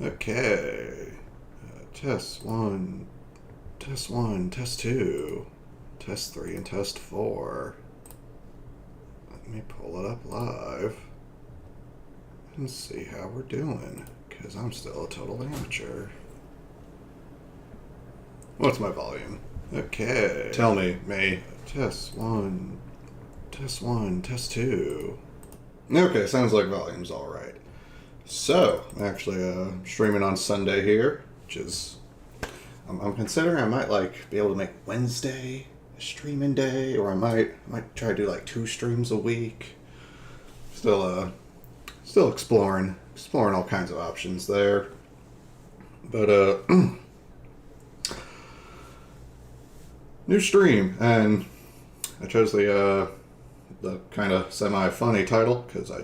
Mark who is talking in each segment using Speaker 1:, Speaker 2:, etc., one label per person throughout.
Speaker 1: Okay. Test one, test one, test two, test three, and test four. Let me pull it up live and see how we're doing, because I'm still a total amateur. What's my volume? Okay. Tell me, May. Test one, test two. Okay, sounds like volume's alright. So, I'm actually streaming on Sunday here, which is... I'm considering I might be able to make Wednesday a streaming day, or I might try to do 2 streams a week. Still exploring all kinds of options there. But new stream, and I chose the kind of semi-funny title because I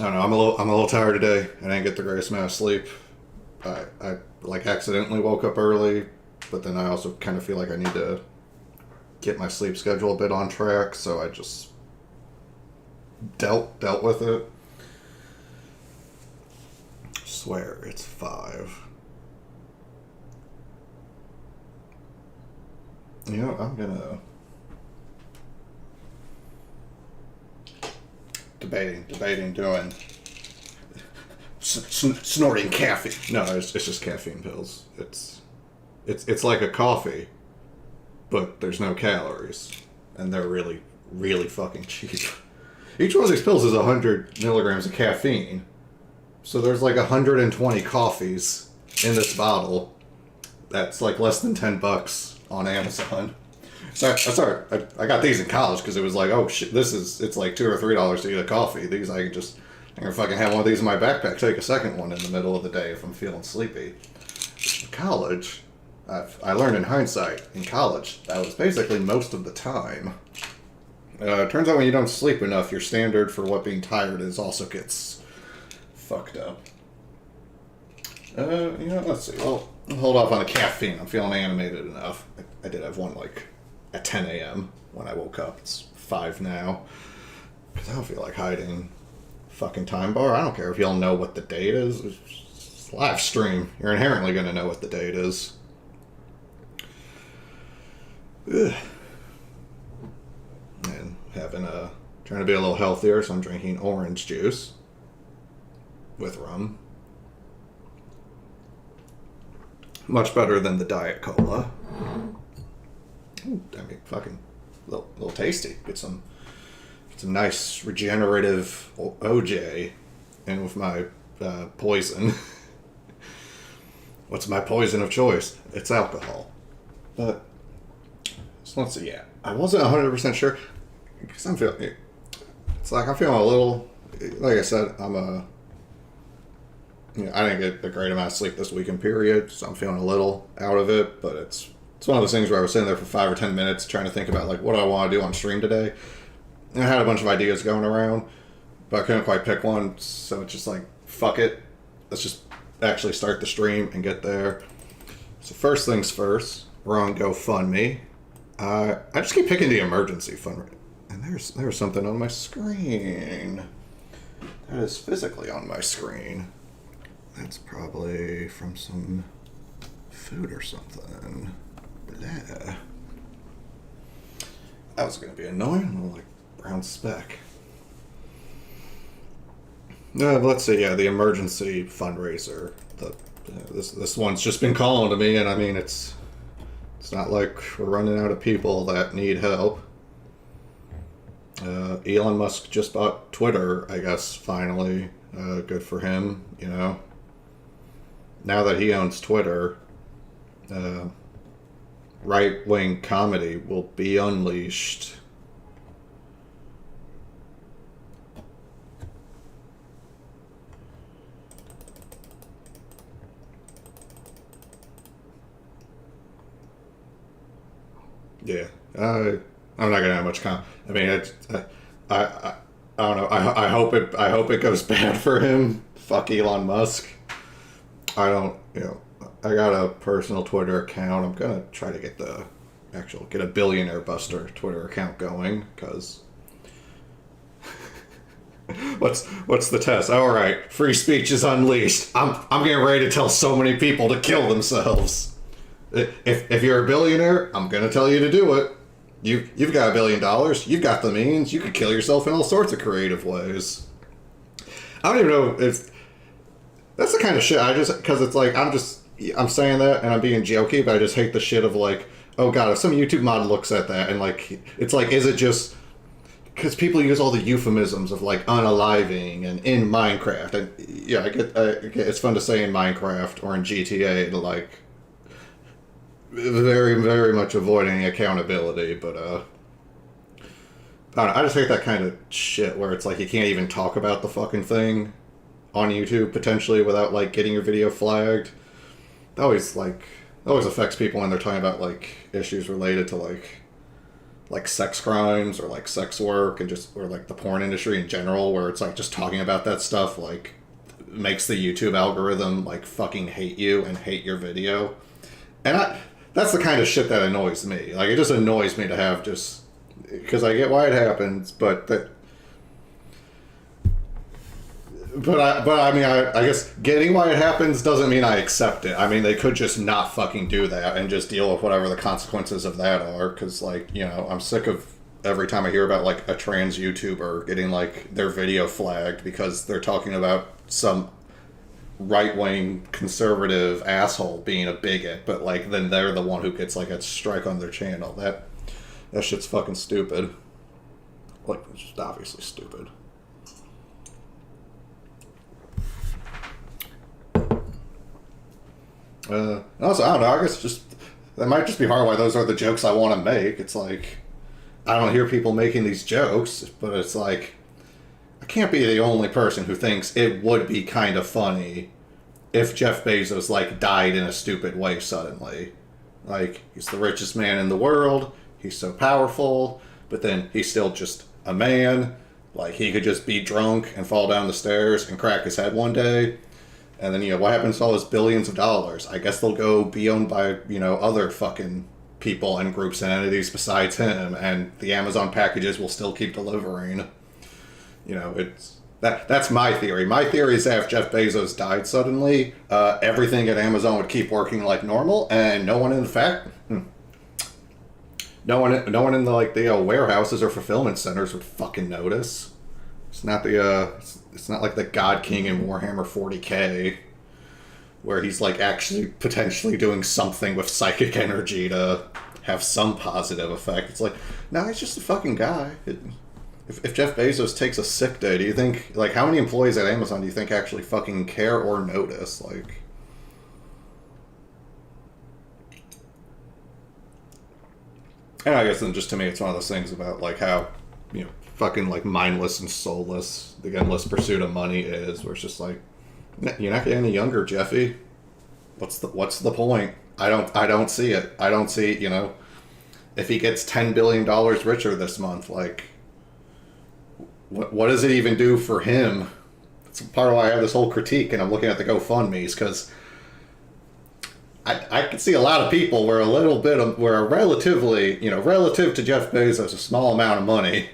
Speaker 1: don't know. I'm a little tired today. I didn't get the greatest amount of sleep. I accidentally woke up early, but then I also kind of feel like I need to get my sleep schedule a bit on track. So I just dealt with it. I swear it's 5. You know, I'm gonna debating doing snorting caffeine. No, it's just caffeine pills. It's like a coffee, but there's no calories, and they're really, really fucking cheap. Each one of these pills is 100 milligrams of caffeine, so there's 120 coffees in this bottle. That's less than $10 on Amazon. Sorry, I got these in college because it was oh shit, it's $2 or $3 to get a coffee. These I'm gonna fucking have one of these in my backpack, take a second one in the middle of the day if I'm feeling sleepy. In college, I learned in hindsight, in college, that was basically most of the time. It turns out when you don't sleep enough, your standard for what being tired is also gets fucked up. Let's see. Well, I'll hold off on the caffeine. I'm feeling animated enough. I did have one at 10 a.m. when I woke up. It's 5 now. Because I don't feel like hiding fucking time bar. I don't care if y'all know what the date is. It's live stream. You're inherently going to know what the date is. Ugh. And trying to be a little healthier, so I'm drinking orange juice with rum. Much better than the Diet Cola. Ooh, I mean, fucking little tasty. Get some nice regenerative OJ in with my poison. What's my poison of choice? It's alcohol. But so let's see. Yeah, I wasn't 100% sure because I'm feeling. It's I'm feeling a little. Like I said, I didn't get a great amount of sleep this weekend period, so I'm feeling a little out of it, but it's one of those things where I was sitting there for 5 or 10 minutes trying to think about what do I want to do on stream today. And I had a bunch of ideas going around, but I couldn't quite pick one, so it's just fuck it. Let's just actually start the stream and get there. So first things first, we're on GoFundMe. I just keep picking the emergency fund, and there's something on my screen. That is physically on my screen. That's probably from some food or something. Blah. That was going to be annoying. A little brown speck. Let's see. Yeah, the emergency fundraiser. This one's just been calling to me, and I mean it's not like we're running out of people that need help. Elon Musk just bought Twitter, I guess. Finally, good for him. Now that he owns Twitter, right-wing comedy will be unleashed. Yeah, I'm not gonna have much I mean, I don't know. I hope it goes bad for him. Fuck Elon Musk. I don't, I got a personal Twitter account. I'm gonna try to get a Billionaire Buster Twitter account going, because what's the test? All right, free speech is unleashed. I'm getting ready to tell so many people to kill themselves. If you're a billionaire, I'm gonna tell you to do it. You've got $1 billion. You've got the means. You could kill yourself in all sorts of creative ways. I don't even know if that's the kind of shit because it's like I'm saying that and I'm being jokey, but I just hate the shit of like, oh god, if some YouTube mod looks at that and like, it's like, is it just because people use all the euphemisms of like unaliving and in Minecraft, and yeah, I get it's fun to say in Minecraft or in GTA to like very, very much avoiding accountability, but I don't know, I just hate that kind of shit where it's like you can't even talk about the fucking thing on YouTube potentially without like getting your video flagged. That always affects people when they're talking about like issues related to like sex crimes or like sex work and just or like the porn industry in general, where it's like just talking about that stuff like makes the YouTube algorithm like fucking hate you and hate your video. And that's the kind of shit that annoys me. Like, it just annoys me to have just because I get why it happens, but I mean, I guess getting why it happens doesn't mean I accept it. I mean, they could just not fucking do that and just deal with whatever the consequences of that are. Because, like, you know, I'm sick of every time I hear about, like, a trans YouTuber getting, like, their video flagged because they're talking about some right-wing conservative asshole being a bigot. But, like, then they're the one who gets, like, a strike on their channel. That shit's fucking stupid. Like, it's just obviously stupid. Also, I don't know, I guess just that might just be part of why those are the jokes I want to make. It's like, I don't hear people making these jokes, but it's like, I can't be the only person who thinks it would be kind of funny if Jeff Bezos, like, died in a stupid way suddenly. Like, he's the richest man in the world, he's so powerful, but then he's still just a man. Like, he could just be drunk and fall down the stairs and crack his head one day. And then, you know, what happens to all his billions of dollars? I guess they'll go be owned by, you know, other fucking people and groups and entities besides him, and the Amazon packages will still keep delivering. You know, that's my theory. My theory is that if Jeff Bezos died suddenly, everything at Amazon would keep working like normal, and no one in the like the warehouses or fulfillment centers would fucking notice. It's not like the God King in Warhammer 40k, where he's like actually potentially doing something with psychic energy to have some positive effect. It's like, no, he's just a fucking guy. If Jeff Bezos takes a sick day, do you think, like, how many employees at Amazon do you think actually fucking care or notice? Like, and I guess then just to me, it's one of those things about like how, you know, fucking like mindless and soulless the endless pursuit of money is, where it's just like, you're not getting any younger, Jeffy. What's the point? I don't see it. I don't see, you know, if he gets $10 billion richer this month, like, what does it even do for him? That's part of why I have this whole critique, and I'm looking at the GoFundMe's, because I can see a lot of people where a relatively, you know, relative to Jeff Bezos, a small amount of money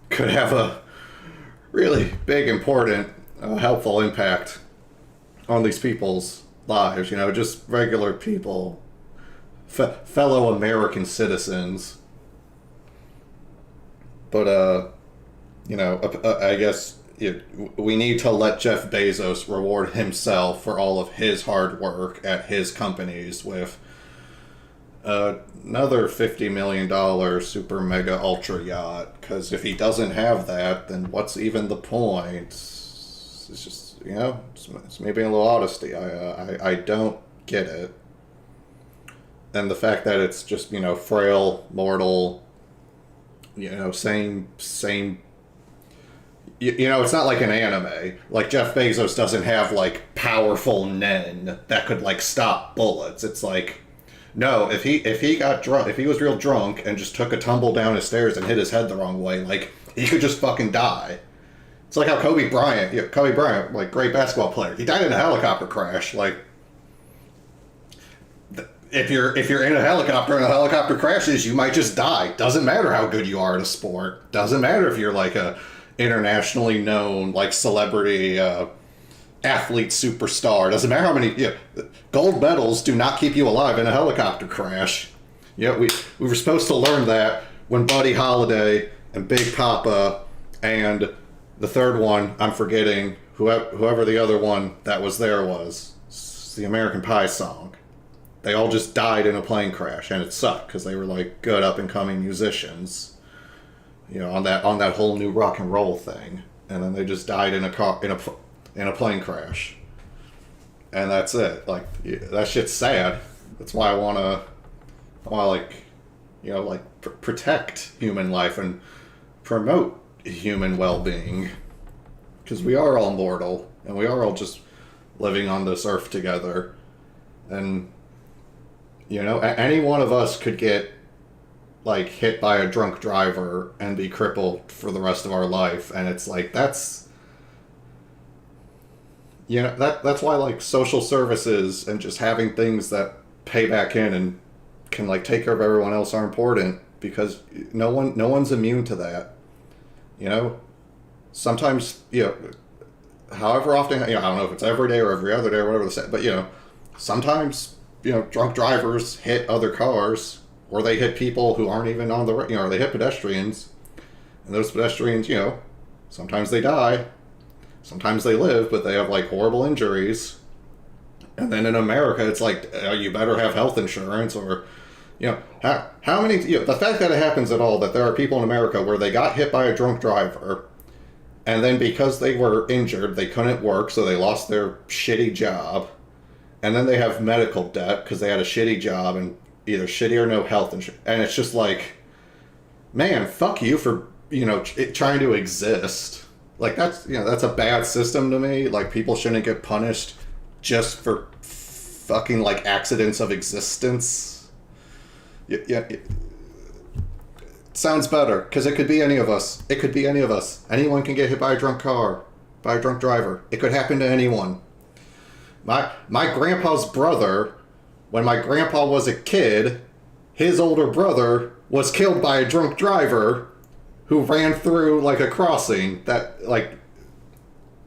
Speaker 1: could have a really big, important, helpful impact on these people's lives. You know, just regular people, fellow American citizens. But, you know, I guess we need to let Jeff Bezos reward himself for all of his hard work at his companies with another $50 million super mega ultra yacht. Because if he doesn't have that, then what's even the point? It's just, you know, it's maybe a little honesty. I don't get it. And the fact that it's just, you know, frail, mortal, you know, same. You know, it's not like an anime. Like, Jeff Bezos doesn't have, like, powerful nen that could, like, stop bullets. It's like, no, if he got drunk, if he was real drunk and just took a tumble down his stairs and hit his head the wrong way, like, he could just fucking die. It's like how Kobe Bryant, like, great basketball player, he died in a helicopter crash. Like, if you're in a helicopter and a helicopter crashes, you might just die. Doesn't matter how good you are at a sport. Doesn't matter if you're like a internationally known, like, celebrity athlete superstar. Doesn't matter how many, gold medals do not keep you alive in a helicopter crash. Yeah, we were supposed to learn that when Buddy Holliday and Big Papa and the third one, I'm forgetting, whoever the other one that was there was. It's the American Pie song. They all just died in a plane crash, and it sucked because they were like good up and coming musicians, on that whole new rock and roll thing, and then they just died in a plane crash, and that's it. Like, that shit's sad. That's why I wanna protect human life and promote human well-being, because we are all mortal and we are all just living on this earth together, and any one of us could get like hit by a drunk driver and be crippled for the rest of our life, and it's like that's why like social services and just having things that pay back in and can like take care of everyone else are important, because no one's immune to that. Sometimes, however often, I don't know if it's every day or every other day or whatever they say, but sometimes, drunk drivers hit other cars, or they hit people who aren't even on the road, or they hit pedestrians, and those pedestrians, sometimes they die, sometimes they live, but they have like horrible injuries. And then in America, it's like, you better have health insurance, or how many, the fact that it happens at all, that there are people in America where they got hit by a drunk driver, and then because they were injured, they couldn't work, so they lost their shitty job, and then they have medical debt because they had a shitty job and either shitty or no health insurance, and it's just like, man, fuck you for, trying to exist. Like, that's a bad system to me. Like, people shouldn't get punished just for fucking, like, accidents of existence. It sounds better, because it could be any of us. It could be any of us. Anyone can get hit by a drunk car, by a drunk driver. It could happen to anyone. My grandpa's brother, when my grandpa was a kid, his older brother was killed by a drunk driver who ran through, like, a crossing that, like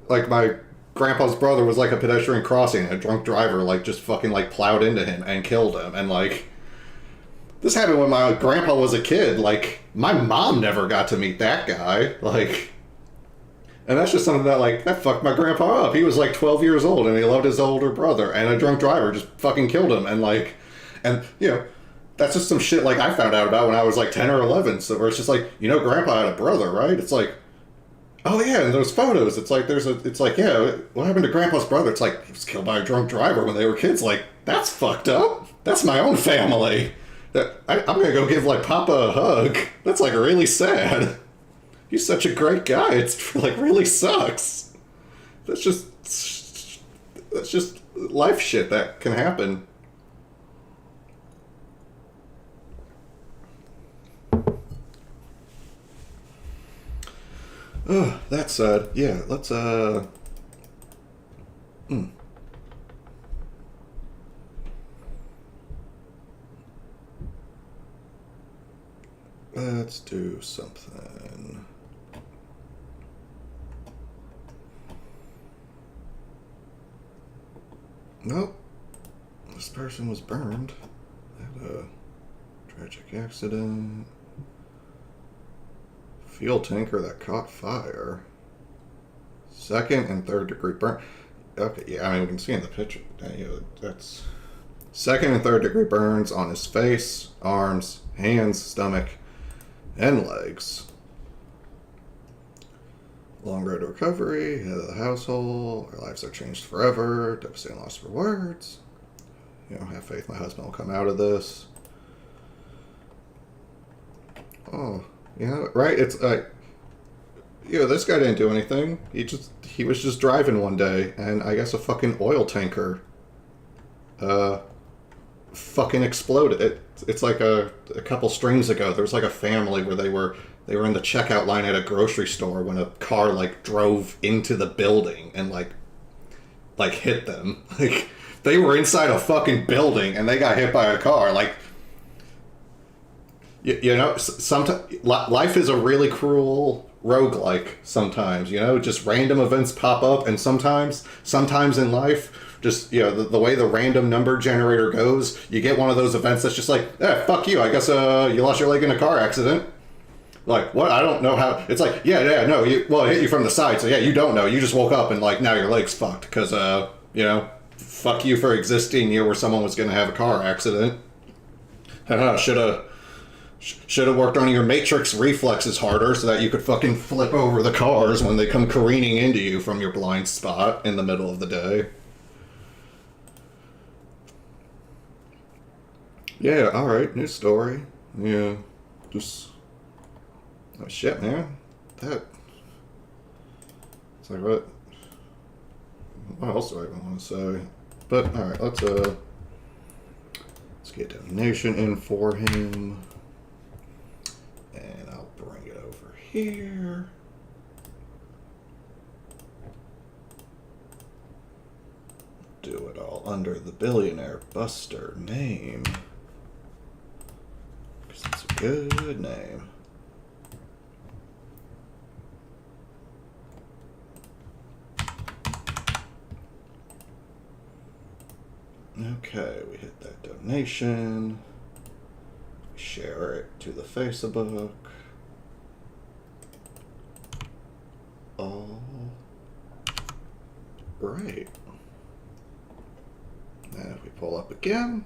Speaker 1: my grandpa's brother was, like, a pedestrian crossing, and a drunk driver, like, just fucking, like, plowed into him and killed him, and, like, this happened when my grandpa was a kid. Like, my mom never got to meet that guy. Like, and that's just something that fucked my grandpa up. He was like 12 years old and he loved his older brother, and a drunk driver just fucking killed him. And that's just some shit like I found out about when I was like 10 or 11. So where it's just like, grandpa had a brother, right? It's like, oh yeah, and those photos. It's like, yeah, what happened to grandpa's brother? It's like, he was killed by a drunk driver when they were kids. Like, that's fucked up. That's my own family. I'm gonna go give, like, Papa a hug. That's, like, really sad. He's such a great guy. It's, like, really sucks. That's just life shit that can happen. Oh, that's sad. Yeah, let's, Let's do something. Nope. This person was burned. They had a tragic accident. Fuel tanker that caught fire. Second and third degree burn. Okay, yeah, I mean, we can see in the picture. That's second and third degree burns on his face, arms, hands, stomach, and legs. Long road to recovery, head of the household, our lives are changed forever, devastating loss for words. Have faith my husband will come out of this. Oh, right? It's like, this guy didn't do anything. He was just driving one day, and I guess a fucking oil tanker fucking exploded. It's like a couple streams ago, there was like a family where they were in the checkout line at a grocery store when a car like drove into the building and like hit them. Like, they were inside a fucking building and they got hit by a car. Like, sometimes life is a really cruel roguelike sometimes, you know, just random events pop up, and sometimes in life, just, you know, the way the random number generator goes, you get one of those events that's just like, fuck you, I guess you lost your leg in a car accident. Like, what? I don't know how. It's like, no, it hit you from the side, so yeah, you don't know. You just woke up and, like, now your leg's fucked, because, you know, fuck you for existing near where someone was going to have a car accident. Should have worked on your matrix reflexes harder so that you could fucking flip over the cars when they come careening into you from your blind spot in the middle of the day. Yeah, alright, new story. Yeah, just... Oh shit, man. That... It's like, what else do I even want to say? But, alright, let's get a donation in for him. And I'll bring it over here. Do it all under the Billionaire Buster name. Because it's a good name. Okay, we hit that donation. Share it to the Facebook. All right. And if we pull up again,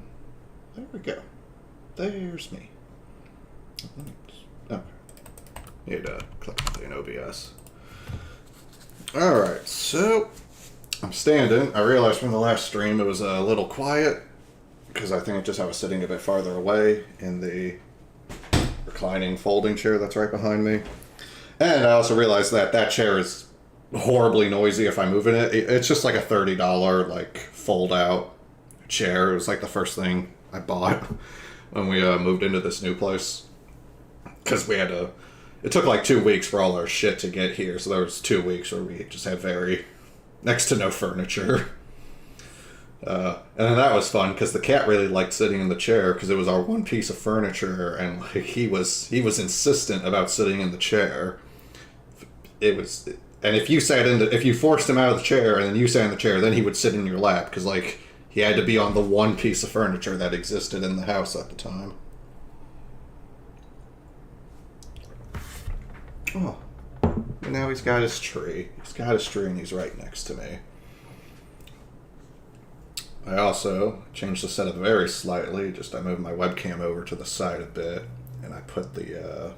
Speaker 1: there we go. There's me. Okay. Need to click in OBS. Alright, so I'm standing. I realized from the last stream it was a little quiet because I think I was sitting a bit farther away in the reclining folding chair that's right behind me. And I also realized that that chair is horribly noisy if I move in it. It's just like a $30 like fold out chair. It was like the first thing I bought when we moved into this new place. Because we had to... It took like 2 weeks for all our shit to get here. So there was 2 weeks where we just had next to no furniture. And then that was fun because the cat really liked sitting in the chair because it was our one piece of furniture, and like he was insistent about sitting in the chair. It was, and if you forced him out of the chair and then you sat in the chair, then he would sit in your lap because like he had to be on the one piece of furniture that existed in the house at the time. Oh, and now he's got his tree. He's got his tree and he's right next to me. I also changed the setup very slightly. Just I moved my webcam over to the side a bit, and I put the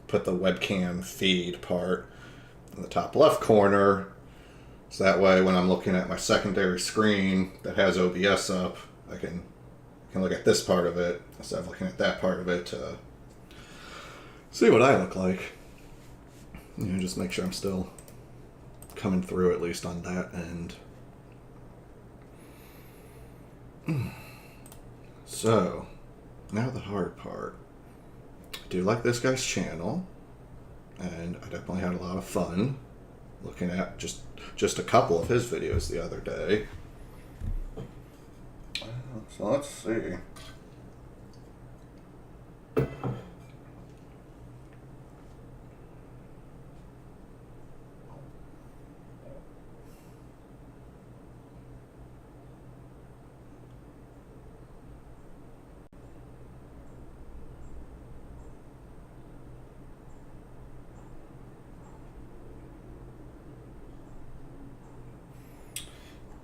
Speaker 1: webcam feed part in the top left corner, so that way when I'm looking at my secondary screen that has OBS up, I can look at this part of it instead of looking at that part of it to see what I look like. You know, just make sure I'm still coming through at least on that end. So, now the hard part. I do like this guy's channel, and I definitely had a lot of fun looking at just a couple of his videos the other day. So let's see.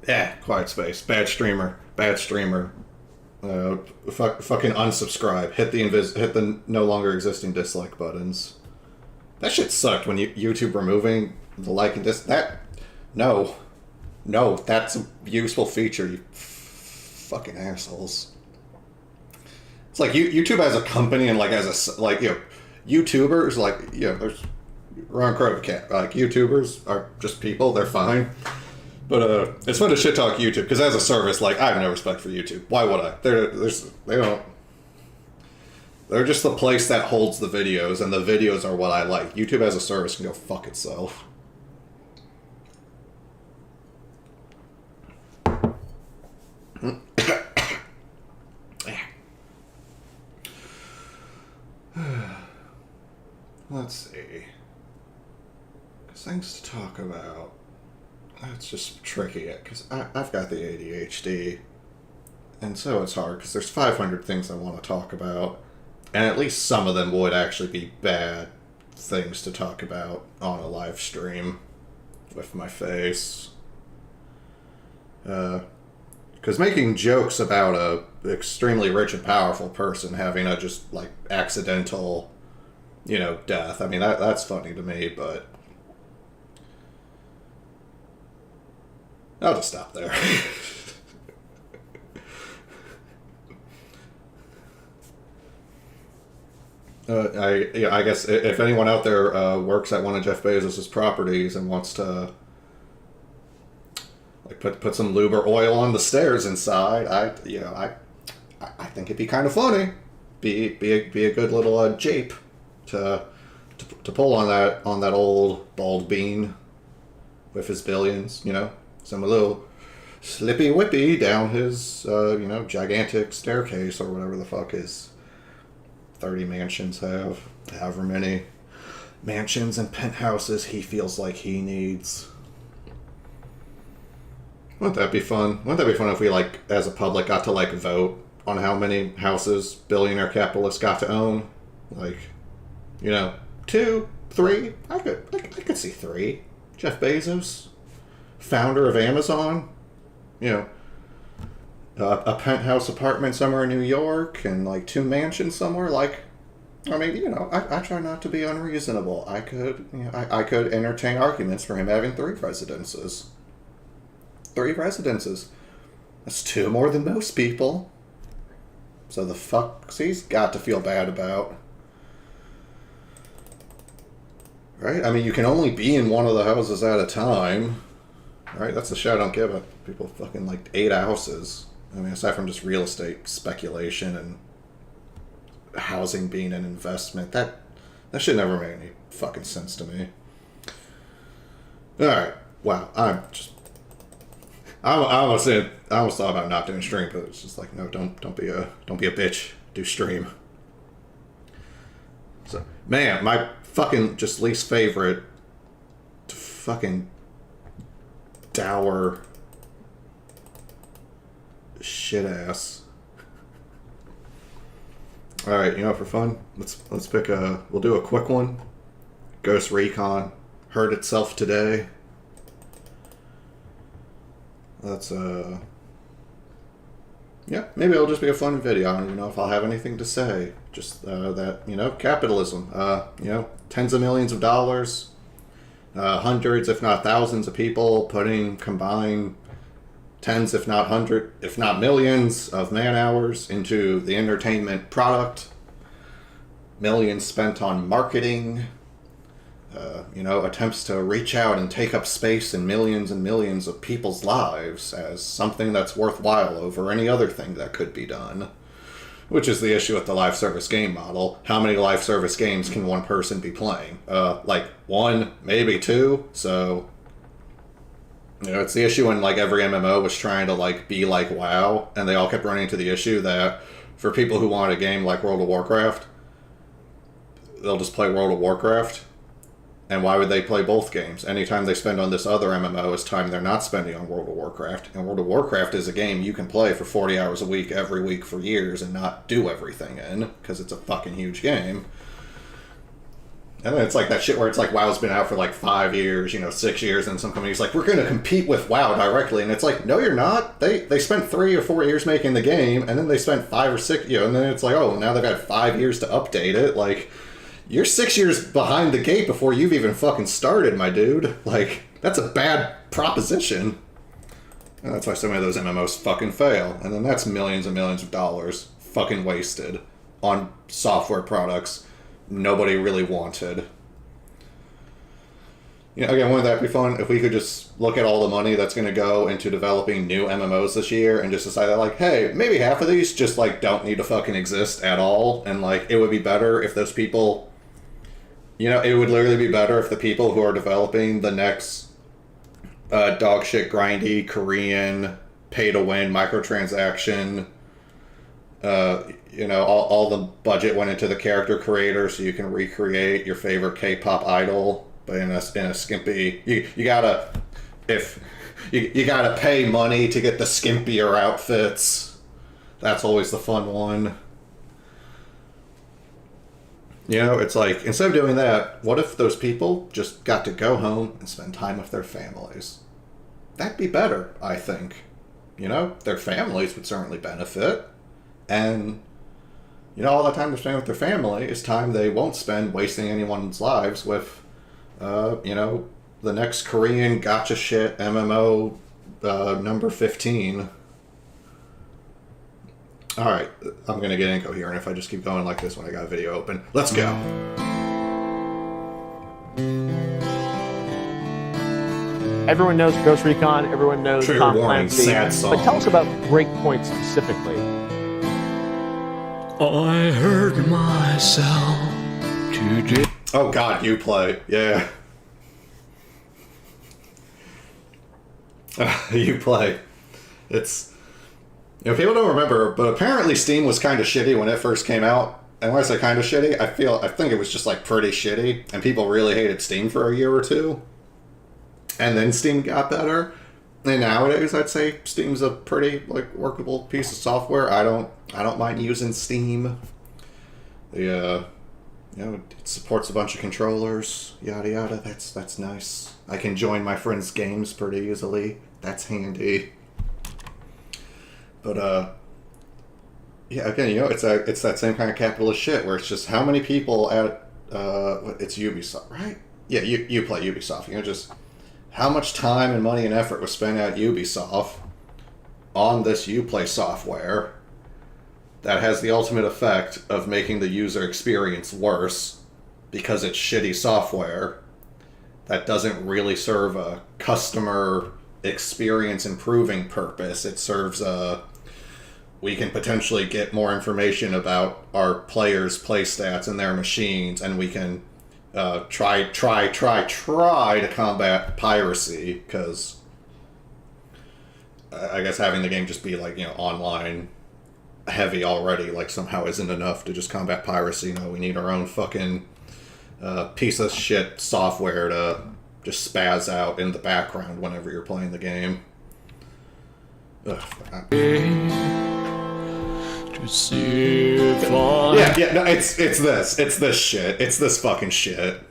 Speaker 1: Yeah, quiet space. Bad streamer. Fucking unsubscribe. Hit the no longer existing dislike buttons. That shit sucked when YouTube removing the like and no, that's a useful feature. You fucking assholes. It's like YouTube as a company and like as a YouTubers there's wrong crowd cat. Like YouTubers are just people. They're fine. But it's fun to shit talk YouTube because as a service, like I have no respect for YouTube. Why would I? They're just the place that holds the videos, and the videos are what I like. YouTube as a service can go fuck itself. Let's see. things to talk about. It's just tricky because I've got the ADHD, and so it's hard because there's 500 things I want to talk about, and at least some of them would actually be bad things to talk about on a live stream with my face. Because making jokes about a extremely rich and powerful person having a just like accidental, death. I mean that's funny to me, but I'll just stop there. I guess if anyone out there works at one of Jeff Bezos' properties and wants to like put some lube or oil on the stairs inside, I think it'd be kind of funny. Be a good little jape to pull on that old bald bean with his billions, some little slippy whippy down his gigantic staircase or whatever the fuck his 30 mansions have, however many mansions and penthouses he feels like he needs. Wouldn't that be fun? Wouldn't that be fun if we, like, as a public, got to, like, vote on how many houses billionaire capitalists got to own? Like, 2, 3? I could see 3. Jeff Bezos, founder of Amazon, a penthouse apartment somewhere in New York and like 2 mansions somewhere. Like, I mean, I try not to be unreasonable. I could entertain arguments for him having 3 residences. 3 residences. That's 2 more than most people. So the fuck's he's got to feel bad about. Right? I mean, you can only be in one of the houses at a time. Right? That's the shit I don't give a people fucking like 8 houses. I mean, aside from just real estate speculation and housing being an investment, that shit never made any fucking sense to me. Alright. Wow. I almost thought about not doing stream, but it's just like, no, don't be a bitch. Do stream. So, man, my fucking just least favorite fucking dour shit ass. Alright, for fun, let's pick we'll do a quick one. Ghost Recon hurt itself today. That's yeah, maybe it'll just be a fun video. I don't even know if I'll have anything to say. Just that, capitalism, tens of millions of dollars, hundreds if not thousands of people putting combined tens if not hundred if not millions of man hours into the entertainment product, millions spent on marketing, attempts to reach out and take up space in millions and millions of people's lives as something that's worthwhile over any other thing that could be done. Which is the issue with the live service game model. How many live service games can one person be playing? Like 1, maybe 2. So, it's the issue when like every MMO was trying to like be like WoW, and they all kept running into the issue that for people who want a game like World of Warcraft, they'll just play World of Warcraft. And why would they play both games? Anytime they spend on this other MMO is time they're not spending on World of Warcraft. And World of Warcraft is a game you can play for 40 hours a week, every week for years, and not do everything in, because it's a fucking huge game. And then it's like that shit where it's like WoW's been out for like 5 years, 6 years, and some company's like, we're going to compete with WoW directly. And it's like, no, you're not. They spent 3 or 4 years making the game, and then they spent 5 or 6, and then it's like, oh, now they've got 5 years to update it. Like, you're 6 years behind the gate before you've even fucking started, my dude. Like, that's a bad proposition. And that's why so many of those MMOs fucking fail. And then that's millions and millions of dollars fucking wasted on software products nobody really wanted. Again, wouldn't that be fun if we could just look at all the money that's going to go into developing new MMOs this year and just decide that, like, hey, maybe half of these just, like, don't need to fucking exist at all. And, like, it would be better if those people... it would literally be better if the people who are developing the next dog shit grindy Korean pay-to-win microtransaction, all the budget went into the character creator so you can recreate your favorite K-pop idol But in a skimpy, you gotta, if you gotta pay money to get the skimpier outfits. That's always the fun one. You know, it's like, instead of doing that, what if those people just got to go home and spend time with their families? That'd be better, I think. You know, their families would certainly benefit. And, you know, all the time they're spending with their family is time they won't spend wasting anyone's lives with, you know, the next Korean gotcha shit MMO number 15. Alright, I'm gonna get incoherent if I just keep going like this when I got a video open. Let's go!
Speaker 2: Everyone knows Ghost Recon, everyone knows
Speaker 1: Trigger
Speaker 2: Tom
Speaker 1: warning,
Speaker 2: Clancy,
Speaker 1: sad song.
Speaker 2: but tell us about Breakpoint specifically.
Speaker 3: I hurt myself today.
Speaker 1: Oh god, Uplay. Yeah. Uplay. It's... You know, people don't remember, but apparently Steam was kind of shitty when it first came out. And when I say kind of shitty, I think it was just like pretty shitty. And people really hated Steam for a year or two. And then Steam got better. And nowadays, I'd say Steam's a pretty like workable piece of software. I don't mind using Steam. You know, it supports a bunch of controllers, yada yada. That's nice. I can join my friends' games pretty easily. That's handy. But yeah, again, you know, it's that same kind of capitalist shit where it's just how many people at it's Ubisoft, right? Yeah, you play Ubisoft. You know, just how much time and money and effort was spent at Ubisoft on this Uplay software that has the ultimate effect of making the user experience worse because it's shitty software that doesn't really serve a customer experience improving purpose. It serves we can potentially get more information about our players' play stats and their machines, and we can try to combat piracy, because I guess having the game just be like, you know, online heavy already, like, somehow isn't enough to just combat piracy. No, we need our own fucking piece of shit software to just spaz out in the background whenever you're playing the game. Ugh. Yeah, no, it's this shit. It's this fucking shit.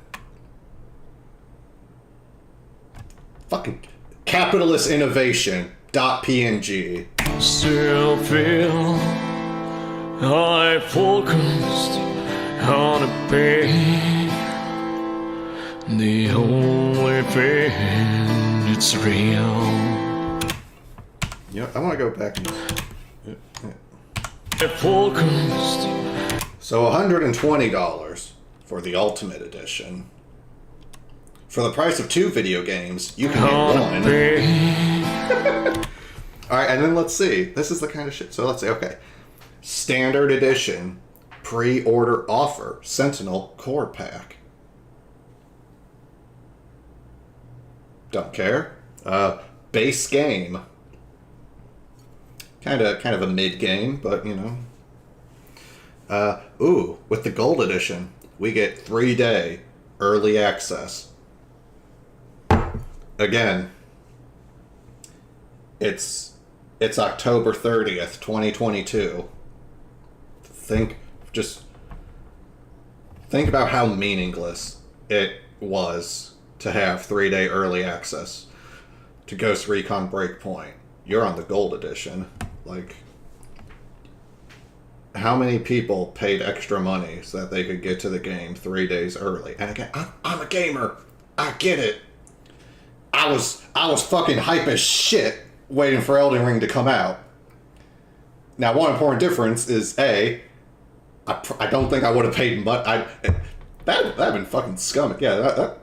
Speaker 1: Fucking capitalist innovation .png.
Speaker 3: Still feel I focused on a pain. The only pain it's real.
Speaker 1: You know, I want to go back and... So $120 for the Ultimate Edition. For the price of 2 video games, you can get 1. Alright, and then let's see. This is the kind of shit. So let's say, okay. Standard Edition, pre-order offer, Sentinel Core Pack. Don't care. Base game. Kind of a mid-game, but, you know. Ooh, with the Gold Edition, we get 3-day early access. Again, it's October 30th, 2022. Think about how meaningless it was to have 3-day early access to Ghost Recon Breakpoint. You're on the Gold Edition. Like, how many people paid extra money so that they could get to the game 3 days early? And again, I'm a gamer. I get it. I was fucking hype as shit waiting for Elden Ring to come out. Now, one important difference is I don't think I would have paid much. That'd been fucking scum. Yeah,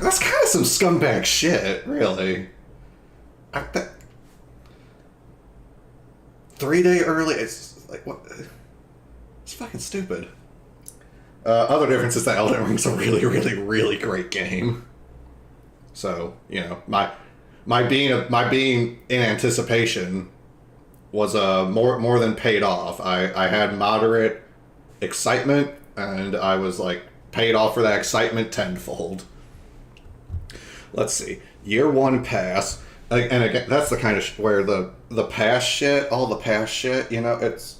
Speaker 1: that's kind of some scumbag shit, really. 3-day early, it's like, what? It's fucking stupid. Other difference is that Elden Ring's a really, really, really great game. So, you know, my being in anticipation was more than paid off. I had moderate excitement, and I was like paid off for that excitement tenfold. Let's see. Year one pass. And again, that's the kind of where the pass shit, all the pass shit, you know, it's...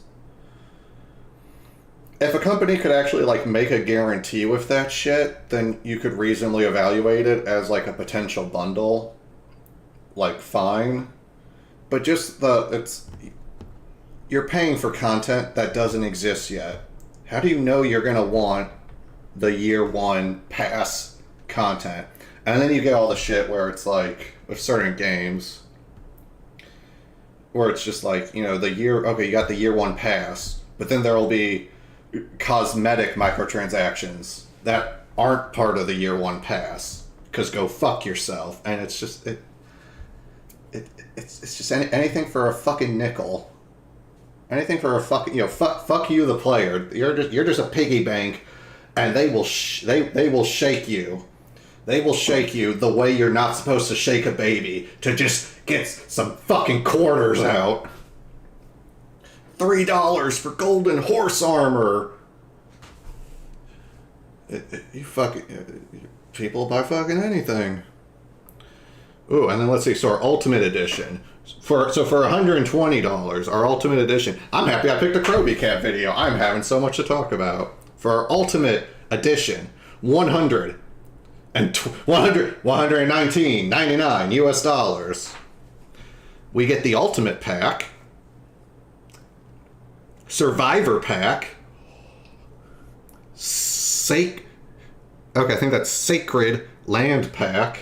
Speaker 1: If a company could actually, like, make a guarantee with that shit, then you could reasonably evaluate it as, like, a potential bundle. Like, fine. But just you're paying for content that doesn't exist yet. How do you know you're going to want the year one pass content? And then you get all the shit where it's like, with certain games, where it's just like, you know, you got the year one pass, but then there will be cosmetic microtransactions that aren't part of the year one pass, because go fuck yourself. And it's just, it's just anything for a fucking nickel. Anything for a fucking, you know, fuck you, the player. You're just a piggy bank, and they will shake you. They will shake you the way you're not supposed to shake a baby, to just get some fucking quarters out. $3 for golden horse armor. You fucking people buy fucking anything. Ooh, and then let's see. So our Ultimate Edition. For $120, our Ultimate Edition. I'm happy I picked a Kroby Cat video. I'm having so much to talk about. For our Ultimate Edition, $119.99 US dollars. We get the Ultimate Pack, Survivor Pack, I think that's Sacred Land Pack.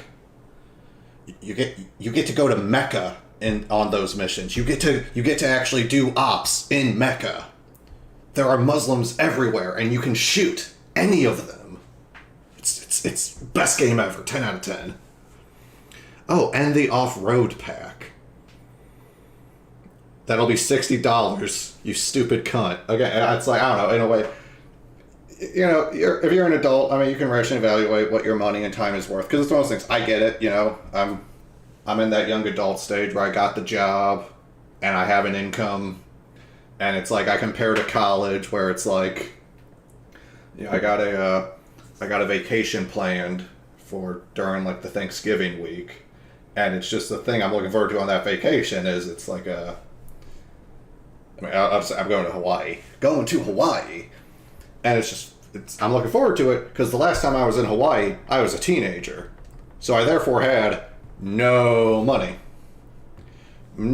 Speaker 1: You get to go to Mecca on those missions. You get to actually do ops in Mecca. There are Muslims everywhere, and you can shoot any of them. It's best game ever. 10 out of 10. Oh, and the Off-Road Pack. That'll be $60. You stupid cunt. Okay, it's like, I don't know. In a way, you know, if you're an adult, I mean, you can rationally evaluate what your money and time is worth. Because it's one of those things. I get it. You know, I'm in that young adult stage where I got the job and I have an income, and it's like I compare to college where it's like, you know, I got a vacation planned for during like the Thanksgiving week, and it's just the thing I'm looking forward to on that vacation is it's like I'm going to Hawaii, and I'm looking forward to it because the last time I was in Hawaii I was a teenager, so I therefore had no money. You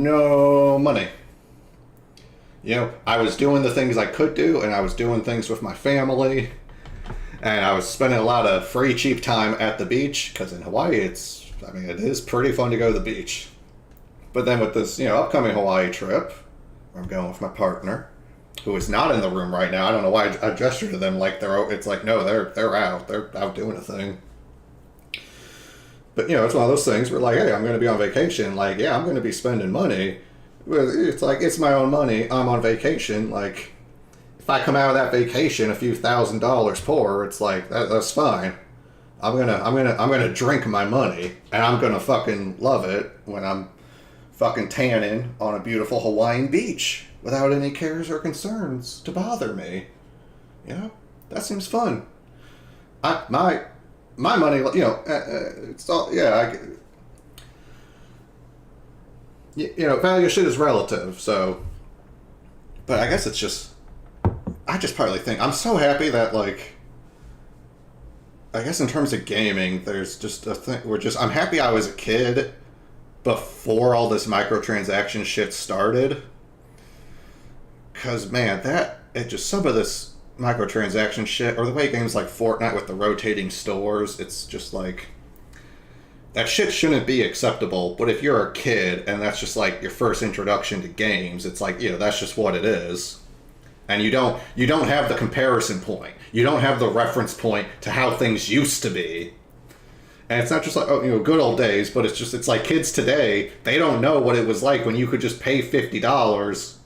Speaker 1: know, I was doing the things I could do, and I was doing things with my family, and I was spending a lot of free, cheap time at the beach, because in Hawaii, it is pretty fun to go to the beach. But then with this, you know, upcoming Hawaii trip, where I'm going with my partner, who is not in the room right now. I don't know why I gesture to them like it's like, no, they're out. They're out doing a thing. But, you know, it's one of those things where, like, hey, I'm going to be on vacation. Like, yeah, I'm going to be spending money. It's like, it's my own money. I'm on vacation. Like, if I come out of that vacation a few $1,000s poor, it's like, that's fine. I'm gonna drink my money, and I'm gonna fucking love it when I'm fucking tanning on a beautiful Hawaiian beach without any cares or concerns to bother me. You know, that seems fun. My money, you know, it's all, yeah. You know, value of shit is relative, so. But I guess it's just, I just partly think, I'm so happy that, like, I guess in terms of gaming, there's just a thing, I'm happy I was a kid before all this microtransaction shit started. Because, man, some of this microtransaction shit, or the way games like Fortnite with the rotating stores, it's just like, that shit shouldn't be acceptable. But if you're a kid and that's just like your first introduction to games, it's like, you know, that's just what it is. And you don't have the comparison point. You don't have the reference point to how things used to be. And it's not just like, oh, you know, good old days, but it's like kids today, they don't know what it was like when you could just pay $50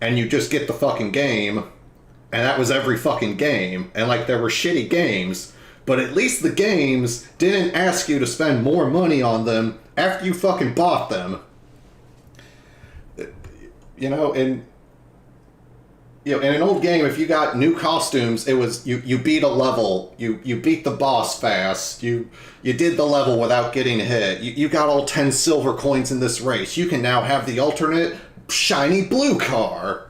Speaker 1: and you just get the fucking game, and that was every fucking game. And like, there were shitty games, but at least the games didn't ask you to spend more money on them after you fucking bought them. You know, and you know, in an old game, if you got new costumes, it was you beat a level, you beat the boss fast, you did the level without getting hit, you got all 10 silver coins in this race. You can now have the alternate shiny blue car.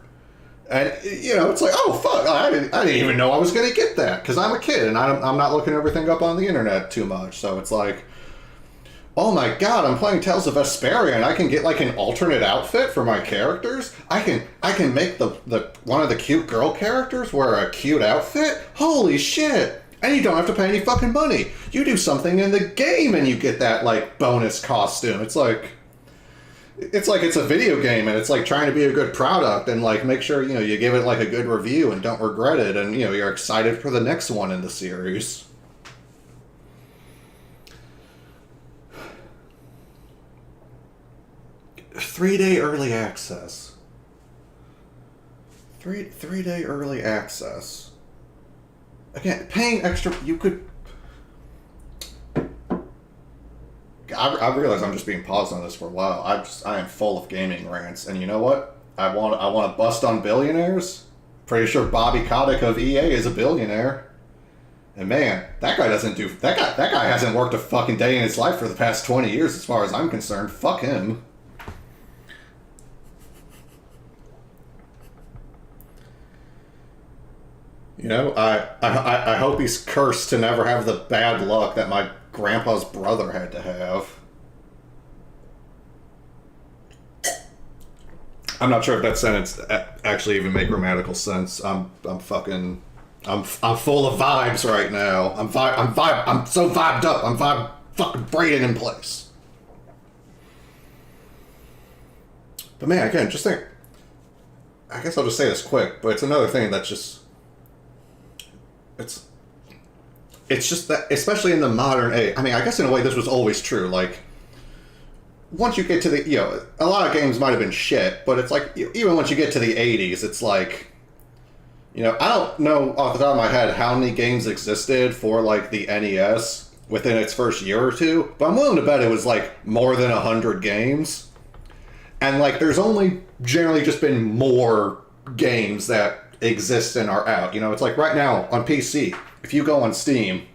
Speaker 1: And, you know, it's like, oh, fuck, I didn't even know I was going to get that, because I'm a kid, and I'm not looking everything up on the internet too much, so it's like, oh my god, I'm playing Tales of Vesperia, and I can get, like, an alternate outfit for my characters? I can make the one of the cute girl characters wear a cute outfit? Holy shit! And you don't have to pay any fucking money. You do something in the game, and you get that, like, bonus costume. It's like it's a video game, and it's like trying to be a good product and like make sure, you know, you give it like a good review and don't regret it, and you know, you're excited for the next one in the series. Three-day early access. Three-day early access. Again, paying extra, you could. I realize I'm just being paused on this for a while. I am full of gaming rants, and you know what? I want to bust on billionaires. Pretty sure Bobby Kotick of EA is a billionaire, and man, that guy hasn't worked a fucking day in his life for the past 20 years, as far as I'm concerned. Fuck him. You know, I hope he's cursed to never have the bad luck that my grandpa's brother had to have. I'm not sure if that sentence actually even make grammatical sense. I'm full of vibes right now. I'm so vibed up. I'm fucking braiding in place. But man, again, just think. I guess I'll just say this quick, but it's another thing that's just. It's just that, especially in the modern age. I mean, I guess in a way this was always true. Like, once you get to the, you know, a lot of games might have been shit, but it's like, even once you get to the 80s, it's like, you know, I don't know off the top of my head how many games existed for, like, the NES within its first year or two, but I'm willing to bet it was, like, more than 100 games. And, like, there's only generally just been more games that exist and are out. You know, it's like right now on PC, if you go on Steam,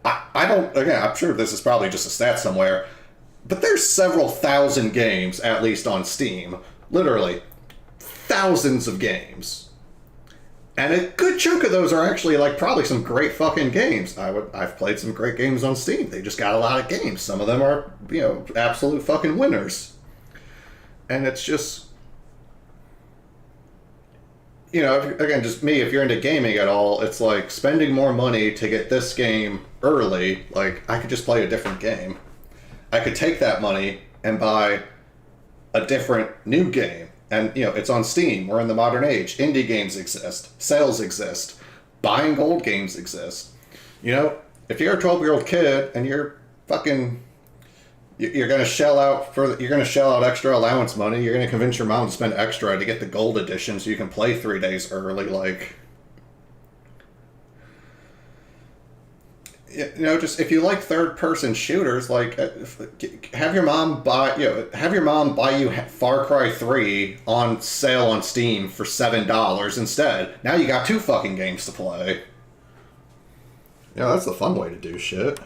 Speaker 1: I'm sure this is probably just a stat somewhere, but there's several thousand games at least on Steam. Literally thousands of games. And a good chunk of those are actually like probably some great fucking games. I've played some great games on Steam. They just got a lot of games. Some of them are, you know, absolute fucking winners. And it's just, you know, again, just me, if you're into gaming at all, it's like spending more money to get this game early. Like, I could just play a different game. I could take that money and buy a different new game. And, you know, it's on Steam. We're in the modern age. Indie games exist. Sales exist. Buying gold games exist. You know, if you're a 12-year-old kid and you're fucking... You're gonna shell out extra allowance money. You're gonna convince your mom to spend extra to get the gold edition so you can play 3 days early. Like, you know, just if you like third-person shooters, like, have your mom buy you Far Cry 3 on sale on Steam for $7 instead. Now you got 2 fucking games to play. Yeah, that's the fun way to do shit.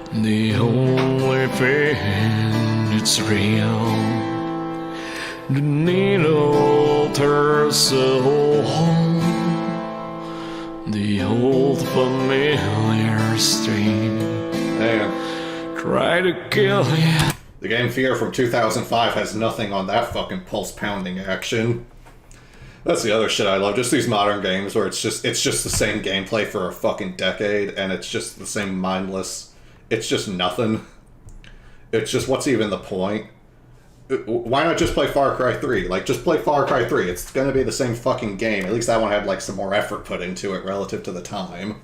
Speaker 3: The only thing that's real, the needle turns a hole, the old familiar stream.
Speaker 1: Damn.
Speaker 3: Try to kill you.
Speaker 1: The game Fear from 2005 has nothing on that fucking pulse-pounding action. That's the other shit I love. Just these modern games where it's just the same gameplay for a fucking decade, and it's just the same mindless. It's just nothing. It's just, what's even the point? Why not just play Far Cry 3? Like, just play Far Cry 3. It's gonna be the same fucking game. At least that one had, like, some more effort put into it relative to the time.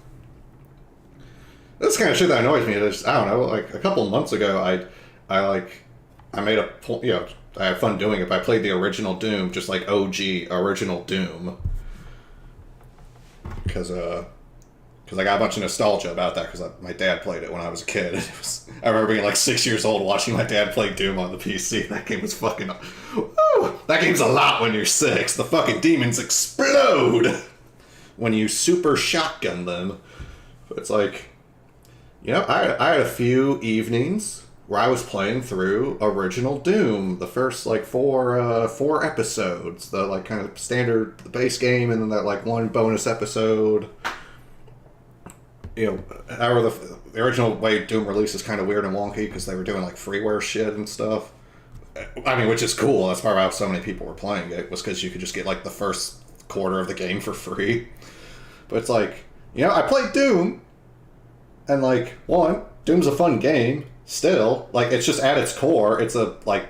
Speaker 1: That's the kind of shit that annoys me. It's, I don't know, like, a couple months ago, I made a point, you know, I had fun doing it, but I played the original Doom, just like OG original Doom. Because because I got a bunch of nostalgia about that because my dad played it when I was a kid. I remember being like 6 years old watching my dad play Doom on the PC. That game was fucking... Woo! That game's a lot when you're 6. The fucking demons explode when you super shotgun them. It's like... You know, I had a few evenings where I was playing through original Doom, the first like four episodes, the like kind of standard the base game, and then that like one bonus episode. You know, however the original way Doom released is kind of weird and wonky because they were doing like freeware shit and stuff. I mean, which is cool. That's probably how so many people were playing it, was because you could just get like the first quarter of the game for free. But it's like, you know, I played Doom, and like, one, Doom's a fun game. Still, like, it's just at its core, it's a like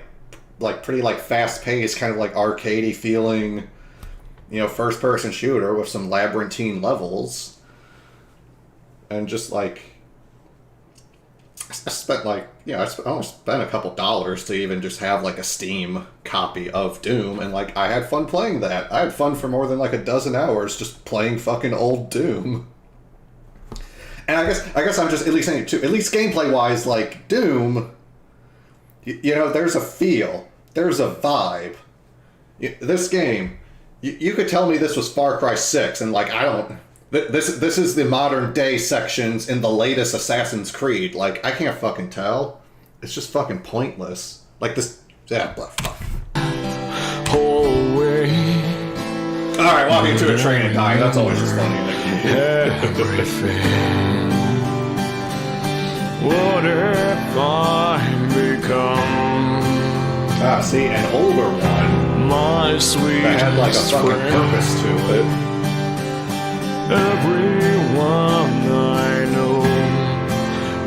Speaker 1: pretty like fast-paced, kind of like arcadey feeling, you know, first-person shooter with some labyrinthine levels, and just like I spent like, you know, I almost spent a couple dollars to even just have like a Steam copy of Doom, and like I had fun playing that. I had fun for more than like a dozen hours just playing fucking old Doom. And I guess I'm just at least saying, too, at least gameplay-wise, like, Doom, you know, there's a feel. There's a vibe. This game, you could tell me this was Far Cry 6, and, like, I don't... This is the modern-day sections in the latest Assassin's Creed. Like, I can't fucking tell. It's just fucking pointless. Like, this... Yeah, fuck. Alright, walking to a train and dying, that's always just funny.
Speaker 3: Everything. What if I become?
Speaker 1: Ah, see, an older one.
Speaker 3: My sweet
Speaker 1: That had like a fucking
Speaker 3: friend.
Speaker 1: purpose to it.
Speaker 3: Everyone I know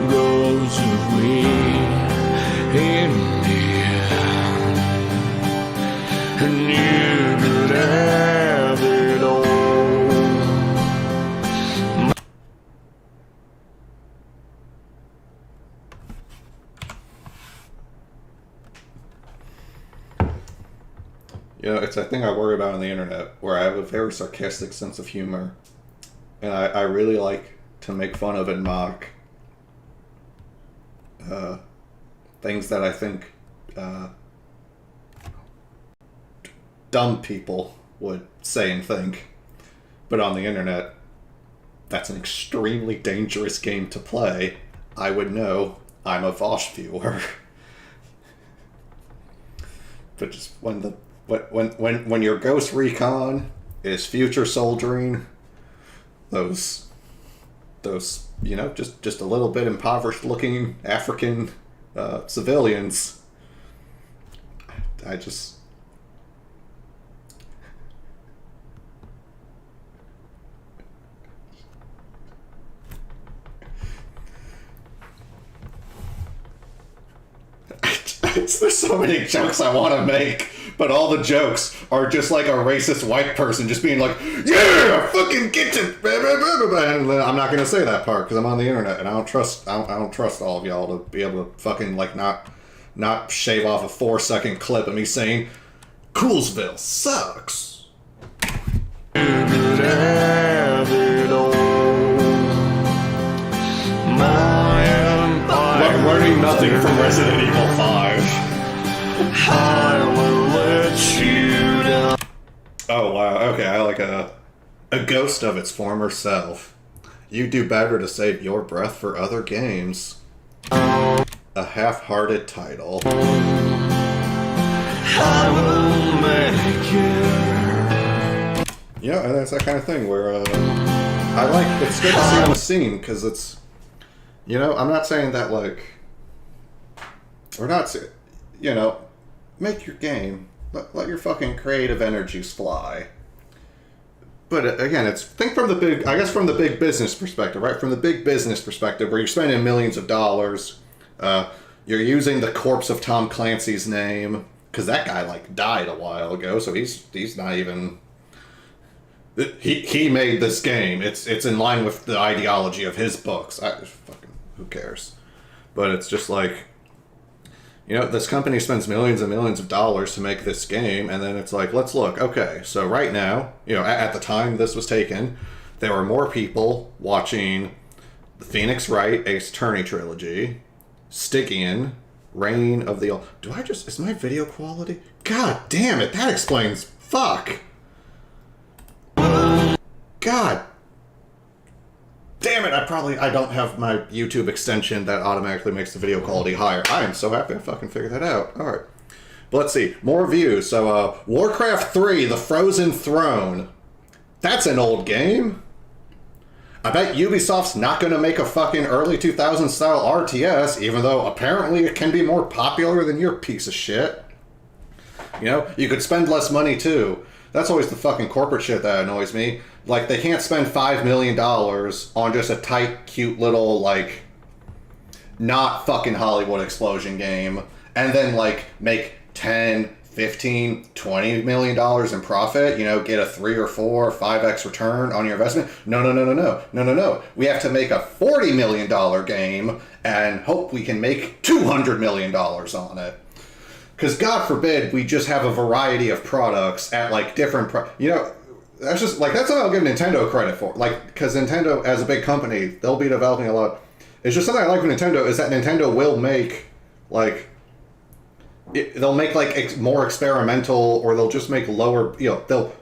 Speaker 3: goes away in the end, and you could have it all.
Speaker 1: You know, it's a thing I worry about on the internet, where I have a very sarcastic sense of humor, and I really like to make fun of and mock things that I think dumb people would say and think. But on the internet, that's an extremely dangerous game to play. I would know. I'm a Vosh viewer. But just when your Ghost Recon is future soldiering those you know, just a little bit impoverished looking African civilians, I just there's so many jokes I want to make, but all the jokes are just like a racist white person just being like, yeah, fucking get it, and then I'm not gonna say that part because I'm on the internet and I don't trust all of y'all to be able to fucking like not shave off a 4-second clip of me saying Coolsville sucks. Learning nothing from Resident Evil 5.
Speaker 3: I will let you down.
Speaker 1: Oh wow, okay, I like a ghost of its former self. You do better to save your breath for other games. A half-hearted title.
Speaker 3: I will make it.
Speaker 1: Yeah, and that's that kind of thing where I like, it's good to see on the scene because it's, you know, I'm not saying that like, we're not, you know, make your game, let your fucking creative energies fly. But again, think from the big business perspective, right? From the big business perspective, where you're spending millions of dollars, you're using the corpse of Tom Clancy's name because that guy like died a while ago, so he's not even. He made this game. It's in line with the ideology of his books. Fucking who cares? But it's just like, you know, this company spends millions and millions of dollars to make this game, and then it's like, let's look. Okay, so right now, you know, at the time this was taken, there were more people watching the Phoenix Wright Ace Attorney trilogy, Stygian, Reign of the... Is my video quality? God damn it, that explains... Fuck. God. Damn it, I don't have my YouTube extension that automatically makes the video quality higher. I am so happy I fucking figured that out. Alright. But let's see. More views. So, Warcraft 3, The Frozen Throne. That's an old game. I bet Ubisoft's not going to make a fucking early 2000s style RTS, even though apparently it can be more popular than your piece of shit. You know, you could spend less money too. That's always the fucking corporate shit that annoys me. Like, they can't spend $5 million on just a tight, cute little, like, not fucking Hollywood explosion game, and then, like, make 10, 15, $20 million in profit, you know, get a 3 or 4 or 5x return on your investment. No. We have to make a $40 million game and hope we can make $200 million on it. Because God forbid we just have a variety of products at, like, different... you know, that's just, like, that's what I'll give Nintendo credit for. Like, because Nintendo, as a big company, they'll be developing a lot. It's just something I like with Nintendo is that Nintendo will make, like... they'll make, like, more experimental, or they'll just make lower... You know, they'll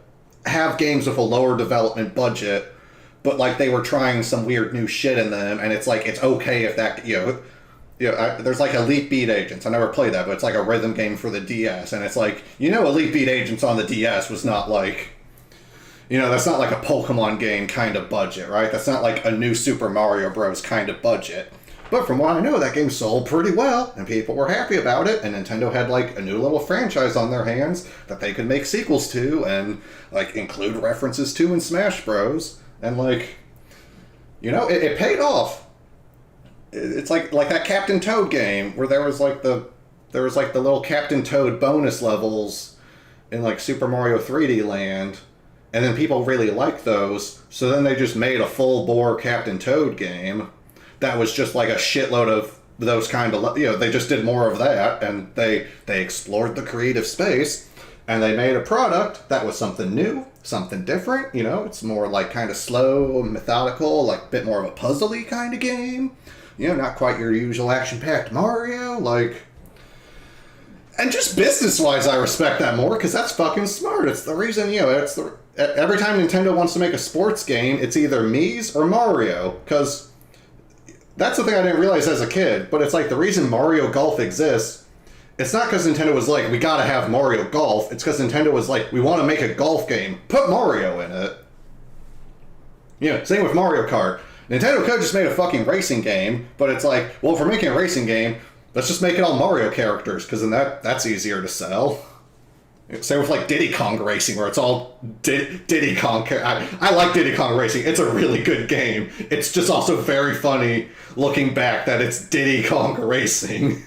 Speaker 1: have games with a lower development budget, but, like, they were trying some weird new shit in them, and it's, like, it's okay if that... You know... there's like Elite Beat Agents. I never played that, but it's like a rhythm game for the DS, and it's like, you know, Elite Beat Agents on the DS was not like, you know, that's not like a Pokemon game kind of budget, right? That's not like a new Super Mario Bros. Kind of budget. But from what I know, that game sold pretty well, and people were happy about it, and Nintendo had like a new little franchise on their hands that they could make sequels to, and like include references to in Smash Bros. And like, you know, it paid off. It's like that Captain Toad game where there was like the little Captain Toad bonus levels in like Super Mario 3D Land, and then people really liked those, so then they just made a full bore Captain Toad game that was just like a shitload of those kind of, you know, they just did more of that, and they explored the creative space, and they made a product that was something new, something different. You know, it's more like kind of slow, methodical, like a bit more of a puzzly kind of game. You know, not quite your usual action-packed Mario, like... And just business-wise, I respect that more, because that's fucking smart. It's the reason, you know, it's the... Every time Nintendo wants to make a sports game, it's either Mii's or Mario, because... That's the thing I didn't realize as a kid, but it's like the reason Mario Golf exists, it's not because Nintendo was like, we gotta have Mario Golf, it's because Nintendo was like, we want to make a golf game, put Mario in it. You know, same with Mario Kart. Nintendo could have just made a fucking racing game, but it's like, well, if we're making a racing game, let's just make it all Mario characters, because then that's easier to sell. Same with, like, Diddy Kong Racing, where it's all Diddy Kong. I like Diddy Kong Racing. It's a really good game. It's just also very funny, looking back, that it's Diddy Kong Racing.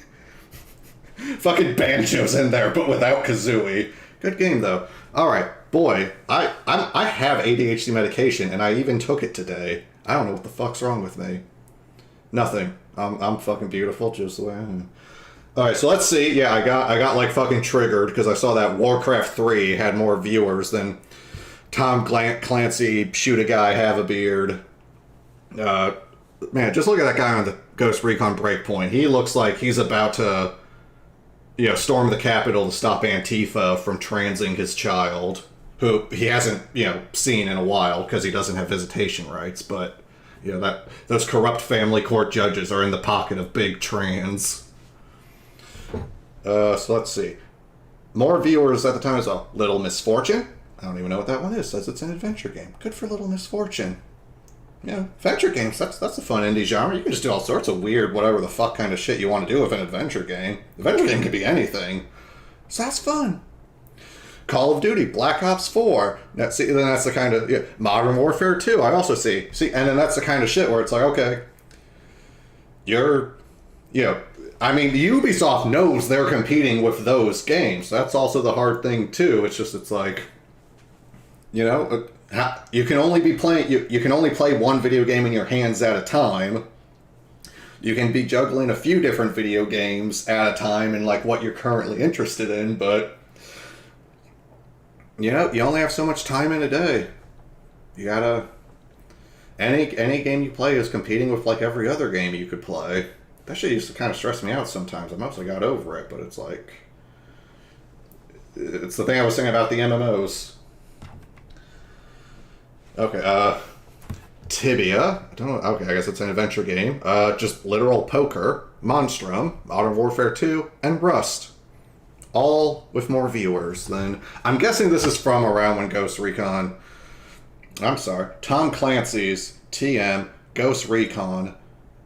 Speaker 1: Fucking Banjo's in there, but without Kazooie. Good game, though. Alright, boy, I have ADHD medication, and I even took it today. I don't know what the fuck's wrong with me. Nothing. I'm fucking beautiful just the way I am. Alright, so let's see. Yeah, I got like fucking triggered because I saw that Warcraft 3 had more viewers than Tom Clancy, Shoot a Guy, Have a Beard. Man, just look at that guy on the Ghost Recon Breakpoint. He looks like he's about to, you know, storm the Capitol to stop Antifa from transing his child, who he hasn't, you know, seen in a while because he doesn't have visitation rights, but, you know, that those corrupt family court judges are in the pocket of big trans. So let's see. More viewers at the time as well. Little Misfortune. I don't even know what that one is. Says it's an adventure game. Good for Little Misfortune. Yeah, adventure games, that's a fun indie genre. You can just do all sorts of weird, whatever the fuck kind of shit you want to do with an adventure game. Adventure game could be anything. So that's fun. Call of Duty, Black Ops 4. Then that's the kind of... Yeah, Modern Warfare 2, I also see. And then that's the kind of shit where it's like, okay, you're... You know, I mean, Ubisoft knows they're competing with those games. That's also the hard thing, too. It's like... You know, you can only be playing... You can only play one video game in your hands at a time. You can be juggling a few different video games at a time and, like, what you're currently interested in, but... You know, you only have so much time in a day. You gotta any game you play is competing with like every other game you could play. That shit used to kind of stress me out sometimes. I mostly got over it, but it's like, it's the thing I was saying about the MMOs. Okay, Tibia. I don't know. Okay, I guess it's an adventure game. Just literal poker, Monstrum, Modern Warfare 2, and Rust. All with more viewers than... I'm guessing this is from around when Ghost Recon... I'm sorry. Tom Clancy's TM, Ghost Recon,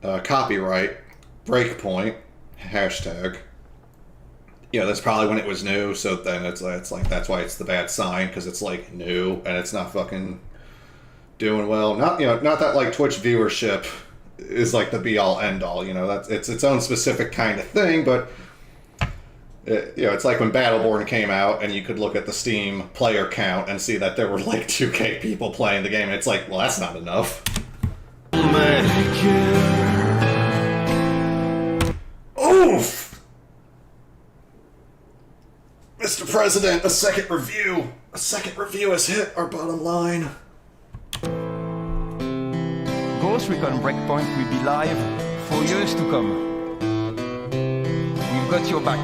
Speaker 1: copyright, Breakpoint, hashtag. Yeah, that's probably when it was new, so then it's like that's why it's the bad sign, because it's like new, and it's not fucking doing well. Not that like Twitch viewership is like the be-all, end-all, that's it's its own specific kind of thing, but... it's like when Battleborn came out and you could look at the Steam player count and see that there were like 2K people playing the game, and it's like, well, that's not enough. Oof! Mr. President, a second review has hit our bottom line.
Speaker 4: Ghost Recon Breakpoint will be live for years to come. We've got your back.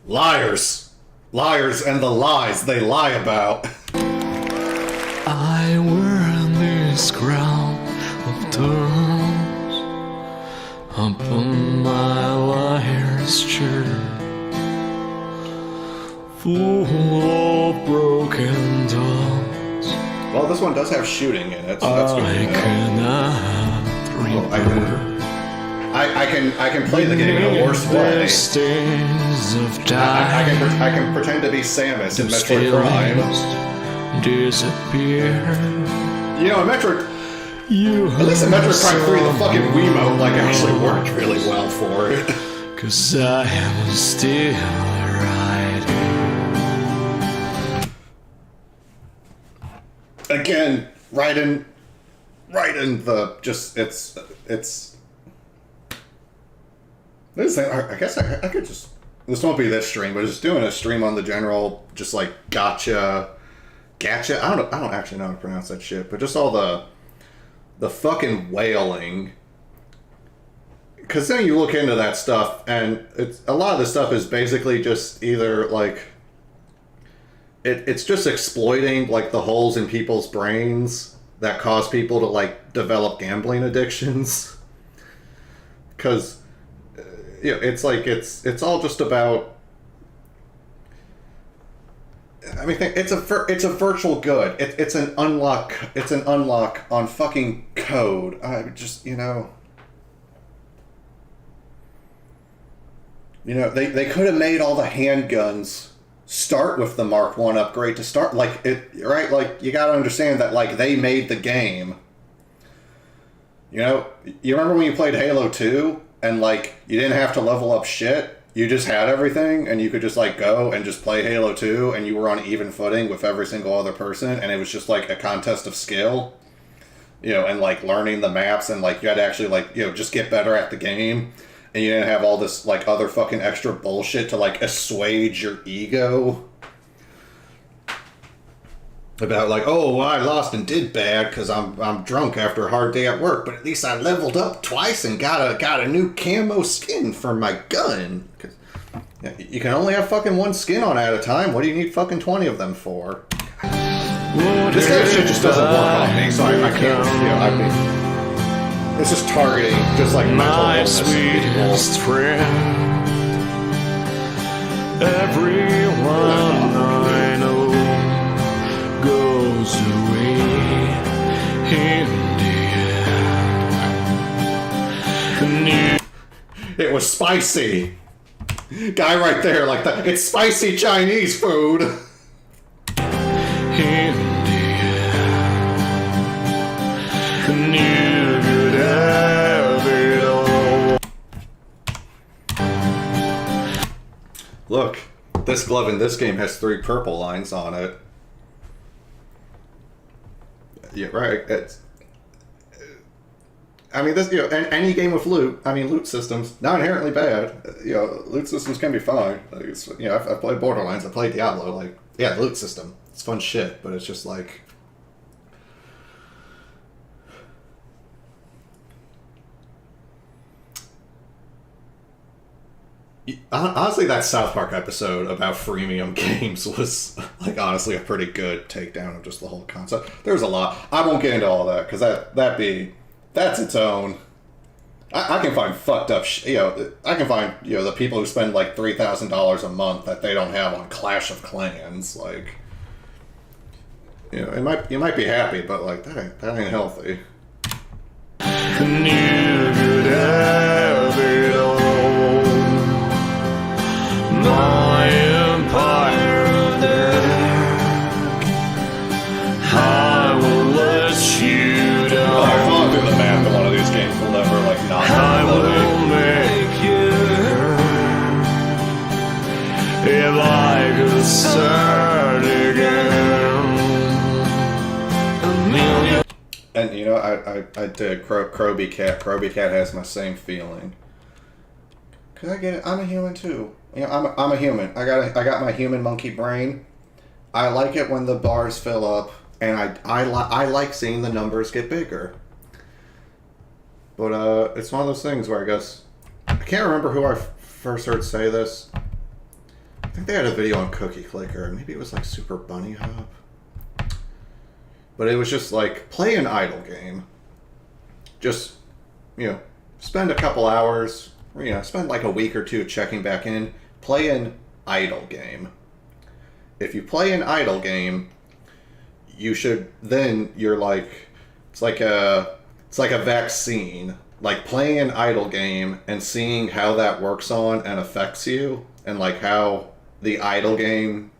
Speaker 1: Liars and the lies they lie about.
Speaker 3: I wear this crown of thorns upon my liar's chair, full of broken dolls.
Speaker 1: Well, this one does have shooting in it, so that's good.
Speaker 3: I cannot remember.
Speaker 1: I can play the game in a worse way. I can pretend to be Samus in Metroid Prime.
Speaker 3: Disappear.
Speaker 1: In Metroid... At least in Metroid Prime 3, the fucking Wiimote actually worked really well for it.
Speaker 3: 'Cause I am still right.
Speaker 1: Again, right in the... Just, it's... I guess I could just... This won't be this stream, but just doing a stream on the general, just like gotcha. I don't actually know how to pronounce that shit, but just all the fucking wailing. Because then you look into that stuff, and a lot of the stuff is basically just either like... It's just exploiting like the holes in people's brains that cause people to like develop gambling addictions. Because... it's like it's all just about. I mean, it's a virtual good. It's an unlock. It's an unlock on fucking code. I just they could have made all the handguns start with the Mark 1 upgrade to start like it, right? Like you got to understand that like they made the game. You remember when you played Halo 2? And, like, you didn't have to level up shit. You just had everything, and you could just, like, go and just play Halo 2, and you were on even footing with every single other person, and it was just, like, a contest of skill. And, like, learning the maps, and, like, you had to actually, like, just get better at the game. And you didn't have all this, like, other fucking extra bullshit to, like, assuage your ego. About like, oh, well, I lost and did bad because I'm drunk after a hard day at work, but at least I leveled up twice and got a new camo skin for my gun. Cause you can only have fucking one skin on at a time. What do you need fucking 20 of them for? This kind of shit just doesn't work on me, so I can't. I mean, it's just targeting, just like mental illness in
Speaker 3: sweetest friend. Everyone I know goes away in the end.
Speaker 1: It was spicy. Guy right there, like that. It's spicy Chinese food.
Speaker 3: In the end, you could have it all.
Speaker 1: Look, this glove in this game has 3 purple lines on it. Yeah, right. I mean, this any game with loot. I mean, loot systems not inherently bad. Loot systems can be fine. Like, I've played Borderlands. I played Diablo. Like, yeah, the loot system. It's fun shit, but it's just like, Honestly, that South Park episode about freemium games was, like, honestly a pretty good takedown of just the whole concept. There's a lot. I won't get into all that, because that's its own. I can find fucked up I can find, the people who spend, like, $3,000 a month that they don't have on Clash of Clans, like, you might be happy, but, like, that ain't healthy.
Speaker 3: You could have it all. My empire of dark, I will let you down.
Speaker 1: I've gone through the math of one of these games will never, like, not
Speaker 3: I will make you if I could start again. A million.
Speaker 1: And I did Croby Cat. Croby Cat has my same feeling. Cause I get it. I'm a human too. I'm a human. I got my human monkey brain. I like it when the bars fill up, and I like seeing the numbers get bigger. But it's one of those things where I guess I can't remember who I first heard say this. I think they had a video on Cookie Clicker. Maybe it was like Super Bunny Hop. But it was just like, play an idle game. Just, spend a couple hours, spend like a week or two checking back in. Play an idle game. If you play an idle game, you're like, it's like a vaccine. Like playing an idle game and seeing how that works on and affects you, and like how the idle game,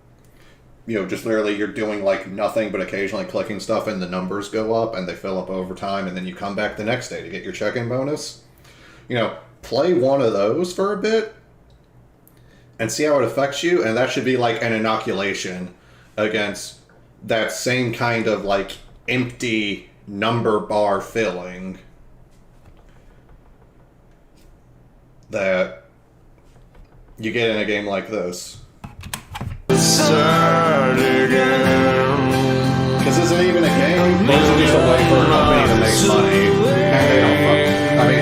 Speaker 1: just literally you're doing like nothing but occasionally clicking stuff and the numbers go up and they fill up over time, and then you come back the next day to get your check-in bonus. Play one of those for a bit and see how it affects you, and that should be like an inoculation against that same kind of like empty number bar filling that you get in a game like this.
Speaker 3: Start again.
Speaker 1: Because is it even a game? Or is it just a way for a company to make money? And they don't fucking... I mean,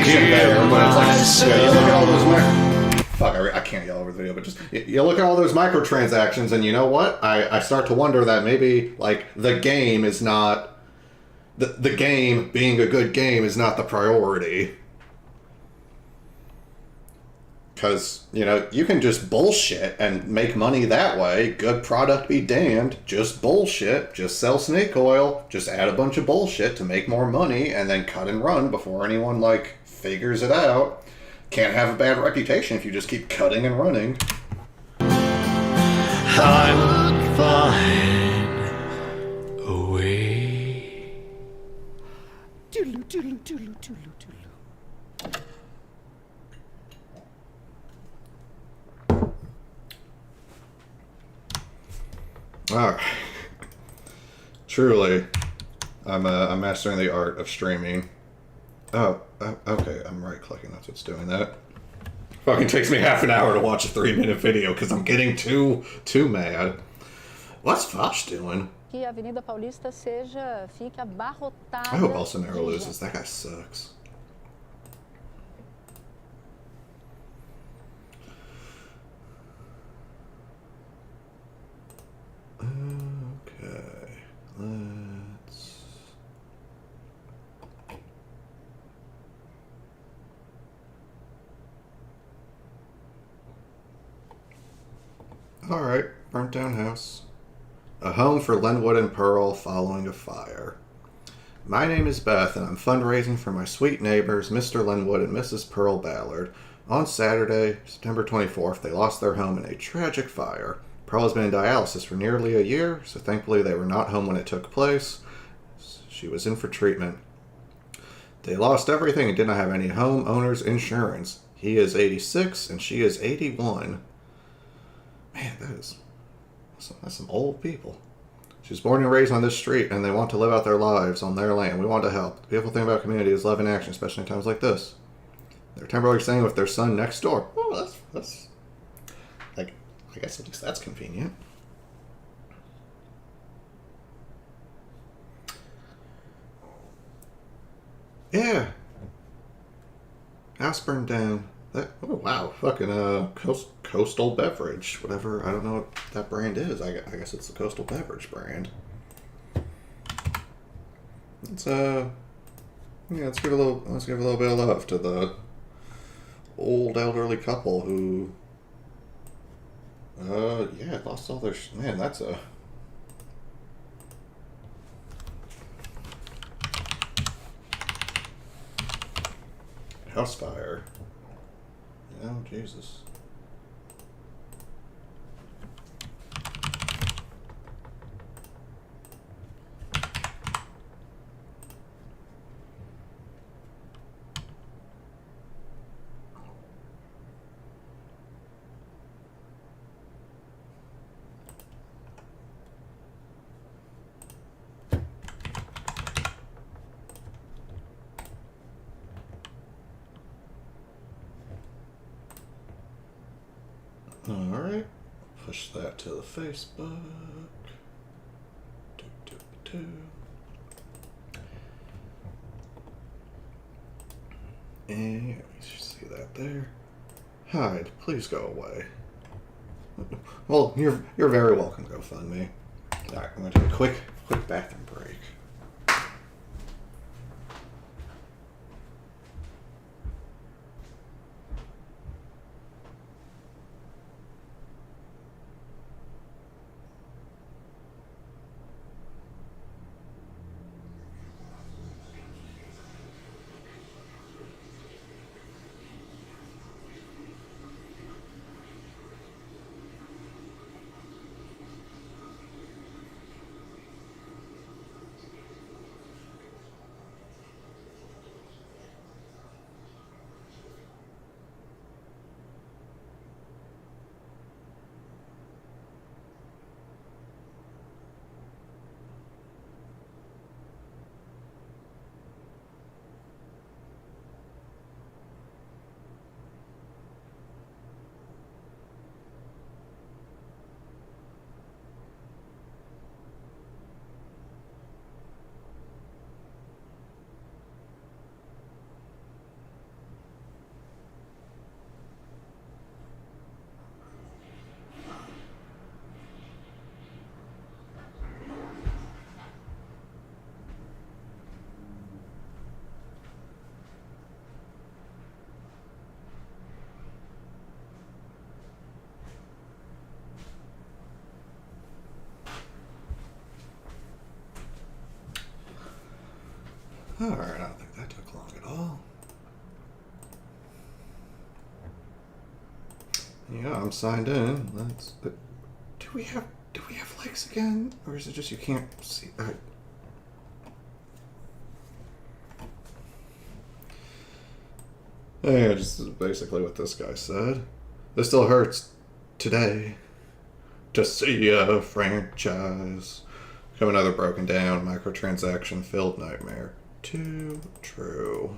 Speaker 1: inflation there, but it's like, you look at all those... Fuck, I can't yell over the video, but just... You look at all those microtransactions, and you know what? I start to wonder that maybe, like, the game is not... The game, being a good game, is not the priority. Because, you can just bullshit and make money that way. Good product be damned. Just bullshit. Just sell snake oil. Just add a bunch of bullshit to make more money and then cut and run before anyone, like, figures it out. Can't have a bad reputation if you just keep cutting and running.
Speaker 3: I would find a way.
Speaker 5: Toodaloo, toodaloo, toodaloo, toodaloo, toodaloo.
Speaker 1: Alright. Truly, I'm mastering the art of streaming. Oh, okay, I'm right-clicking, that's what's doing that. Fucking takes me half an hour to watch a 3-minute video because I'm getting too mad. What's Fosh doing?
Speaker 6: Que a Avenida Paulista fique abarrotada.
Speaker 1: I hope Bolsonaro loses. That guy sucks. Okay, let's... Alright, burnt down house. A home for Linwood and Pearl following a fire. My name is Beth, and I'm fundraising for my sweet neighbors, Mr. Linwood and Mrs. Pearl Ballard. On Saturday, September 24th, they lost their home in a tragic fire. Pearl has been in dialysis for nearly a year, so thankfully they were not home when it took place. She was in for treatment. They lost everything and did not have any homeowner's insurance. He is 86 and she is 81. Man, that's some old people. She was born and raised on this street, and they want to live out their lives on their land. We want to help. The beautiful thing about community is love and action, especially in times like this. They're temporarily staying with their son next door. Oh, that's like, I guess at least that's convenient. Yeah. House burned down. That, oh wow, fucking coastal beverage, whatever. I don't know what that brand is. I guess it's the coastal beverage brand. Let's yeah, let's give a little bit of love to the old elderly couple who yeah, lost all their man. That's a house fire. Oh, Jesus. Alright, push that to the Facebook. And we should see that there. Hide, please go away. Well, you're very welcome, GoFundMe. Alright, I'm gonna take a quick bathroom break. Alright, I don't think that took long at all. Yeah, I'm signed in. Let's. Do we have likes again, or is it just you can't see? Yeah, just basically what this guy said. It still hurts today to see a franchise become another broken down, microtransaction filled nightmare. Too true.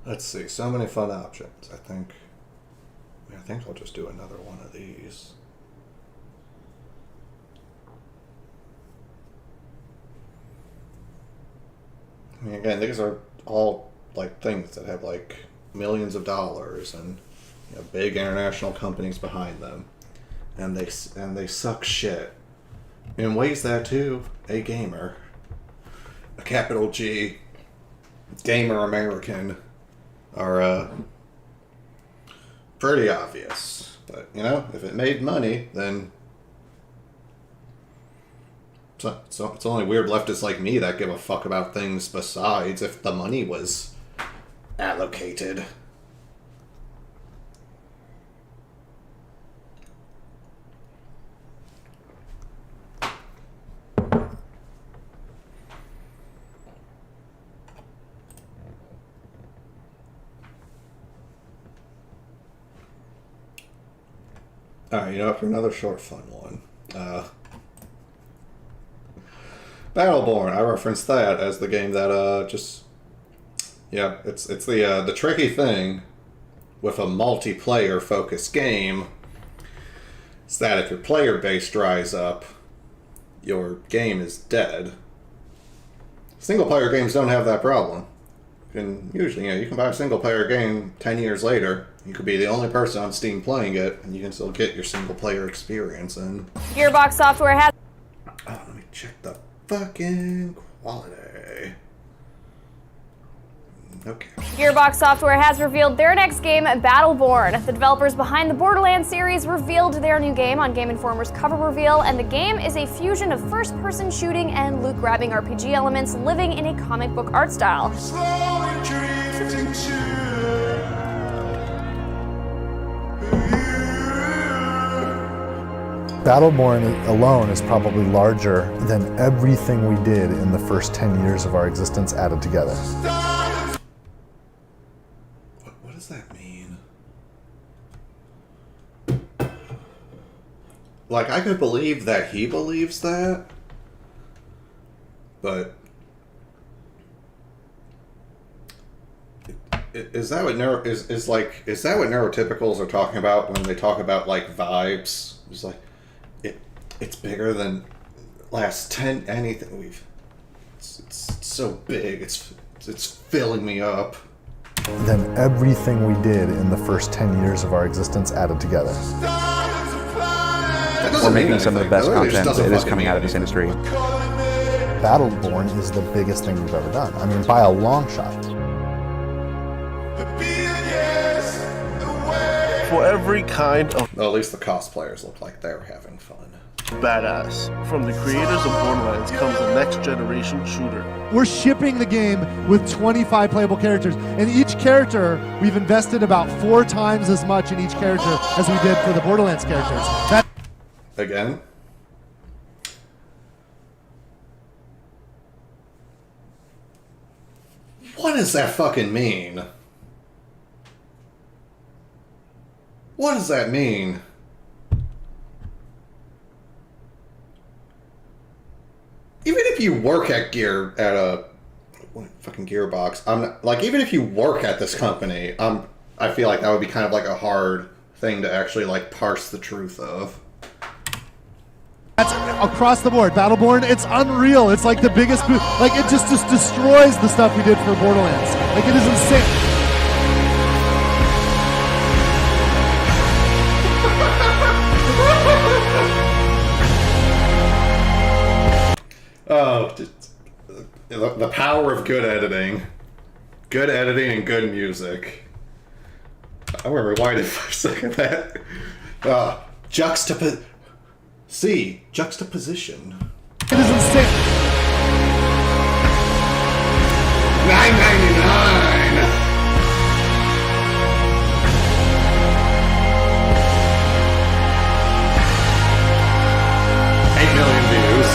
Speaker 1: Let's see, so many fun options. I think I'll just do another one of these. I mean, again, these are all like things that have like millions of dollars and big international companies behind them, and they suck shit in ways that too a gamer, a capital G, gamer American, are pretty obvious. But if it made money, then it's only weird leftists like me that give a fuck about things besides if the money was allocated. Alright, you know, for another short, fun one. Battleborn, I referenced that as the game that, just... Yeah, it's the tricky thing with a multiplayer-focused game is that if your player base dries up, your game is dead. Single-player games don't have that problem. And usually, you can buy a single-player game 10 years later. You could be the only person on Steam playing it, and you can still get your single-player experience. And
Speaker 7: Gearbox Software has...
Speaker 1: oh, let me check the fucking quality. Okay.
Speaker 7: Gearbox Software has revealed their next game, Battleborn. The developers behind the Borderlands series revealed their new game on Game Informer's cover reveal, and the game is a fusion of first-person shooting and loot-grabbing RPG elements living in a comic book art style.
Speaker 8: Battleborn alone is probably larger than everything we did in the first 10 years of our existence added together.
Speaker 1: What does that mean? Like, I could believe that he believes that, but is that what is that what neurotypicals are talking about when they talk about like vibes? It's like it's bigger than last 10 anything we've. It's so big. It's filling me up.
Speaker 8: Than everything we did in the first 10 years of our existence added together.
Speaker 9: We're making some of the best content that is coming out of this industry.
Speaker 8: Battleborn is the biggest thing we've ever done. I mean, by a long shot.
Speaker 10: For every kind of
Speaker 1: Well, at least the cosplayers look like they're having fun.
Speaker 10: badass, from the creators of Borderlands comes the next generation shooter.
Speaker 11: We're shipping the game with 25 playable characters, and each character, we've invested about 4 times as much in each character as we did for the Borderlands characters.
Speaker 1: Again? What does that fucking mean? What does that mean? Even if you work at fucking Gearbox, I'm not, like, even if you work at this company, I feel like that would be kind of like a hard thing to actually like parse the truth of.
Speaker 11: That's across the board. Battleborn, it's unreal. It's like the biggest, like it just destroys the stuff we did for Borderlands. Like it is insane.
Speaker 1: Oh, the power of good editing. Good editing and good music. I want to rewind it for a second. That juxtaposition.
Speaker 11: It is insane.
Speaker 1: $9.99. $8 million views.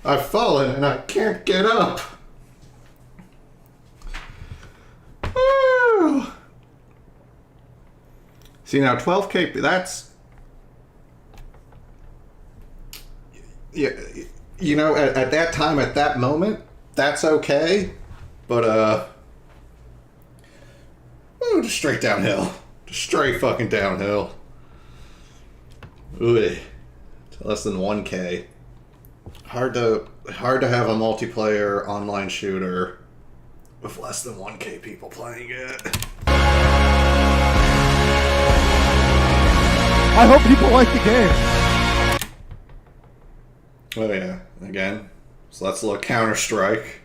Speaker 1: I've fallen and I can't get up. Woo. See, now 12K, that's, yeah, you know, at that time, at that moment, that's okay, but just straight downhill. Just straight fucking downhill. Ooh, to less than 1K. Hard to have a multiplayer online shooter with less than 1K people playing it.
Speaker 11: I hope people like the game.
Speaker 1: Oh yeah, again. So let's look. Counter-Strike,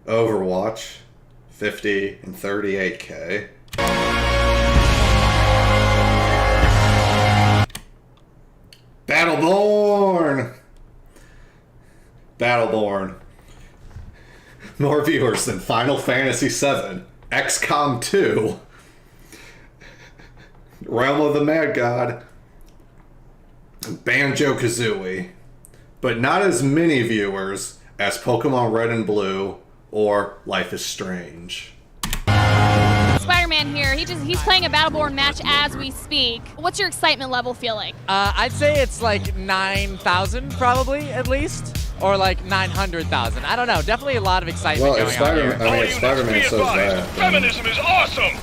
Speaker 1: Overwatch, 50 and 38K. Battleborn. More viewers than Final Fantasy VII, XCOM 2, Realm of the Mad God, Banjo-Kazooie, but not as many viewers as Pokemon Red and Blue, or Life is Strange.
Speaker 7: Spider-Man here. He's playing a Battleborn match as we speak. What's your excitement level feeling?
Speaker 2: I'd say it's like 9,000 probably at least, or like 900,000. I don't know. Definitely a lot of excitement
Speaker 1: Well,
Speaker 2: going on here.
Speaker 1: if Spider-Man says that,
Speaker 3: Feminism is awesome!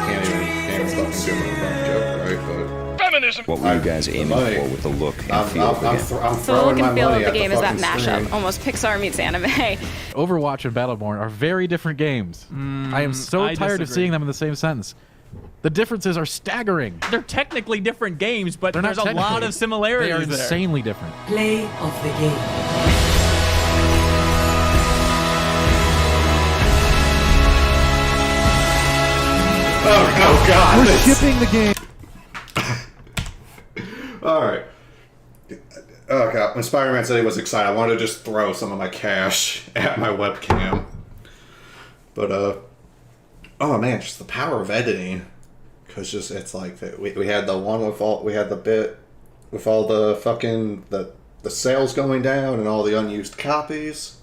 Speaker 1: can't even fucking do a fucking joke, right? But
Speaker 3: Feminism!
Speaker 12: What were you guys aiming for with the look and feel of the game?
Speaker 1: I'm
Speaker 6: So the look
Speaker 1: throwing my
Speaker 6: and feel of
Speaker 1: money
Speaker 6: the
Speaker 1: at
Speaker 6: game is that
Speaker 1: fucking
Speaker 6: mashup,
Speaker 1: screen.
Speaker 6: almost Pixar meets anime.
Speaker 13: Overwatch and Battleborn are very different games. I am so tired of seeing them in the same sentence. The differences are staggering.
Speaker 14: They're technically different games, but
Speaker 13: They're not
Speaker 14: there's a lot
Speaker 13: technically.
Speaker 14: of similarities
Speaker 13: They are
Speaker 14: there.
Speaker 13: insanely different.
Speaker 15: Play of the game.
Speaker 1: Oh God!
Speaker 11: We're shipping the game.
Speaker 1: All right. Oh God! When Spider-Man said he was excited, I wanted to just throw some of my cash at my webcam. But oh man, just the power of editing. Because just it's like we had the one with all the bit with all the fucking the sales going down and all the unused copies.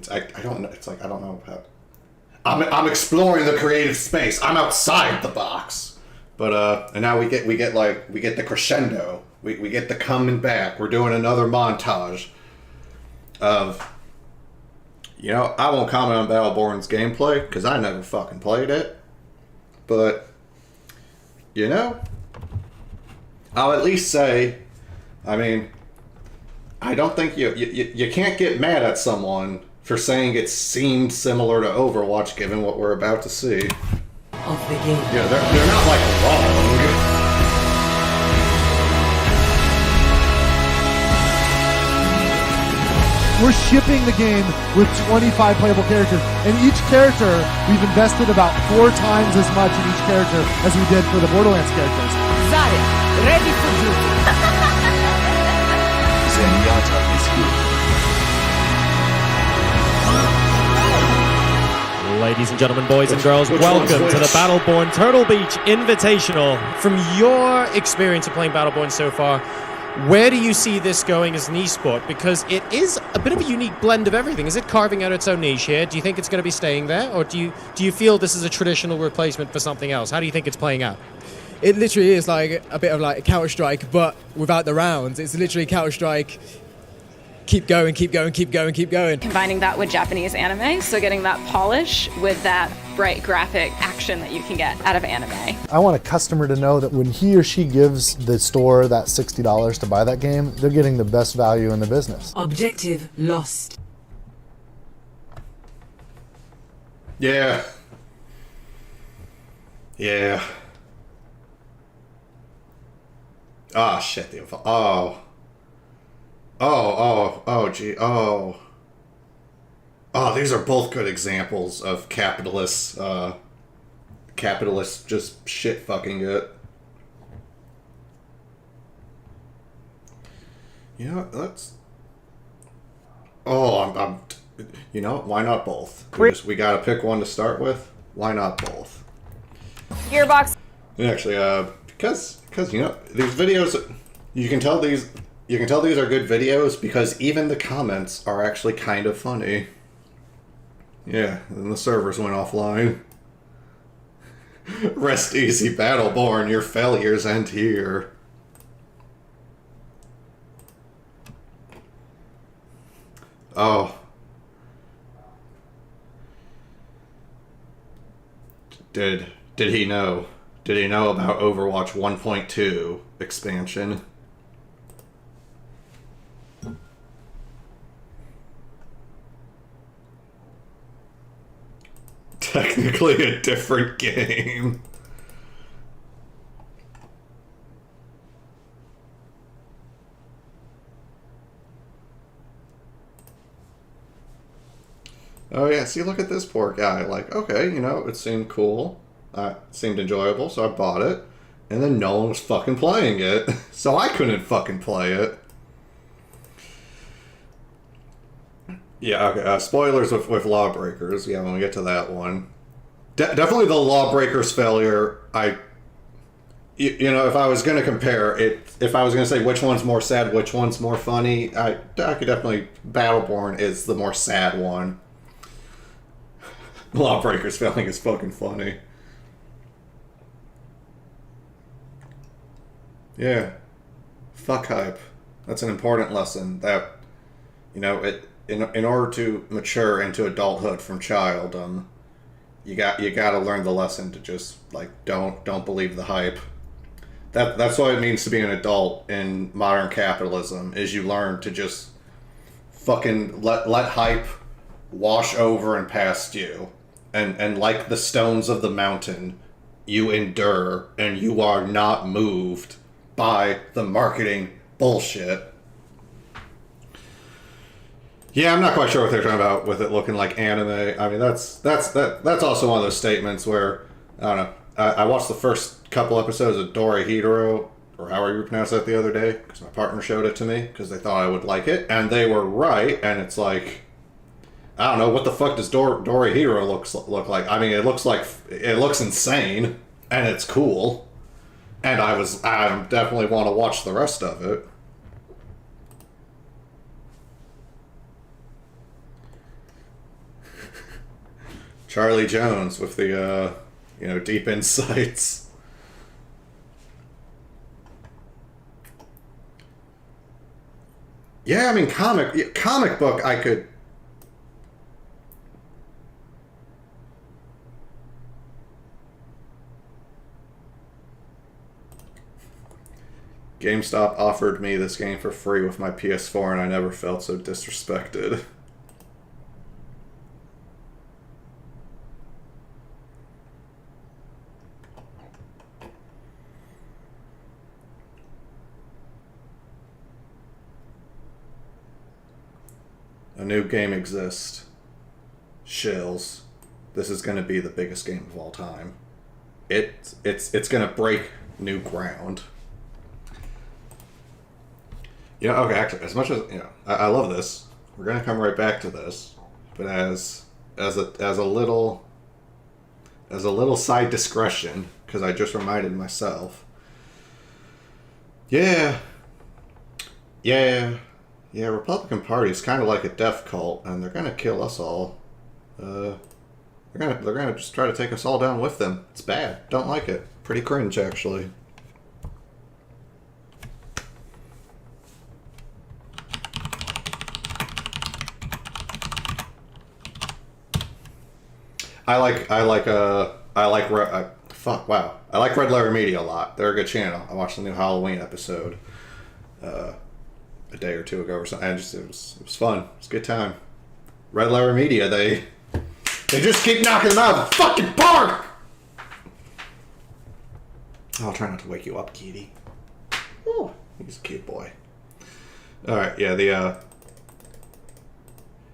Speaker 1: I don't know. It's like I don't know how. I'm exploring the creative space. I'm outside the box. But and now we get the crescendo. We get the coming back. We're doing another montage of, you know, I won't comment on Battleborn's gameplay because I never fucking played it. But, you know, I'll at least say, I mean, I don't think you can't get mad at someone for saying it seemed similar to Overwatch given what we're about to see.
Speaker 15: Of the game.
Speaker 1: Yeah, they're not like wrong.
Speaker 11: We're shipping the game with 25 playable characters, and each character we've invested about 4 times as much in each character as we did for the Borderlands characters.
Speaker 15: Zarya, ready for duty.
Speaker 12: Zenyatta is here.
Speaker 16: Ladies and gentlemen, boys and girls, welcome to the Battleborn Turtle Beach Invitational. From your experience of playing Battleborn so far, where do you see this going as an esport? Because it is a bit of a unique blend of everything. Is it carving out its own niche here? Do you think it's going to be staying there? Or do you feel this is a traditional replacement for something else? How do you think it's playing out?
Speaker 17: It literally is like a bit of like Counter-Strike, but without the rounds. It's literally Counter-Strike. Keep going, keep going, keep going, keep going.
Speaker 6: Combining that with Japanese anime, so getting that polish with that bright graphic action that you can get out of anime.
Speaker 8: I want a customer to know that when he or she gives the store that $60 to buy that game, they're getting the best value in the business.
Speaker 15: Objective lost.
Speaker 1: Yeah. Yeah. Ah, shit. Gee. Oh, these are both good examples of capitalists just shit fucking it. You know, let's... I'm you know, why not both? We gotta pick one to start with. Why not both?
Speaker 7: Gearbox.
Speaker 1: Actually, because you know, these videos, you can tell these are good videos because even the comments are actually kind of funny. Yeah, then the servers went offline. Rest easy, Battleborn, your failures end here. Oh. Did he know? Did he know about Overwatch 1.2 expansion? Technically a different game. Oh yeah, see, look at this poor guy. Like, okay, you know, it seemed cool. It seemed enjoyable, so I bought it. And then no one was fucking playing it. So I couldn't fucking play it. Yeah, okay, spoilers with Lawbreakers. Yeah, when we get to that one. Definitely the Lawbreakers failure, you know, if I was going to compare it, if I was going to say which one's more sad, which one's more funny, I could definitely, Battleborn is the more sad one. Lawbreaker's failing is fucking funny. Yeah. Fuck hype. That's an important lesson that, you know, in order to mature into adulthood from childdom, you got to learn the lesson to just like don't believe the hype. That's what it means to be an adult in modern capitalism, is you learn to just fucking let hype wash over and past you. And like the stones of the mountain, you endure and you are not moved by the marketing bullshit. Yeah, I'm not quite sure what they're talking about with it looking like anime. I mean, that's also one of those statements where, I don't know, I watched the first couple episodes of Dorihiro, or however you pronounce that, the other day, because my partner showed it to me, because they thought I would like it, and they were right, and it's like, I don't know, what the fuck does Dorihiro look like? I mean, it looks insane, and it's cool, and I definitely want to watch the rest of it. Charlie Jones with the, you know, deep insights. Yeah, I mean, comic book, I could... GameStop offered me this game for free with my PS4, and I never felt so disrespected. A new game exists. Shills. This is going to be the biggest game of all time. It's going to break new ground. Yeah, okay, actually, as much as, you know, I love this. We're going to come right back to this. But as a little side discretion, because I just reminded myself. Yeah, Republican Party is kind of like a death cult, and they're gonna kill us all. They're gonna just try to take us all down with them. It's bad. Don't like it. Pretty cringe, actually. I like Red Letter Media a lot. They're a good channel. I watched the new Halloween episode a day or two ago or something. It was fun. It was a good time. Red Letter Media, they just keep knocking them out of the fucking park. I'll try not to wake you up, Kitty. Oh, he's a cute boy. All right, yeah. The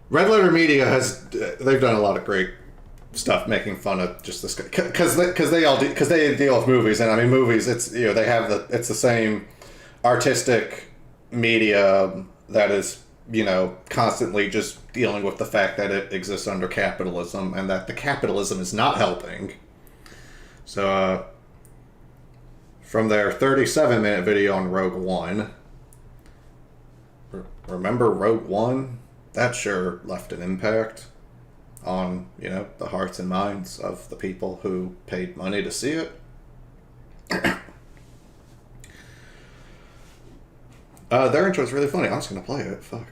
Speaker 1: Red Letter Media they've done a lot of great stuff making fun of just this guy, because they deal with movies, and I mean movies, it's, you know, it's the same artistic media that is, you know, constantly just dealing with the fact that it exists under capitalism and that the capitalism is not helping. So from their 37-minute video on Rogue One, remember Rogue One? That sure left an impact on, you know, the hearts and minds of the people who paid money to see it. Their intro is really funny. I'm just gonna play it. Fuck.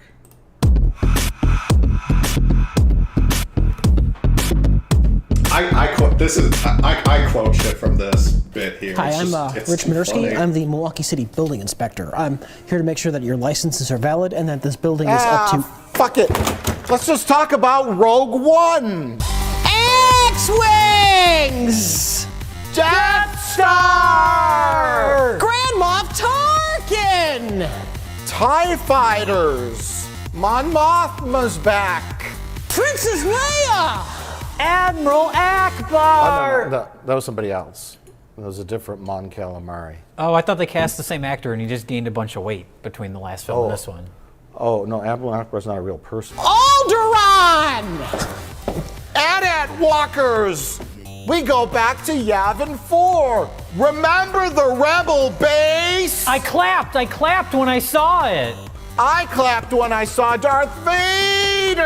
Speaker 1: I quote shit from this bit here.
Speaker 18: Hi, I'm Rich Minersky. I'm the Milwaukee City Building Inspector. I'm here to make sure that your licenses are valid and that this building is up to...
Speaker 5: Fuck it. Let's just talk about Rogue One. X-Wings! Death Star!
Speaker 18: Grand Moff Tarkin!
Speaker 5: TIE Fighters! Mon Mothma's back!
Speaker 18: Princess Leia!
Speaker 5: Admiral Akbar!
Speaker 19: Oh, no, that was somebody else. It was a different Mon Calamari.
Speaker 20: Oh, I thought they cast the same actor and he just gained a bunch of weight between the last film and this one.
Speaker 19: Oh, no, Admiral Akbar's not a real person.
Speaker 5: Alderaan! Adat Walkers! We go back to Yavin 4! Remember the rebel base?
Speaker 20: I clapped when I saw it.
Speaker 5: I clapped when I saw Darth Vader!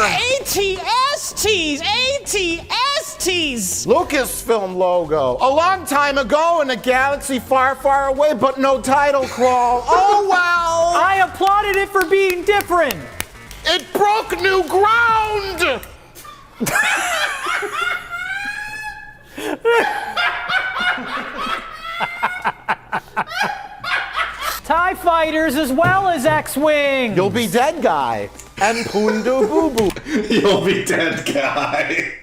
Speaker 15: ATSTs! ATSTs!
Speaker 5: Lucasfilm logo. A long time ago in a galaxy far, far away, but no title crawl. Oh well!
Speaker 20: I applauded it for being different.
Speaker 5: It broke new ground!
Speaker 20: TIE fighters as well as X-Wing.
Speaker 5: You'll be dead guy. And Pundu Boo Boo.
Speaker 1: You'll be dead guy.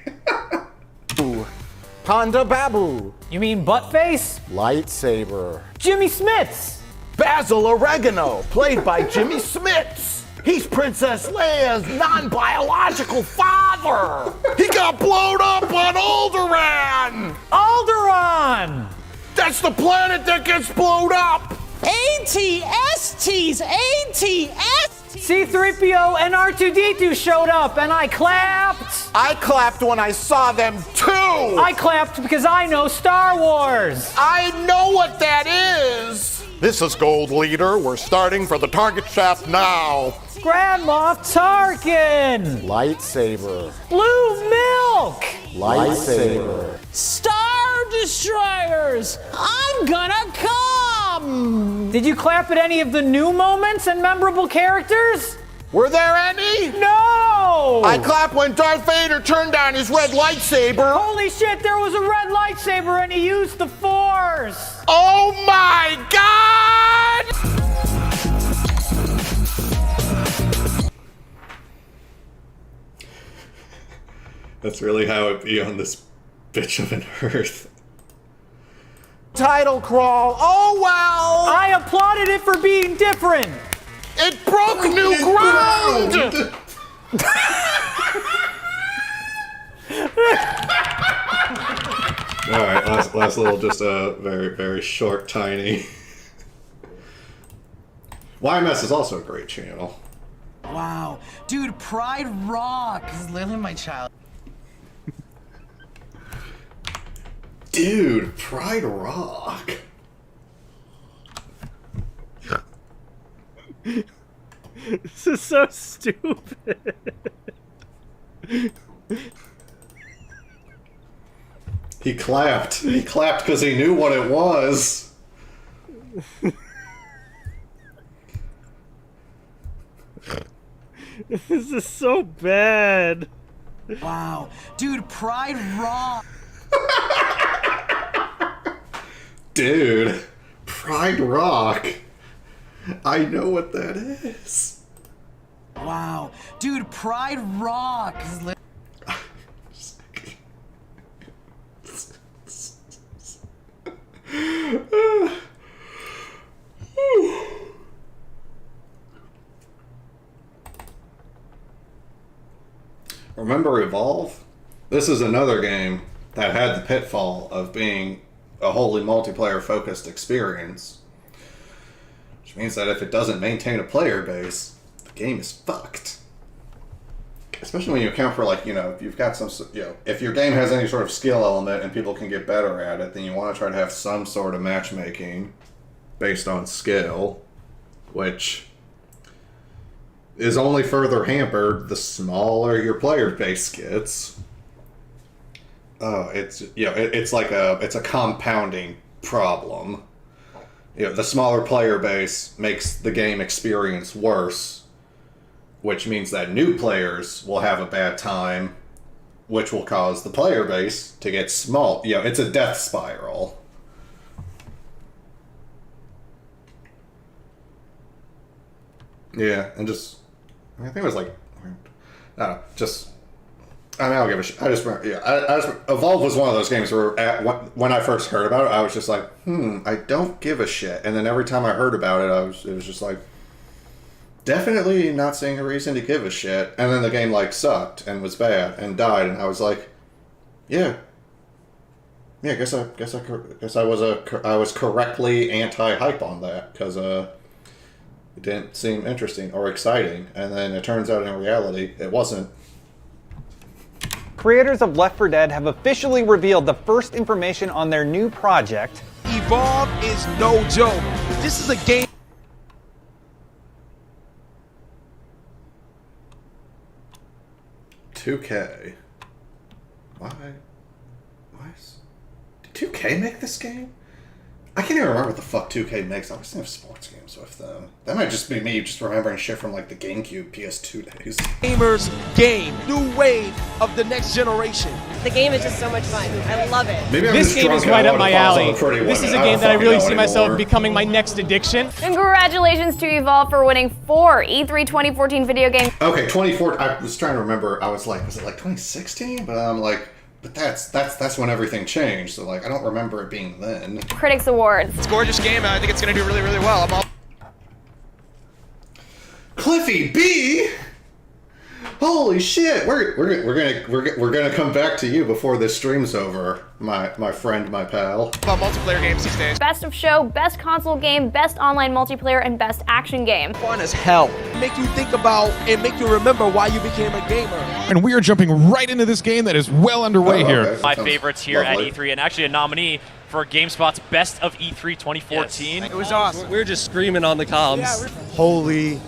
Speaker 5: Panda Babu.
Speaker 20: You mean Buttface?
Speaker 5: Lightsaber.
Speaker 20: Jimmy Smits.
Speaker 5: Basil Oregano, played by Jimmy Smits. He's Princess Leia's non-biological father. He got blown up on Alderaan.
Speaker 20: Alderaan.
Speaker 5: That's the planet that gets blown up.
Speaker 15: ATSTs! ATSTs!
Speaker 20: C-3PO and R2-D2 showed up and I clapped.
Speaker 5: I clapped when I saw them too.
Speaker 20: I clapped because I know Star Wars.
Speaker 5: I know what that is. This is Gold Leader. We're starting for the target shaft now.
Speaker 20: Grand Moff Tarkin.
Speaker 5: Lightsaber.
Speaker 20: Blue Milk.
Speaker 5: Lightsaber.
Speaker 15: Star Destroyers! I'm gonna come!
Speaker 20: Did you clap at any of the new moments and memorable characters?
Speaker 5: Were there any?
Speaker 20: No!
Speaker 5: I clapped when Darth Vader turned on his red lightsaber.
Speaker 20: Holy shit, there was a red lightsaber and he used the Force!
Speaker 5: Oh my god!
Speaker 1: That's really how it be on this bitch of an earth.
Speaker 5: Title crawl. Oh well!
Speaker 20: I applauded it for being different.
Speaker 5: It broke new ground!
Speaker 1: Alright, last little, just a very, very short, tiny. YMS is also a great channel.
Speaker 15: Wow. Dude, Pride rock. This is literally my child.
Speaker 1: Dude, Pride rock.
Speaker 21: This is so stupid.
Speaker 1: He clapped. He clapped because he knew what it was.
Speaker 21: This is so bad.
Speaker 15: Wow. Dude, Pride rock.
Speaker 1: Dude, Pride rock. I know what that is.
Speaker 15: Wow. Dude, Pride rock. This is
Speaker 1: Remember Evolve? This is another game that had the pitfall of being a wholly multiplayer focused experience. Which means that if it doesn't maintain a player base, the game is fucked. Especially when you account for, like, you know, if you've got some, you know, if your game has any sort of skill element and people can get better at it, then you want to try to have some sort of matchmaking based on skill, which is only further hampered the smaller your player base gets. Oh, it's, you know, it's like it's a compounding problem. You know, the smaller player base makes the game experience worse, which means that new players will have a bad time, which will cause the player base to get small. You know, it's a death spiral. Yeah, and just, I think it was like, I don't know, just, I mean, I don't give a shit. I just remember, yeah, Evolve was one of those games where when I first heard about it, I was just like, I don't give a shit. And then every time I heard about it, it was just like, definitely not seeing a reason to give a shit. And then the game, like, sucked and was bad and died, and I was like, I was correctly anti-hype on that, because it didn't seem interesting or exciting. And then it turns out in reality, it wasn't.
Speaker 4: creators of Left 4 Dead have officially revealed the first information on their new project.
Speaker 22: Evolve is no joke. This is a game.
Speaker 1: $2K. Why is... Did 2K make this game? I can't even remember what the fuck 2K makes. I always have sports games with them. That might just be me just remembering shit from like the GameCube, PS2 days.
Speaker 22: Gamers game. New wave of the next generation.
Speaker 23: The game is just so much fun. I love it.
Speaker 1: Maybe I'm
Speaker 24: This
Speaker 1: just
Speaker 24: game
Speaker 1: drunk
Speaker 24: is
Speaker 1: and
Speaker 24: right
Speaker 1: I
Speaker 24: up
Speaker 1: wanna
Speaker 24: my
Speaker 1: pause on
Speaker 24: alley.
Speaker 1: the Pretty
Speaker 24: This
Speaker 1: Woman.
Speaker 24: is a
Speaker 1: I
Speaker 24: game
Speaker 1: don't
Speaker 24: that I
Speaker 1: fucking
Speaker 24: really
Speaker 1: know
Speaker 24: see myself
Speaker 1: anymore.
Speaker 24: becoming my next addiction.
Speaker 7: Congratulations to Evolve for winning 4 E3 2014 video games.
Speaker 1: Okay, 2014. I was trying to remember. I was like, was it like 2016? But I'm like, but that's when everything changed. So like, I don't remember it being then.
Speaker 7: Critics Awards.
Speaker 22: It's a gorgeous game, and I think it's going to do really, really well. I'm all.
Speaker 1: Cliffy B. Holy shit! We're gonna come back to you before this stream's over, my friend, my pal.
Speaker 22: About multiplayer games these days.
Speaker 7: Best of show, best console game, best online multiplayer, and best action game.
Speaker 22: Fun as hell. Make you think about and make you remember why you became a gamer.
Speaker 25: And we are jumping right into this game that is well underway here.
Speaker 26: My favorites here
Speaker 1: lovely.
Speaker 26: at E3, and actually a nominee for GameSpot's Best of E3 2014.
Speaker 22: It was awesome.
Speaker 27: We were just screaming on the comms.
Speaker 28: Holy,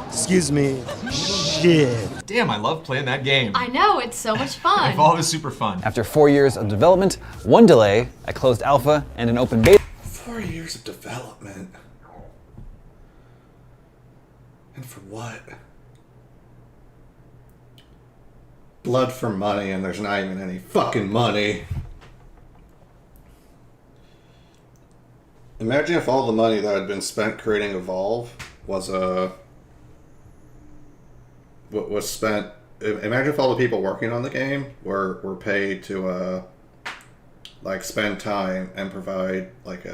Speaker 28: excuse me, shit.
Speaker 29: Damn, I love playing that game.
Speaker 30: I know, it's so much fun.
Speaker 29: Evolve is super fun.
Speaker 4: After 4 years of development, 1 delay, a closed alpha, and an open beta.
Speaker 1: 4 years of development. And for what? Blood for money, and there's not even any fucking money. Imagine if all the money that had been spent creating Evolve was spent. Imagine if all the people working on the game were paid to like spend time and provide like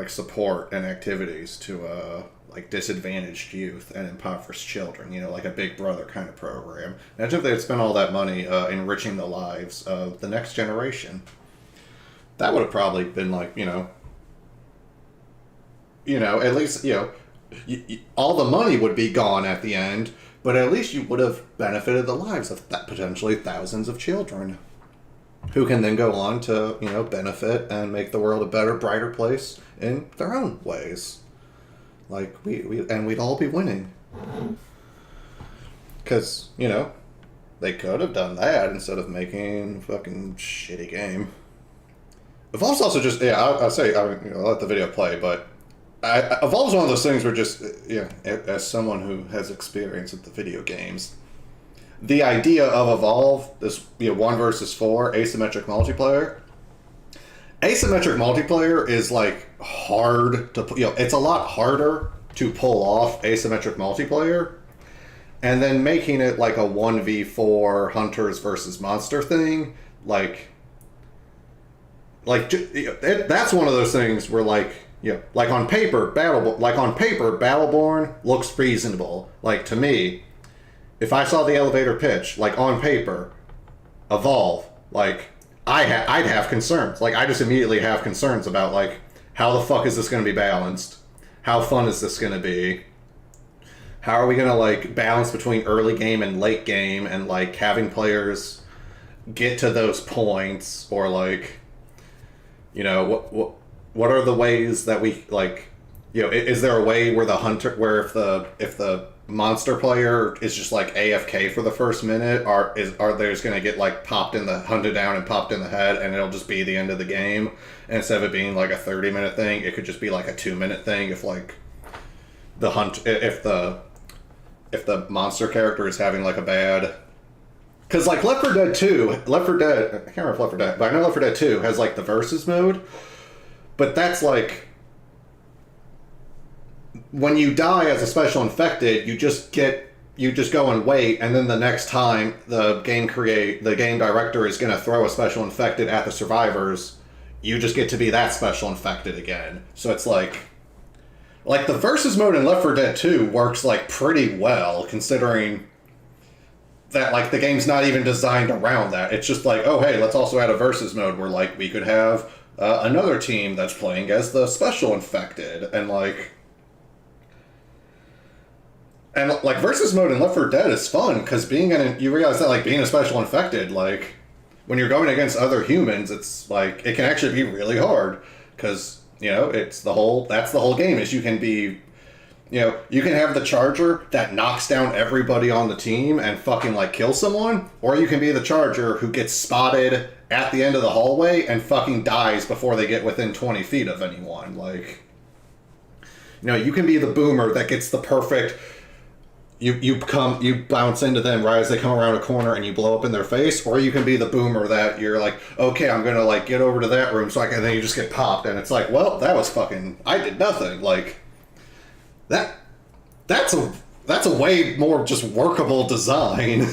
Speaker 1: support and activities to like disadvantaged youth and impoverished children, you know, like a Big Brother kind of program. Imagine if they had spent all that money enriching the lives of the next generation. That would have probably been like, you know, at least, you know, all the money would be gone at the end, but at least you would have benefited the lives of potentially thousands of children who can then go on to, you know, benefit and make the world a better, brighter place in their own ways. Like, we'd all be winning. Because, you know, they could have done that instead of making a fucking shitty game. Evolve's also just, yeah, I'll say, I mean, you know, I'll let the video play, but Evolve's one of those things where just, yeah, as someone who has experience with the video games, the idea of Evolve, this, you know, 1 versus 4 asymmetric multiplayer is like hard to, you know, it's a lot harder to pull off asymmetric multiplayer, and then making it like a 1v4 hunters versus monster thing, that's one of those things where, like, you know, like on paper, Battleborn looks reasonable. Like, to me, if I saw the elevator pitch, like, on paper, Evolve, like, I'd have concerns. Like, I just immediately have concerns about, like, how the fuck is this going to be balanced? How fun is this going to be? How are we going to, like, balance between early game and late game and, like, having players get to those points, or, like, you know, what are the ways that we, like, you know, is there a way where if the monster player is just like AFK for the first minute, are they just gonna get like hunted down and popped in the head, and it'll just be the end of the game, and instead of it being like a 30-minute thing, it could just be like a 2-minute thing if like if the monster character is having like a bad. Because, like, Left 4 Dead 2, I can't remember if Left 4 Dead, but I know Left 4 Dead 2 has, like, the versus mode, but that's, like, when you die as a special infected, you just go and wait, and then the next time the game director is going to throw a special infected at the survivors, you just get to be that special infected again. So it's, like, the versus mode in Left 4 Dead 2 works, like, pretty well, considering that, like, the game's not even designed around that. It's just like, oh, hey, let's also add a versus mode where, like, we could have another team that's playing as the special infected, and, like, And like versus mode in Left 4 Dead is fun because you realize that like being a special infected, like when you're going against other humans, it's like it can actually be really hard because that's the whole game is you can be, you can have the charger that knocks down everybody on the team and fucking like kill someone, or you can be the charger who gets spotted at the end of the hallway and fucking dies before they get within 20 feet of anyone. Like, you can be the boomer that gets the perfect. You bounce into them right as they come around a corner and you blow up in their face, or you can be the boomer that you're like, okay, I'm gonna like get over to that room and then you just get popped and it's like, well, that was fucking, I did nothing. Like that's a way more just workable design.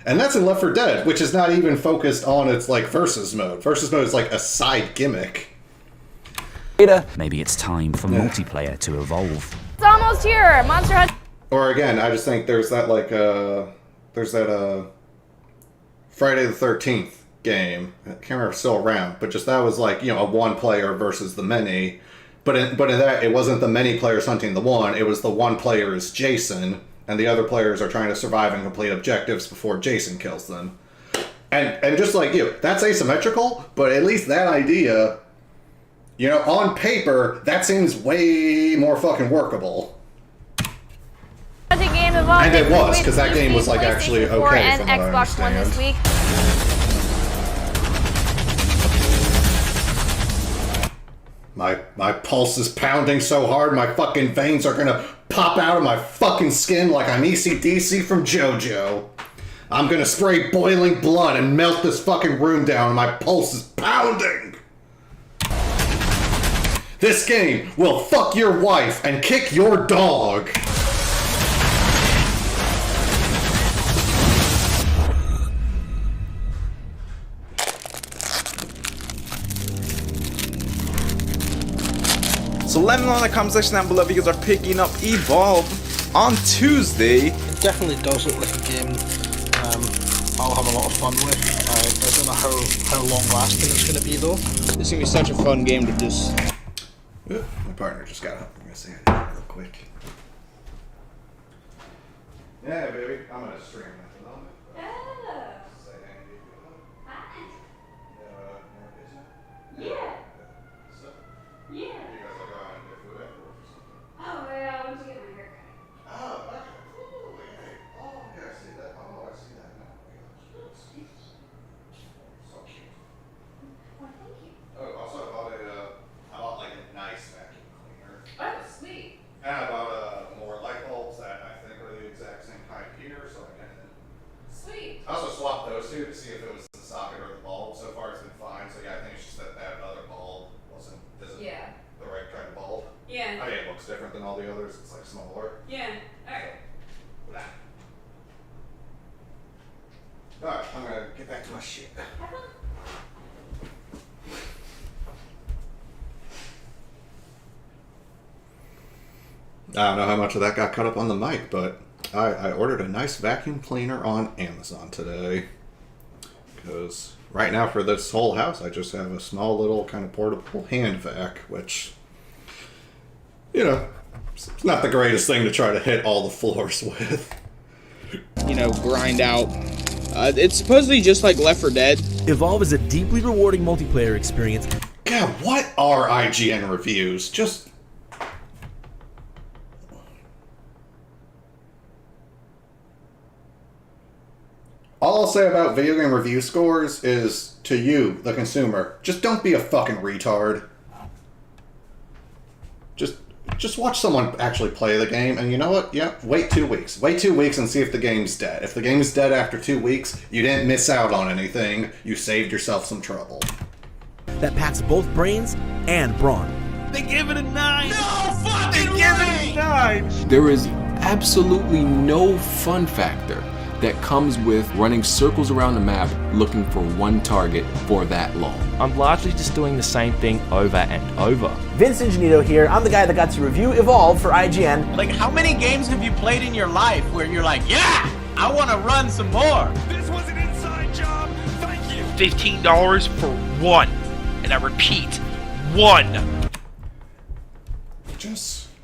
Speaker 1: And that's in Left 4 Dead, which is not even focused on its like versus mode. Versus mode is like a side gimmick.
Speaker 2: Maybe it's time for multiplayer to evolve.
Speaker 7: It's almost here. Monster Hunter.
Speaker 1: Or again, I just think there's that Friday the 13th game. I can't remember if it's still around, but just that was like, a one player versus the many. But in that, it wasn't the many players hunting the one. It was the one player is Jason, and the other players are trying to survive and complete objectives before Jason kills them. And just like that's asymmetrical, but at least that idea, on paper, that seems way more fucking workable.
Speaker 7: Game evolved
Speaker 1: and it was, because that game was like actually okay
Speaker 7: and
Speaker 1: from what I
Speaker 7: Xbox One
Speaker 1: understand.
Speaker 7: this week.
Speaker 1: My pulse is pounding so hard, my fucking veins are gonna pop out of my fucking skin like I'm ECDC from JoJo. I'm gonna spray boiling blood and melt this fucking room down, and my pulse is pounding. This game will fuck your wife and kick your dog.
Speaker 3: So let me know in the comment section down below if you guys are picking up Evolve on Tuesday.
Speaker 9: It definitely does look like a game I'll have a lot of fun with. I don't know how long lasting it's going to be though.
Speaker 3: This is going to be such a fun game to just...
Speaker 1: Ooh, my partner just got up. I'm going to say it real quick. Yeah, baby. I'm going to stream at the moment. Say hey. Hi.
Speaker 10: Yeah.
Speaker 1: So,
Speaker 10: Yeah.
Speaker 1: you guys are going to get food afterwards or something?
Speaker 10: Oh, yeah, I went to get my hair cut.
Speaker 1: Oh, okay. Ooh, yeah. Oh, yeah, I see that. Oh, I see that now. So cute.
Speaker 10: Well, thank you.
Speaker 1: Oh, also I bought like a nice vacuum cleaner.
Speaker 10: Oh, sweet.
Speaker 1: And I bought more light bulbs that I think are the exact same type here, so I can.
Speaker 10: Sweet.
Speaker 1: I also swapped those two to see if it was the socket or the bulb. So far it's been fine. So yeah, I think it's just that other bulb isn't the right kind of bulb.
Speaker 10: Yeah.
Speaker 1: I mean, it looks different than all the others. It's like smaller.
Speaker 10: Yeah. Alright.
Speaker 1: Alright, I'm gonna get back to my shit. I don't know how much of that got cut up on the mic, but I ordered a nice vacuum cleaner on Amazon today. Because right now for this whole house, I just have a small little kind of portable hand vac, which, it's not the greatest thing to try to hit all the floors with.
Speaker 3: Grind out. It's supposedly just like Left 4 Dead.
Speaker 11: Evolve is a deeply rewarding multiplayer experience.
Speaker 1: God, what are IGN reviews? Just... All I'll say about video game review scores is, to you, the consumer, just don't be a fucking retard. Just watch someone actually play the game, and you know what? Yeah, wait 2 weeks. Wait 2 weeks and see if the game's dead. If the game's dead after 2 weeks, you didn't miss out on anything. You saved yourself some trouble.
Speaker 11: That packs both brains and brawn.
Speaker 3: They give it a 9! No fucking They give it a 9!
Speaker 12: There is absolutely no fun factor that comes with running circles around the map looking for one target for that long.
Speaker 26: I'm largely just doing the same thing over and over.
Speaker 11: Vince Ingenito here. I'm the guy that got to review Evolve for IGN.
Speaker 15: Like, how many games have you played in your life where you're like, yeah, I want to run some more?
Speaker 22: This was an inside job. Thank you.
Speaker 26: $15 for one. And I repeat, one.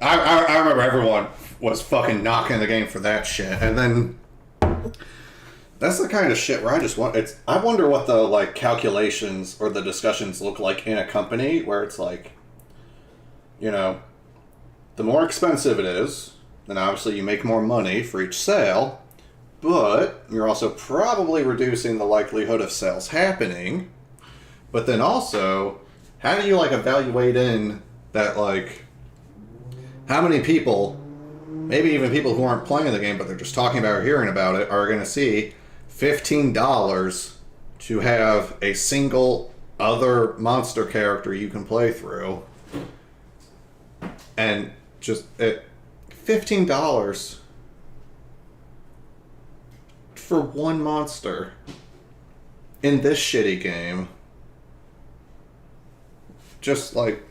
Speaker 1: I remember everyone was fucking knocking the game for that shit. And then that's the kind of shit where I wonder what the like calculations or the discussions look like in a company where it's like, you know, the more expensive it is, then obviously you make more money for each sale, but you're also probably reducing the likelihood of sales happening. But then also, how do you like evaluate in that like how many people, maybe even people who aren't playing the game but they're just talking about or hearing about it, are going to see $15 to have a single other monster character you can play through, and just $15 for one monster in this shitty game. Just like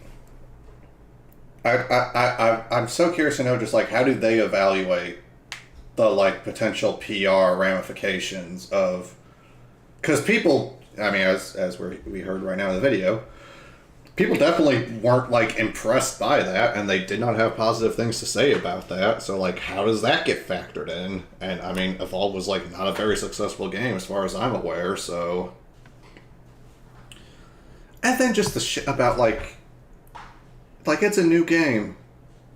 Speaker 1: I'm so curious to know just like how do they evaluate the like potential PR ramifications of, because people, I mean, as we heard right now in the video, people definitely weren't like impressed by that, and they did not have positive things to say about that. So like, how does that get factored in? And I mean, Evolve was like not a very successful game as far as I'm aware. So, and then just the shit about like it's a new game.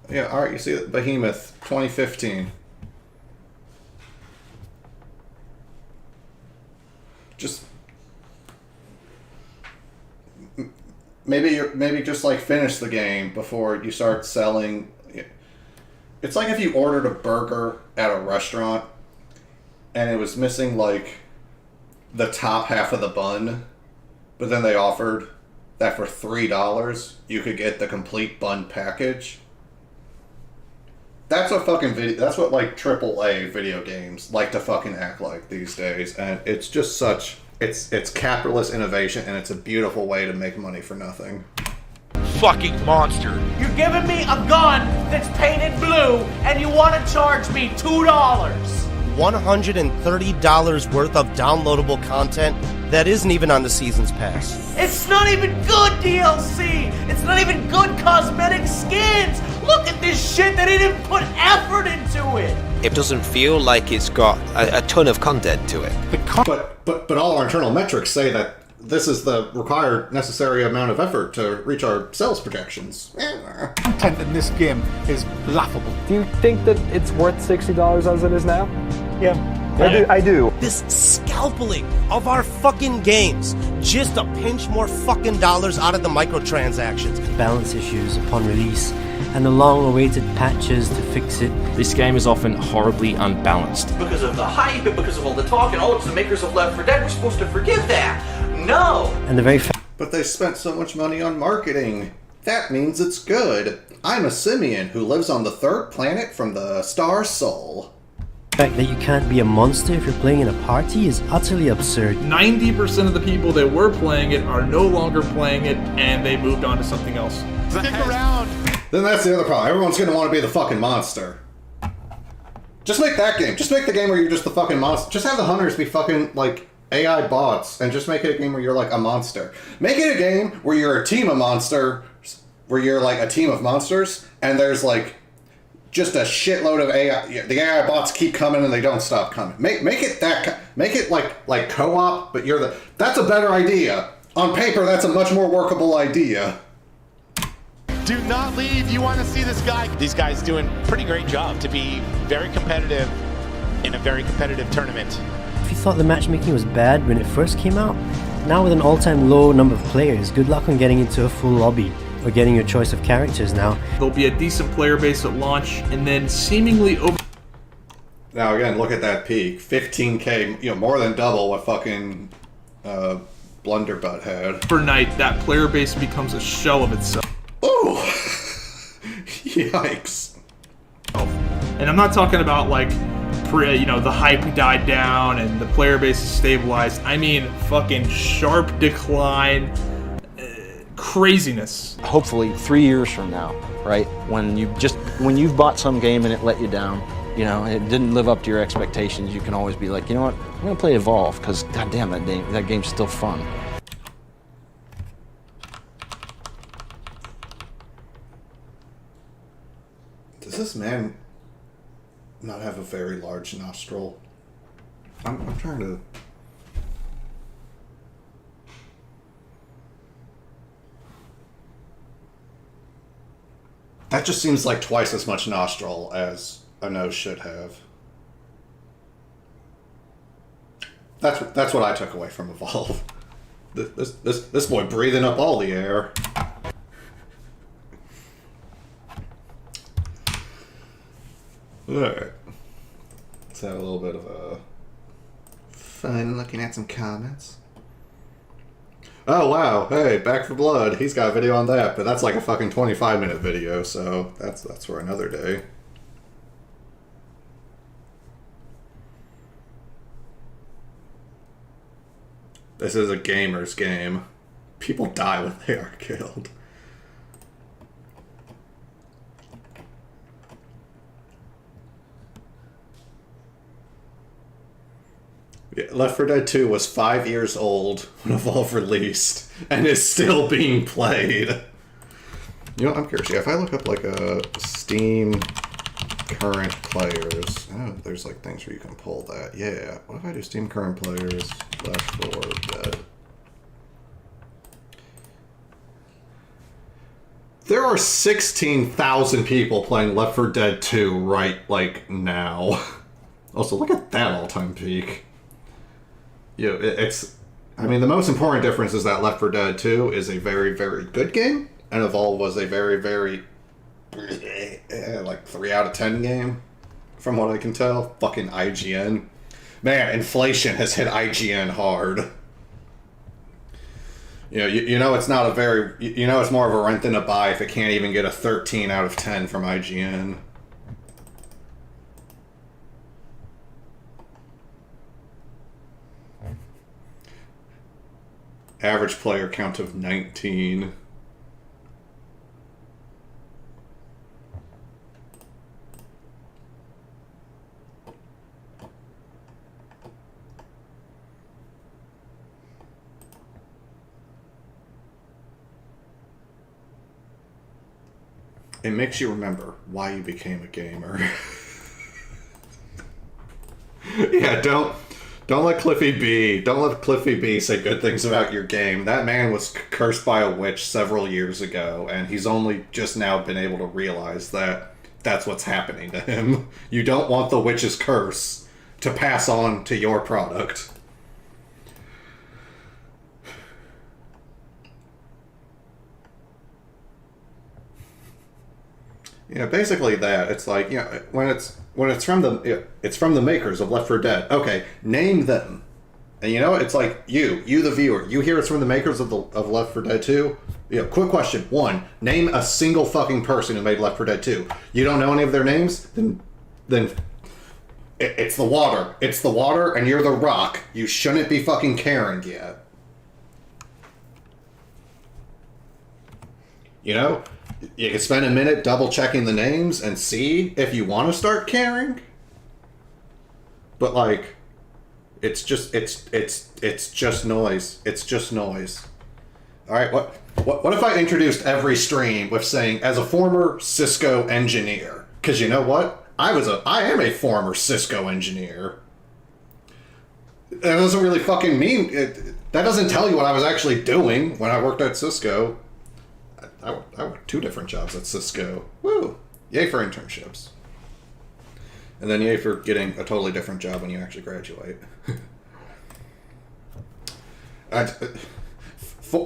Speaker 1: Yeah, all right. You see it, Behemoth 2015. Just maybe just like finish the game before you start selling. It's like if you ordered a burger at a restaurant and it was missing like the top half of the bun, but then they offered that for $3 you could get the complete bun package. That's what fucking that's what like AAA video games like to fucking act like these days, and it's just such it's capitalist innovation, and it's a beautiful way to make money for nothing.
Speaker 5: Fucking monster.
Speaker 11: You're giving me a gun that's painted blue, and you want to charge me $2.
Speaker 28: $130 worth of downloadable content that isn't even on the Season's Pass.
Speaker 11: It's not even good DLC. It's not even good cosmetic skins. Look at this shit. They didn't put effort into it.
Speaker 6: It doesn't feel like it's got a ton of content to it.
Speaker 1: But all our internal metrics say that this is the required necessary amount of effort to reach our sales projections.
Speaker 8: Content in this game is laughable.
Speaker 13: Do you think that it's worth $60 as it is now?
Speaker 28: Yeah. I do. This scalping of our fucking games just to pinch more fucking dollars out of the microtransactions.
Speaker 14: Balance issues upon release and the long-awaited patches to fix it.
Speaker 16: This game is often horribly unbalanced.
Speaker 11: Because of the hype and because of all the talk and it's the makers of Left 4 Dead, we're supposed to forgive that. No!
Speaker 14: And the very
Speaker 1: But they spent so much money on marketing. That means it's good. I'm a simian who lives on the third planet from the star Sol.
Speaker 14: The fact that you can't be a monster if you're playing in a party is utterly absurd.
Speaker 17: 90% of the people that were playing it are no longer playing it, and they moved on to something else.
Speaker 8: Stick around.
Speaker 1: Then that's the other problem. Everyone's going to want to be the fucking monster. Just make that game. Just make the game where you're just the fucking monster. Just have the hunters be fucking, like, AI bots, and just make it a game where you're, like, a monster. Make it a game where you're a team of monsters, where you're, like, a team of monsters, and there's, like, just a shitload of AI. The AI bots keep coming and they don't stop coming. Make it that. Make it like co-op, but you're the. That's a better idea. On paper, that's a much more workable idea.
Speaker 8: Do not leave. You want to see this guy.
Speaker 18: These guys doing a pretty great job to be very competitive in a very competitive tournament.
Speaker 14: If you thought the matchmaking was bad when it first came out, now with an all-time low number of players, good luck on getting into a full lobby. Or getting your choice of characters now.
Speaker 17: There'll be a decent player base at launch, and then seemingly over.
Speaker 1: Now again, look at that peak, 15K, more than double what fucking Blunderbutt had.
Speaker 17: Overnight, that player base becomes a shell of itself.
Speaker 1: Ooh, yikes!
Speaker 17: And I'm not talking about like, the hype died down and the player base is stabilized. I mean, fucking sharp decline. Craziness.
Speaker 19: Hopefully 3 years from now, right? When you've bought some game and it let you down, it didn't live up to your expectations, you can always be like, you know what, I'm gonna play Evolve, because goddamn, that game's still fun.
Speaker 1: Does this man not have a very large nostril. I'm trying to... That just seems like twice as much nostril as a nose should have. That's what I took away from Evolve. This boy breathing up all the air. Alright. Let's have a little bit of a fun looking at some comments. Oh wow, hey, Back for Blood. He's got a video on that, but that's like a fucking 25-minute video, so that's for another day. This is a gamer's game. People die when they are killed. Yeah, Left 4 Dead 2 was 5 years old when Evolve released, and is still being played. You know, I'm curious. Yeah, if I look up like a Steam current players, I know there's like things where you can pull that. Yeah, what if I do Steam current players Left 4 Dead? There are 16,000 people playing Left 4 Dead 2 right like now. Also, look at that all-time peak. You know, it's... I mean, the most important difference is that Left 4 Dead 2 is a very, very good game, and Evolve was a very, very... like 3 out of 10 game, from what I can tell. Fucking IGN. Man, inflation has hit IGN hard. You know it's not a very... You know it's more of a rent than a buy if it can't even get a 13 out of 10 from IGN. Average player count of 19. It makes you remember why you became a gamer. Yeah, don't let Cliffy B say good things about your game. That man was cursed by a witch several years ago, and he's only just now been able to realize that that's what's happening to him. You don't want the witch's curse to pass on to your product. Yeah, basically that. It's like, you know, when it's from the makers of Left 4 Dead. Okay, name them. And you know, it's like you the viewer. You hear it's from the makers of Left 4 Dead 2. You know, quick question. 1, name a single fucking person who made Left 4 Dead 2. You don't know any of their names? Then it's the water. It's the water, and you're the rock. You shouldn't be fucking caring yet. You know? You can spend a minute double checking the names and see if you want to start caring. But like, it's just noise. It's just noise. All right, what if I introduced every stream with saying, as a former Cisco engineer? Because you know what? I am a former Cisco engineer. That doesn't really fucking mean that doesn't tell you what I was actually doing when I worked at Cisco. I worked 2 different jobs at Cisco. Woo! Yay for internships. And then yay for getting a totally different job when you actually graduate.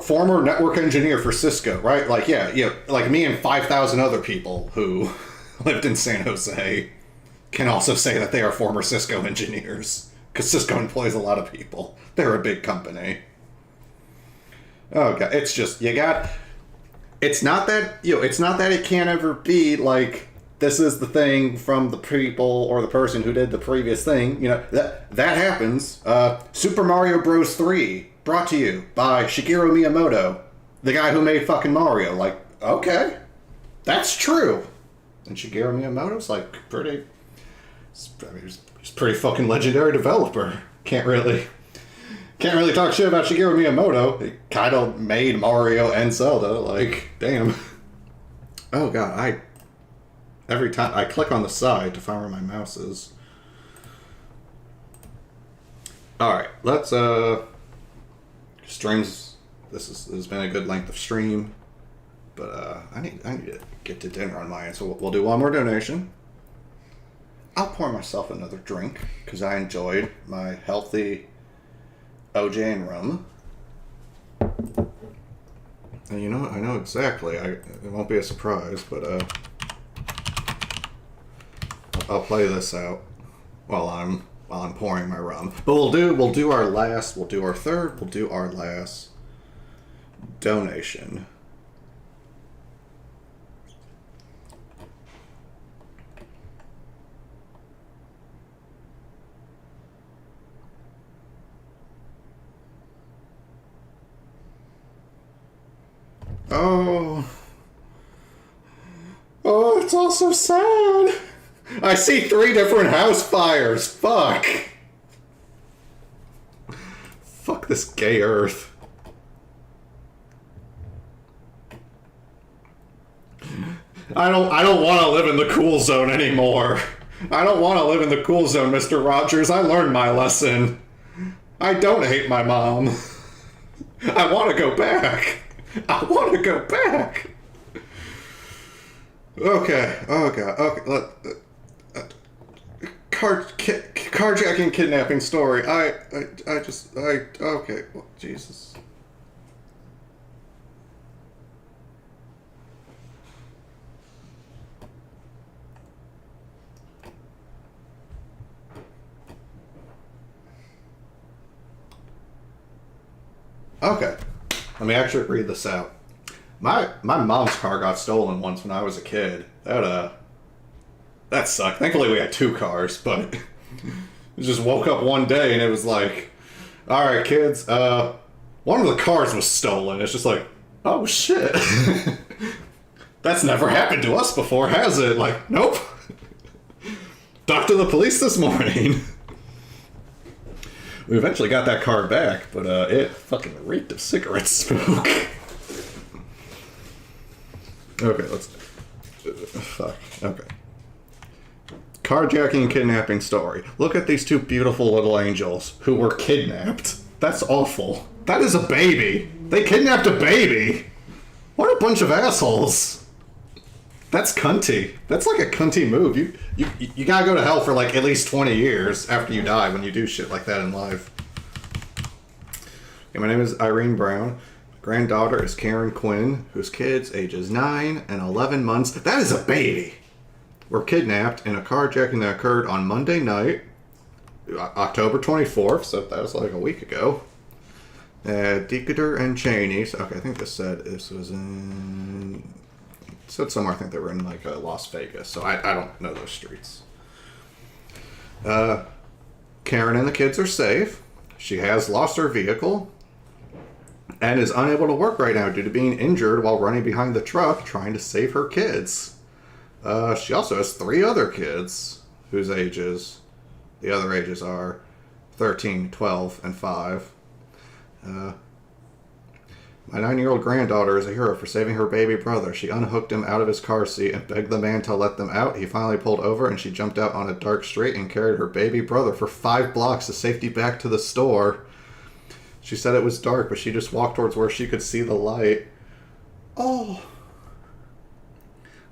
Speaker 1: Former network engineer for Cisco, right? Like, yeah, like me and 5,000 other people who lived in San Jose can also say that they are former Cisco engineers. Because Cisco employs a lot of people. They're a big company. Oh, God. It's just, it's not that it can't ever be like this is the thing from the people or the person who did the previous thing. You know, that happens. Super Mario Bros. 3 brought to you by Shigeru Miyamoto, the guy who made fucking Mario. Like, okay, that's true. And Shigeru Miyamoto's like he's pretty fucking legendary developer. Can't really talk shit about Shigeru Miyamoto. He kind of made Mario and Zelda. Like, damn. Oh god, every time I click on the side to find where my mouse is. Alright, let's streams. This has been a good length of stream. But I need to get to dinner on my end, so we'll do one more donation. I'll pour myself another drink because I enjoyed my healthy OJ and rum. And you know what? I know exactly. It won't be a surprise, but I'll play this out while I'm pouring my rum. But we'll do our last donation. Oh, it's all so sad. I see 3 different house fires. Fuck. Fuck this gay earth. I don't want to live in the cool zone anymore. I don't want to live in the cool zone, Mr. Rogers. I learned my lesson. I don't hate my mom. I want to go back. I want to go back. Okay. Oh god. Okay. Carjacking, kidnapping story. Okay. Well, Jesus. Okay. Let me actually read this out. My mom's car got stolen once when I was a kid. That sucked. Thankfully we had 2 cars, but it just woke up one day and it was like, alright kids, one of the cars was stolen. It's just like, oh shit. That's never happened to us before, has it? Like, nope. Talked to the police this morning. We eventually got that car back, but it fucking reeked of cigarette smoke. Okay, let's... fuck. Okay. Carjacking and kidnapping story. Look at these 2 beautiful little angels who were kidnapped. That's awful. That is a baby. They kidnapped a baby. What a bunch of assholes. That's cunty. That's like a cunty move. You gotta go to hell for like at least 20 years after you die when you do shit like that in life. Okay, my name is Irene Brown. My granddaughter is Karen Quinn, whose kids ages 9 and 11 months. That is a baby. Were kidnapped in a carjacking that occurred on Monday night, October 24th, so that was like a week ago. Decatur and Cheney. So, okay, I think this was in... It said somewhere, I think they were in like Las Vegas, so I don't know those streets. Karen and the kids are safe. She has lost her vehicle and is unable to work right now due to being injured while running behind the truck trying to save her kids. She also has 3 other kids whose ages, the other ages are 13, 12, and 5. My 9-year-old granddaughter is a hero for saving her baby brother. She unhooked him out of his car seat and begged the man to let them out. He finally pulled over and she jumped out on a dark street and carried her baby brother for 5 blocks to safety back to the store. She said it was dark, but she just walked towards where she could see the light. Oh.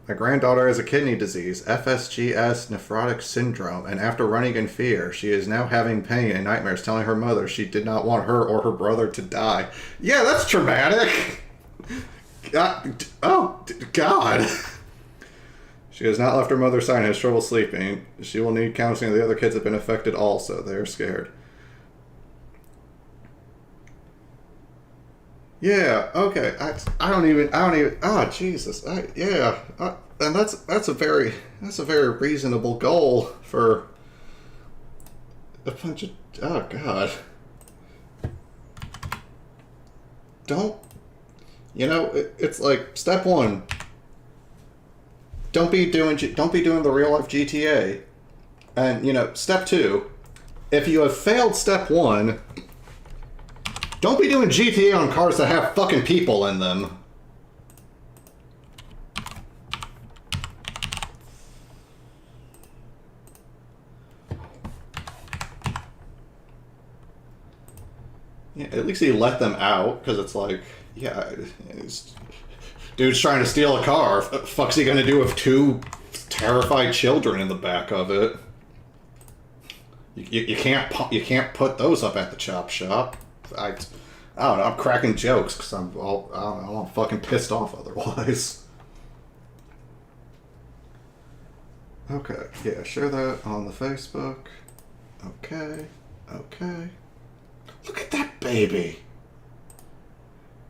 Speaker 1: My granddaughter has a kidney disease, FSGS nephrotic syndrome, and after running in fear, she is now having pain and nightmares telling her mother she did not want her or her brother to die. Yeah, that's traumatic. God. She has not left her mother's side and has trouble sleeping. She will need counseling. The other kids have been affected also. They are scared. Yeah, okay. I don't even, oh, Jesus. And that's a very reasonable goal for a bunch of, oh, God. It's like, step 1, don't be doing the real life GTA. And, step 2, if you have failed step 1, don't be doing GTA on cars that have fucking people in them. Yeah, at least he let them out, because it's like, yeah, dude's trying to steal a car. Fuck's he gonna do with 2 terrified children in the back of it? You can't put those up at the chop shop. I don't know. I'm cracking jokes because I don't know, I'm fucking pissed off otherwise. Okay, yeah, share that on the Facebook. Okay. Look at that baby.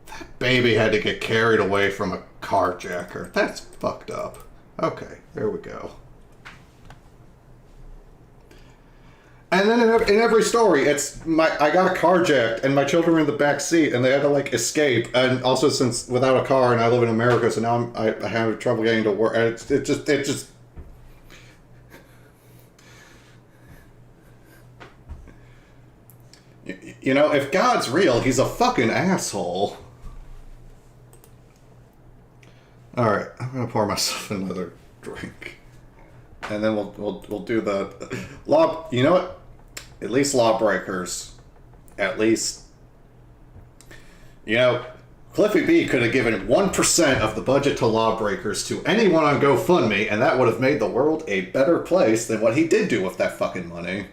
Speaker 1: That baby had to get carried away from a carjacker. That's fucked up. Okay, there we go. And then in every story, it's I got carjacked and my children were in the back seat and they had to like escape. And also, since without a car and I live in America, so now I have trouble getting to work. And it just. You know, if God's real, he's a fucking asshole. All right, I'm gonna pour myself another drink, and then we'll do the law. You know what? At least lawbreakers. At least, you know, Cliffy B could have given 1% of the budget to lawbreakers to anyone on GoFundMe, and that would have made the world a better place than what he did do with that fucking money.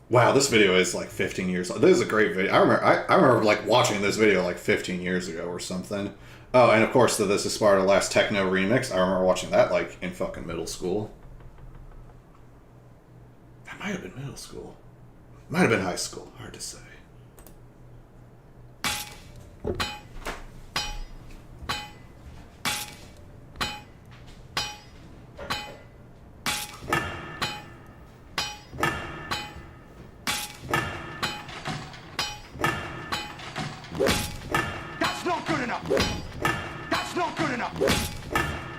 Speaker 1: Wow, this video is like 15 years old. This is a great video. I remember like watching this video like 15 years ago or something. Oh, and of course, This Is Sparta Last Techno remix. I remember watching that like in fucking middle school. That might have been middle school. Might have been high school. Hard to say.
Speaker 2: That's not good enough. That's not good enough.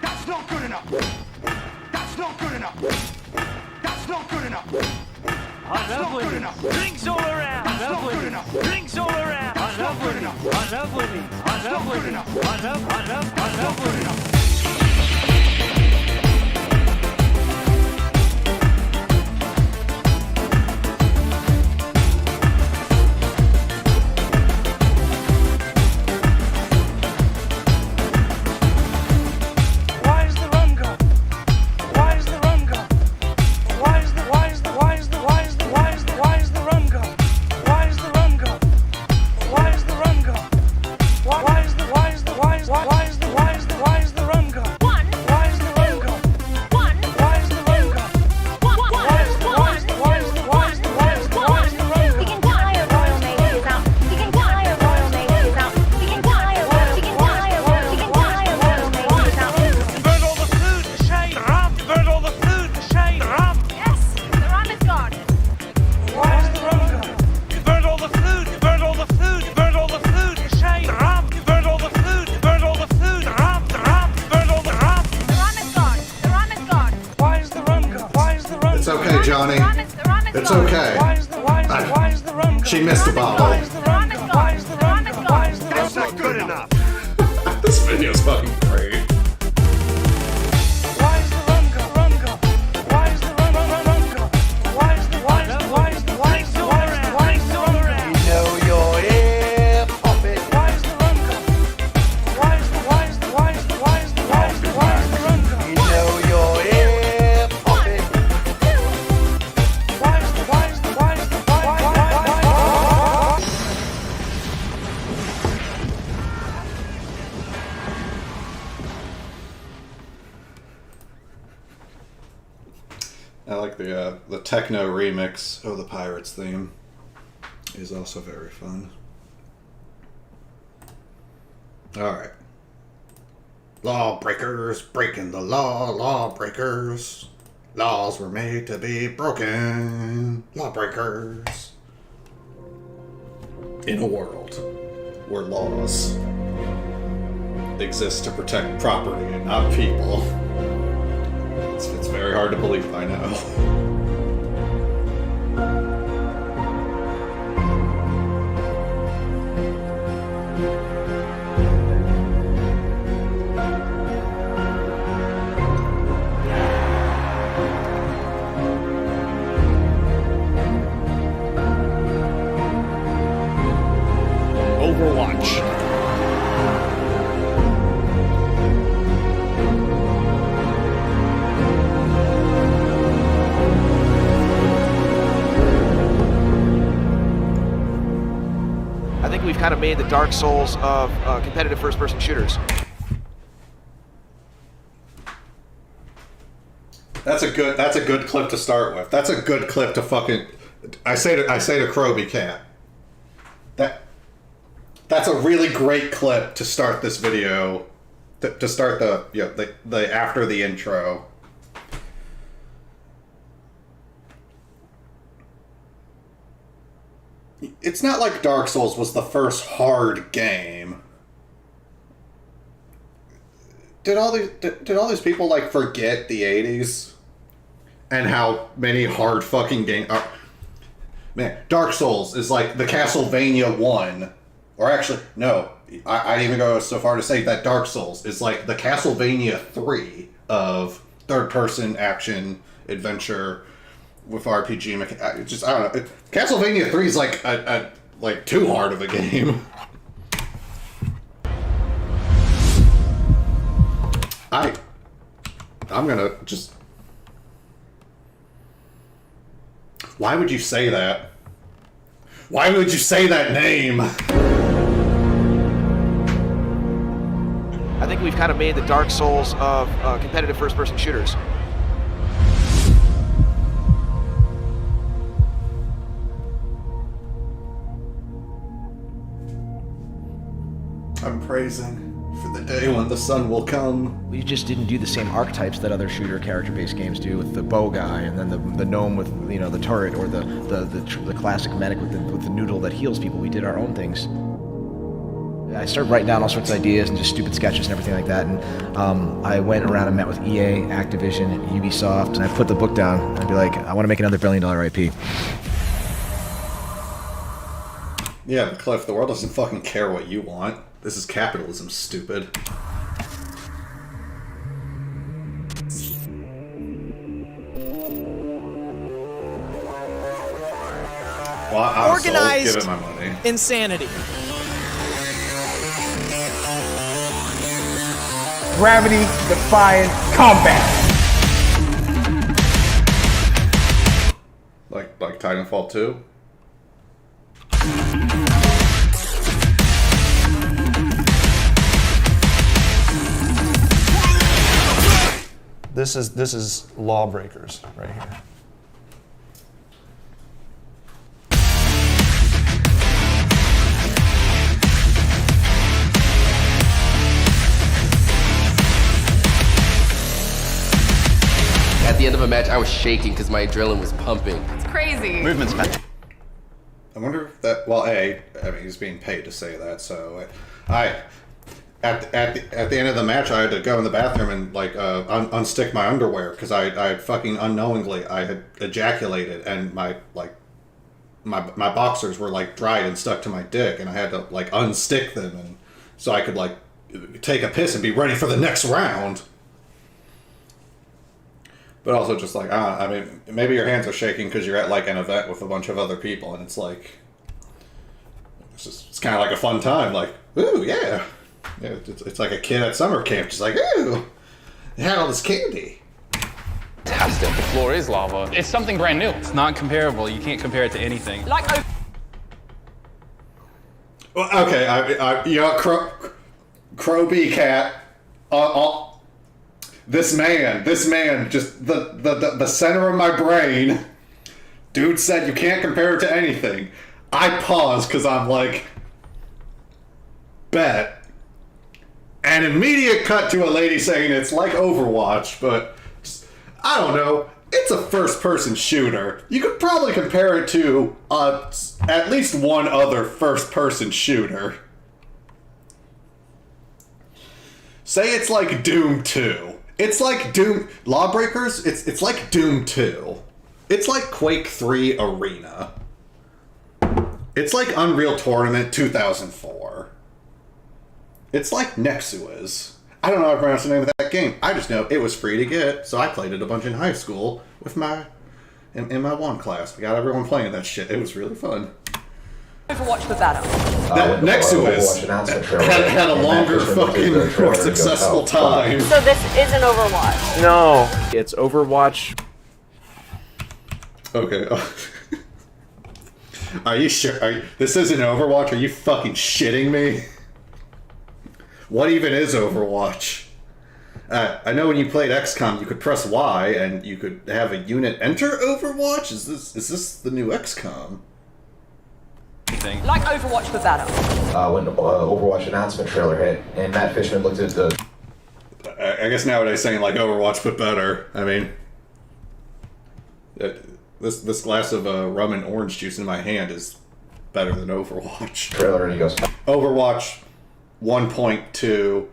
Speaker 2: That's not good enough. That's not good enough. That's not good enough.
Speaker 11: I love women. Drinks all around. I love women. Drinks all around. I love women. I love women. I love women. I love women.
Speaker 1: It's okay. She missed the bottle.
Speaker 2: That's not good enough.
Speaker 1: This video's fucking great. I like the techno remix of the Pirates theme. Is also very fun. Alright. Lawbreakers, breaking the law, lawbreakers. Laws were made to be broken. Lawbreakers. In a world where laws exist to protect property and not people. It's very hard to believe, I know.
Speaker 22: Overwatch.
Speaker 4: I think we've kind of made the Dark Souls of competitive first-person shooters.
Speaker 1: That's a good clip to start with. That's a good clip to fucking. I say to Kroby Cat. That's a really great clip to start this video. To start the after the intro. It's not like Dark Souls was the first hard game. Did all these people like forget the 80s and how many hard fucking games are? Man, Dark Souls is like the Castlevania 1, or actually no, I'd even go so far to say that Dark Souls is like the Castlevania 3 of third-person action adventure with RPG mechanics. Just I don't know. Castlevania 3 is like like too hard of a game. I'm gonna just. Why would you say that? Why would you say that name?
Speaker 4: I think we've kind of made the Dark Souls of competitive first-person shooters.
Speaker 1: I'm praising for the day when the sun will come.
Speaker 4: We just didn't do the same archetypes that other shooter character-based games do, with the bow guy and then the gnome with the turret, or the classic medic with the noodle that heals people. We did our own things. I started writing down all sorts of ideas and just stupid sketches and everything like that. And I went around and met with EA, Activision, Ubisoft, and I put the book down and I'd be like, I want to make another $1 billion IP.
Speaker 1: Yeah, but Cliff, the world doesn't fucking care what you want. This is capitalism, stupid. Well, I'm
Speaker 7: Organized
Speaker 1: sold. Give it my money.
Speaker 7: insanity.
Speaker 5: Gravity-defying combat.
Speaker 1: Like Titanfall 2?
Speaker 13: This is Lawbreakers right here.
Speaker 20: At the end of a match, I was shaking because my adrenaline was pumping.
Speaker 10: It's crazy.
Speaker 20: Movement's bad.
Speaker 1: I wonder if that. Well, I mean, he's being paid to say that, so at the end of the match, I had to go in the bathroom and like unstick my underwear because I fucking unknowingly I had ejaculated and my boxers were like dried and stuck to my dick, and I had to like unstick them, and so I could like take a piss and be ready for the next round. But also just like, I mean, maybe your hands are shaking because you're at like an event with a bunch of other people, and it's like, it's kind of like a fun time. Like, ooh, yeah. It's like a kid at summer camp, just like, ooh, they had all this candy.
Speaker 21: Fantastic. The floor is lava. It's something brand new. It's not comparable. You can't compare it to anything.
Speaker 10: Like,
Speaker 1: Well, okay, you know, Kroby Cat, this man, just the center of my brain. Dude said you can't compare it to anything. I paused because I'm like, bet. An immediate cut to a lady saying it's like Overwatch, but I don't know. It's a first-person shooter. You could probably compare it to at least one other first-person shooter. Say it's like Doom 2. It's like Doom... Lawbreakers, it's like Doom 2. It's like Quake 3 Arena. It's like Unreal Tournament 2004. It's like Nexus. I don't know how to pronounce the name of that game. I just know it was free to get, so I played it a bunch in high school with in my one class. We got everyone playing that shit. It was really fun.
Speaker 10: Overwatch but better.
Speaker 1: That Nexus had a longer fucking, more successful time.
Speaker 10: So this isn't Overwatch.
Speaker 16: No, it's Overwatch.
Speaker 1: Okay. Are you sure? This isn't Overwatch? Are you fucking shitting me? What even is Overwatch? I know when you played XCOM, you could press Y and you could have a unit enter Overwatch. Is this the new XCOM?
Speaker 10: Like Overwatch but better.
Speaker 4: When Overwatch announcement trailer hit, and Matt Fishman looked at the...
Speaker 1: I guess nowadays saying like Overwatch but better. I mean, this glass of rum and orange juice in my hand is better than Overwatch.
Speaker 4: Trailer, and he goes,
Speaker 1: Overwatch 1.2,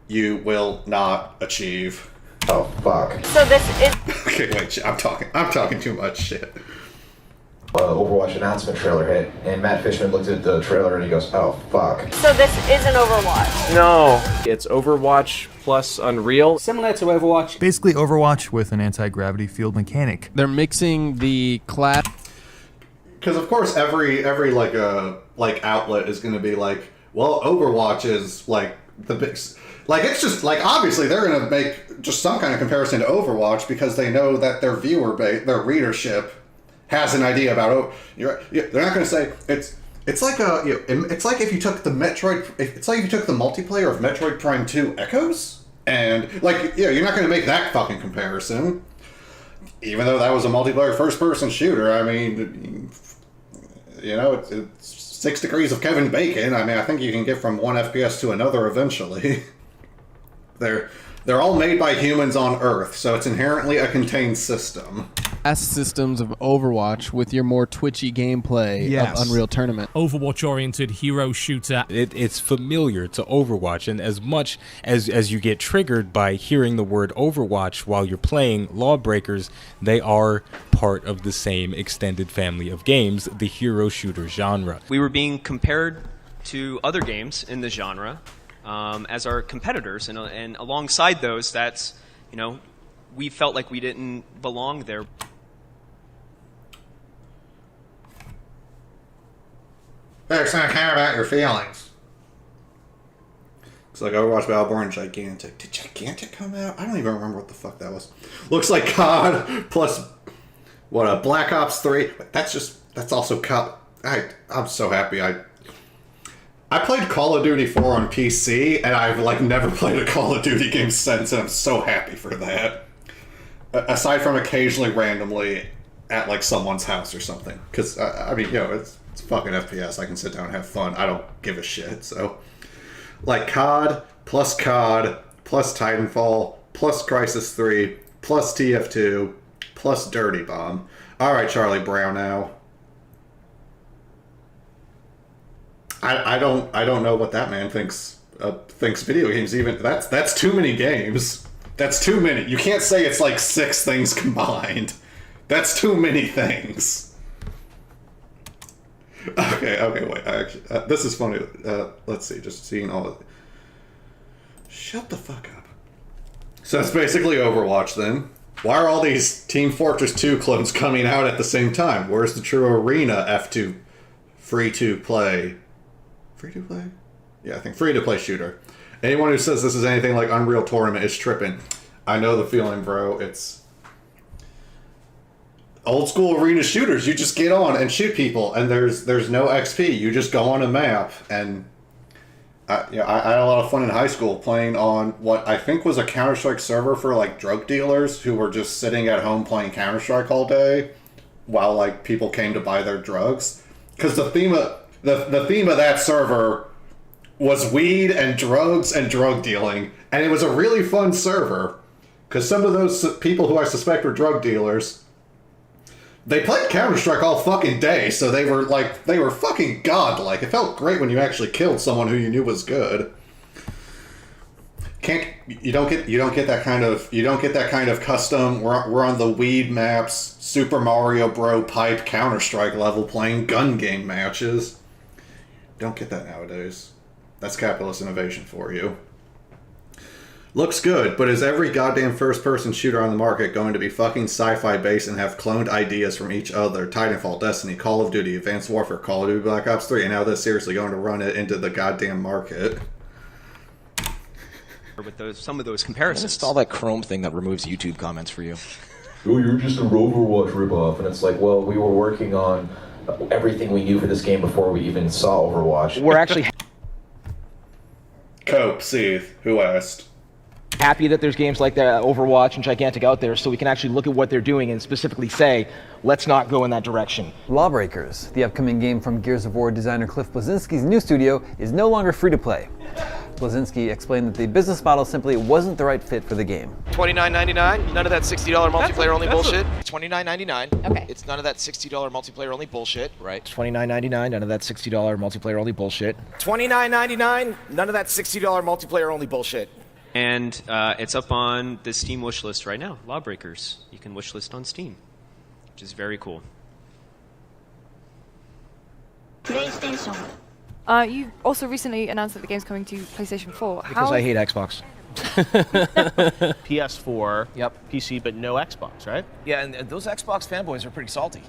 Speaker 1: you will not achieve.
Speaker 4: Oh fuck.
Speaker 10: So this is.
Speaker 1: Okay, wait. I'm talking too much shit.
Speaker 4: Overwatch announcement trailer hit, and Matt Fishman looked at the trailer and he goes, oh fuck.
Speaker 10: So this isn't Overwatch.
Speaker 16: No, it's Overwatch plus Unreal.
Speaker 3: Similar to Overwatch.
Speaker 7: Basically Overwatch with an anti-gravity field mechanic.
Speaker 3: They're mixing the class.
Speaker 1: Because of course every like outlet is going to be like, well, Overwatch is like the big, like it's just like obviously they're going to make just some kind of comparison to Overwatch because they know that their their readership has an idea about they're not going to say it's like it's like if you took the multiplayer of Metroid Prime 2 Echoes and like you're not going to make that fucking comparison, even though that was a multiplayer first person shooter. I mean, it's 6 degrees of Kevin Bacon. I mean, I think you can get from one FPS to another eventually. They're all made by humans on Earth, so it's inherently a contained system.
Speaker 3: Systems of Overwatch with your more twitchy gameplay of Unreal Tournament.
Speaker 9: Overwatch-oriented hero shooter.
Speaker 12: It's familiar to Overwatch, and as much as you get triggered by hearing the word Overwatch while you're playing Lawbreakers, they are part of the same extended family of games, the hero shooter genre.
Speaker 23: We were being compared to other games in the genre as our competitors, and alongside those, that's, we felt like we didn't belong there.
Speaker 1: They're just gonna care about your feelings. It's like Overwatch Battleborn Gigantic. Did Gigantic come out? I don't even remember what the fuck that was. Looks like COD plus Black Ops 3. That's also COD. I'm so happy. I played Call of Duty 4 on PC, and I've never played a Call of Duty game since, and I'm so happy for that. Aside from occasionally randomly at someone's house or something, because it's fucking FPS. I can sit down and have fun. I don't give a shit. So, COD plus Titanfall plus Crysis 3 plus TF2 plus Dirty Bomb. All right, Charlie Brown. Now, I don't know what that man thinks video games even. That's too many games. That's too many. You can't say it's 6 things combined. That's too many things. Okay, wait. Actually, this is funny. Let's see. Just seeing all of it. Shut the fuck up. So it's basically Overwatch then. Why are all these Team Fortress 2 clones coming out at the same time? Where's the true Arena F2 free-to-play? Free-to-play? Yeah, I think free-to-play shooter. Anyone who says this is anything like Unreal Tournament is tripping. I know the feeling, bro. It's old school arena shooters. You just get on and shoot people, and there's no XP. You just go on a map, and I had a lot of fun in high school playing on what I think was a Counter-Strike server for drug dealers who were just sitting at home playing Counter-Strike all day while people came to buy their drugs. Because the theme of that server was weed and drugs and drug dealing, and it was a really fun server because some of those people who I suspect were drug dealers, they played Counter-Strike all fucking day, so they were fucking godlike. It felt great when you actually killed someone who you knew was good. You don't get that kind of custom. We're on the weed maps, Super Mario Bro pipe Counter-Strike level playing gun game matches. Don't get that nowadays. That's capitalist innovation for you. Looks good, but is every goddamn first-person shooter on the market going to be fucking sci-fi based and have cloned ideas from each other? Titanfall, Destiny, Call of Duty, Advanced Warfare, Call of Duty Black Ops 3, and now they're seriously going to run it into the goddamn market.
Speaker 23: With some of those comparisons.
Speaker 4: Install that Chrome thing that removes YouTube comments for you.
Speaker 6: Oh, you're just a Overwatch ripoff, and it's like, well, we were working on everything we knew for this game before we even saw Overwatch.
Speaker 4: We're actually
Speaker 1: Cope, Seeth, who asked?
Speaker 4: happy that there's games like that, Overwatch and Gigantic out there, so we can actually look at what they're doing and specifically say, let's not go in that direction.
Speaker 8: Lawbreakers, the upcoming game from Gears of War designer Cliff Bleszinski's new studio, is no longer free to play. Bleszinski explained that the business model simply wasn't the right fit for the game.
Speaker 15: $29.99, none of that $60 multiplayer only bullshit.
Speaker 4: $29.99.
Speaker 15: Okay.
Speaker 4: It's none of that $60 multiplayer only bullshit. Right. $29.99, none of that $60 multiplayer only bullshit.
Speaker 15: $29.99, none of that $60 multiplayer only bullshit.
Speaker 23: And it's up on the Steam wishlist right now, Lawbreakers. You can wishlist on Steam, which is very cool.
Speaker 24: PlayStation. You also recently announced that the game's coming to PlayStation 4.
Speaker 4: Because I hate Xbox.
Speaker 25: PS4,
Speaker 4: yep.
Speaker 25: PC, but no Xbox, right?
Speaker 4: Yeah, and those Xbox fanboys are pretty salty.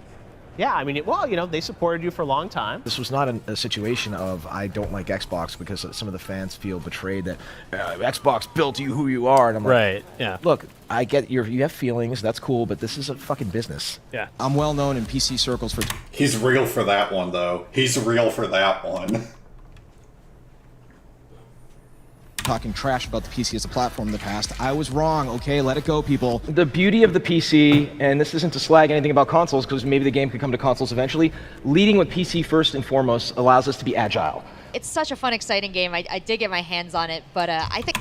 Speaker 25: Yeah, I mean, well, you know, they supported you for a long time.
Speaker 4: This was not a situation of I don't like Xbox because some of the fans feel betrayed that Xbox built you who you are. And I'm like,
Speaker 25: Right, yeah.
Speaker 4: Look, I get you have feelings, that's cool, but this is a fucking business.
Speaker 25: Yeah.
Speaker 4: I'm well known in PC circles for...
Speaker 1: He's real for that one, though. He's real for that one.
Speaker 4: Talking trash about the PC as a platform in the past. I was wrong, okay? Let it go, people. The beauty of the PC, and this isn't to slag anything about consoles, because maybe the game could come to consoles eventually, leading with PC first and foremost allows us to be agile.
Speaker 26: It's such a fun, exciting game. I did get my hands on it, but I think...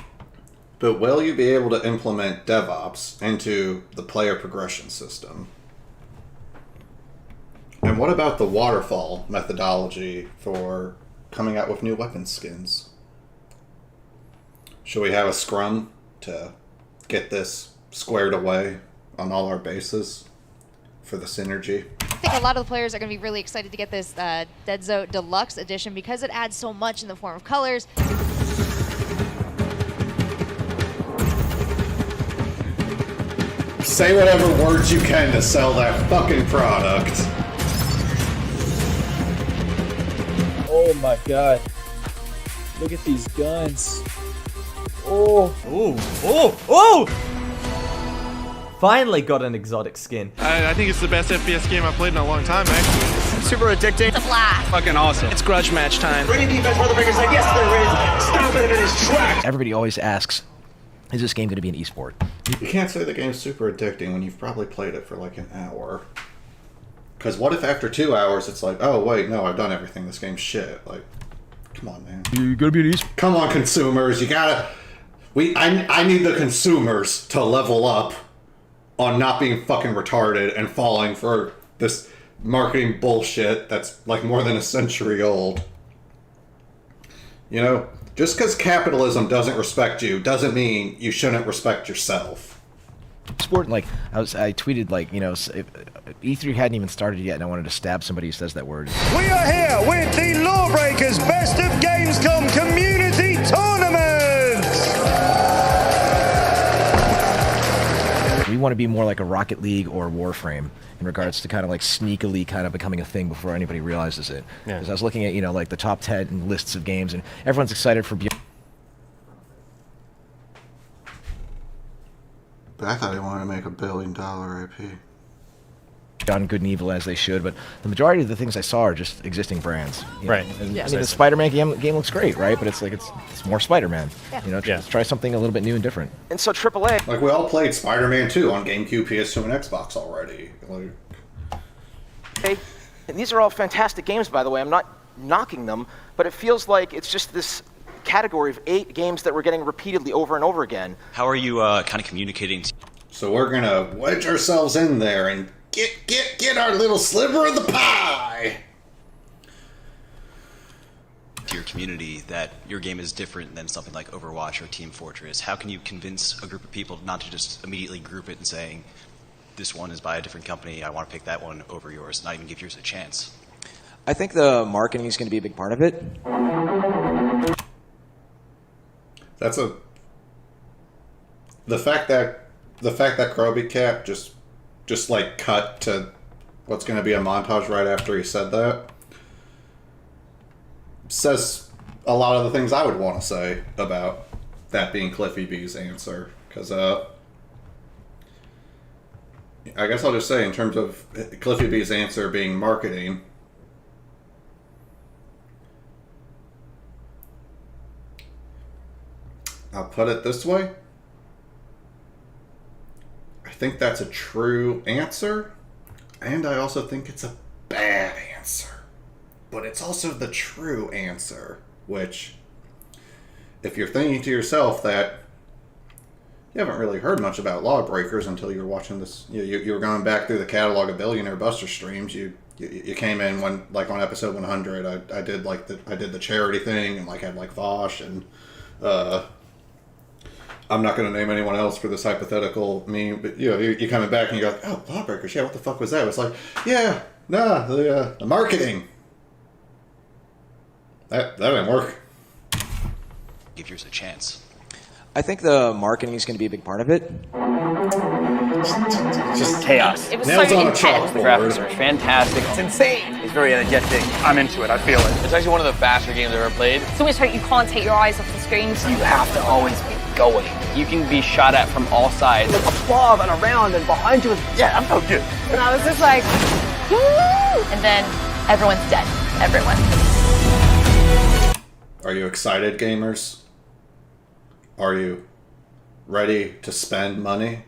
Speaker 1: But will you be able to implement DevOps into the player progression system? And what about the waterfall methodology for coming out with new weapon skins? Should we have a scrum to get this squared away on all our bases for the synergy?
Speaker 26: I think a lot of the players are going to be really excited to get this Dead Zone Deluxe Edition because it adds so much in the form of colors.
Speaker 1: Say whatever words you can to sell that fucking product.
Speaker 27: Oh my god. Look at these guns. Oh.
Speaker 28: Ooh. Oh. Oh! Finally got an exotic skin.
Speaker 29: I think it's the best FPS game I've played in a long time, actually.
Speaker 28: Super addicting.
Speaker 26: It's a blast.
Speaker 29: Fucking awesome.
Speaker 28: It's grudge match time.
Speaker 2: Ready defense, motherfuckers, like, yes, there is. Stop it in his tracks.
Speaker 4: Everybody always asks, is this game going to be an esport?
Speaker 1: You can't say the game's super addicting when you've probably played it for like an hour. Because what if after 2 hours it's like, oh wait, no, I've done everything, this game's shit. Like, come on, man.
Speaker 4: You gotta be an esport.
Speaker 1: Come on, consumers, you gotta... I need the consumers to level up on not being fucking retarded and falling for this marketing bullshit that's like more than a century old. You know, just because capitalism doesn't respect you doesn't mean you shouldn't respect yourself.
Speaker 4: Sport, like, I tweeted, like, you know, E3 hadn't even started yet and I wanted to stab somebody who says that word.
Speaker 2: We are here with the Lawbreakers Best of Gamescom Community Tournament!
Speaker 4: We want to be more like a Rocket League or Warframe in regards to kind of like sneakily kind of becoming a thing before anybody realizes it. Because I was looking at, you know, like the top 10 lists of games and everyone's excited for...
Speaker 1: But I thought he wanted to make $1 billion IP.
Speaker 4: Done good and evil as they should, but the majority of the things I saw are just existing brands.
Speaker 28: Right.
Speaker 4: And,
Speaker 28: Yeah.
Speaker 4: I mean, the Spider-Man game looks great, right? But it's like it's more Spider-Man.
Speaker 26: Yeah.
Speaker 4: You know, let's try something a little bit new and different.
Speaker 28: And so AAA.
Speaker 1: Like, we all played Spider-Man 2 on GameCube, PS2, and Xbox already. Like...
Speaker 4: Okay. And these are all fantastic games, by the way. I'm not knocking them, but it feels like it's just this category of 8 games that we're getting repeatedly over and over again.
Speaker 30: How are you kind of communicating?
Speaker 1: So we're gonna wedge ourselves in there and get our little sliver of the pie!
Speaker 30: To your community that your game is different than something like Overwatch or Team Fortress. How can you convince a group of people not to just immediately group it and saying, this one is by a different company, I want to pick that one over yours, not even give yours a chance?
Speaker 31: I think the marketing is going to be a big part of it.
Speaker 1: That's a the fact that Kroby Cat just like cut to what's going to be a montage right after he said that says a lot of the things I would want to say about that being Cliffy B's answer. Because I guess I'll just say, in terms of Cliffy B's answer being marketing, I'll put it this way. I think that's a true answer, and I also think it's a bad answer. But it's also the true answer, which, if you're thinking to yourself that you haven't really heard much about Lawbreakers until you were watching this, you were going back through the catalog of Billionaire Buster streams, you came in when, like, on episode 100, I did the charity thing, and like had like Vosh and I'm not going to name anyone else for this hypothetical meme, but you're coming back and you're like, oh, Lawbreakers, yeah, what the fuck was that? It was like, yeah, nah, the marketing. That didn't work.
Speaker 30: Give yours a chance.
Speaker 31: I think the marketing is going to be a big part of it.
Speaker 5: Just chaos.
Speaker 24: It was so intense.
Speaker 5: The graphics are fantastic. It's insane. It's very energetic. I'm into it. I feel it. It's actually one of the faster games I've ever played.
Speaker 24: It's almost like you can't take your eyes off the screen.
Speaker 5: You have to always be going. You can be shot at from all sides. Above and around and behind you. Yeah, I'm so good.
Speaker 24: And I was just like, woo! And then everyone's dead. Everyone.
Speaker 1: Are you excited, gamers? Are you ready to spend money?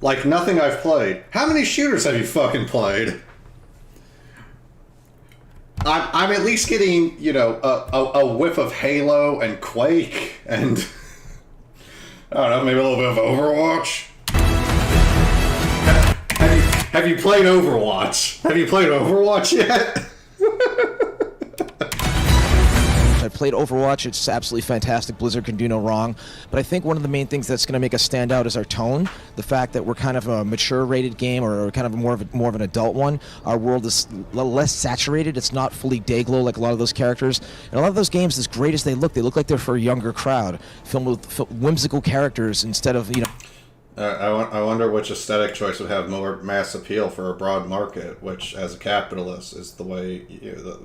Speaker 1: Like nothing I've played. How many shooters have you fucking played? I'm at least getting, a whiff of Halo and Quake and I don't know, maybe a little bit of Overwatch. Have you played Overwatch? Have you played Overwatch yet?
Speaker 4: I played Overwatch. It's absolutely fantastic. Blizzard can do no wrong. But I think one of the main things that's going to make us stand out is our tone. The fact that we're kind of a mature-rated game, or kind of more of an adult one. Our world is a little less saturated. It's not fully day-glow like a lot of those characters. And a lot of those games, as great as they look like they're for a younger crowd, filmed with whimsical characters instead of
Speaker 1: I wonder which aesthetic choice would have more mass appeal for a broad market, which, as a capitalist, is the way you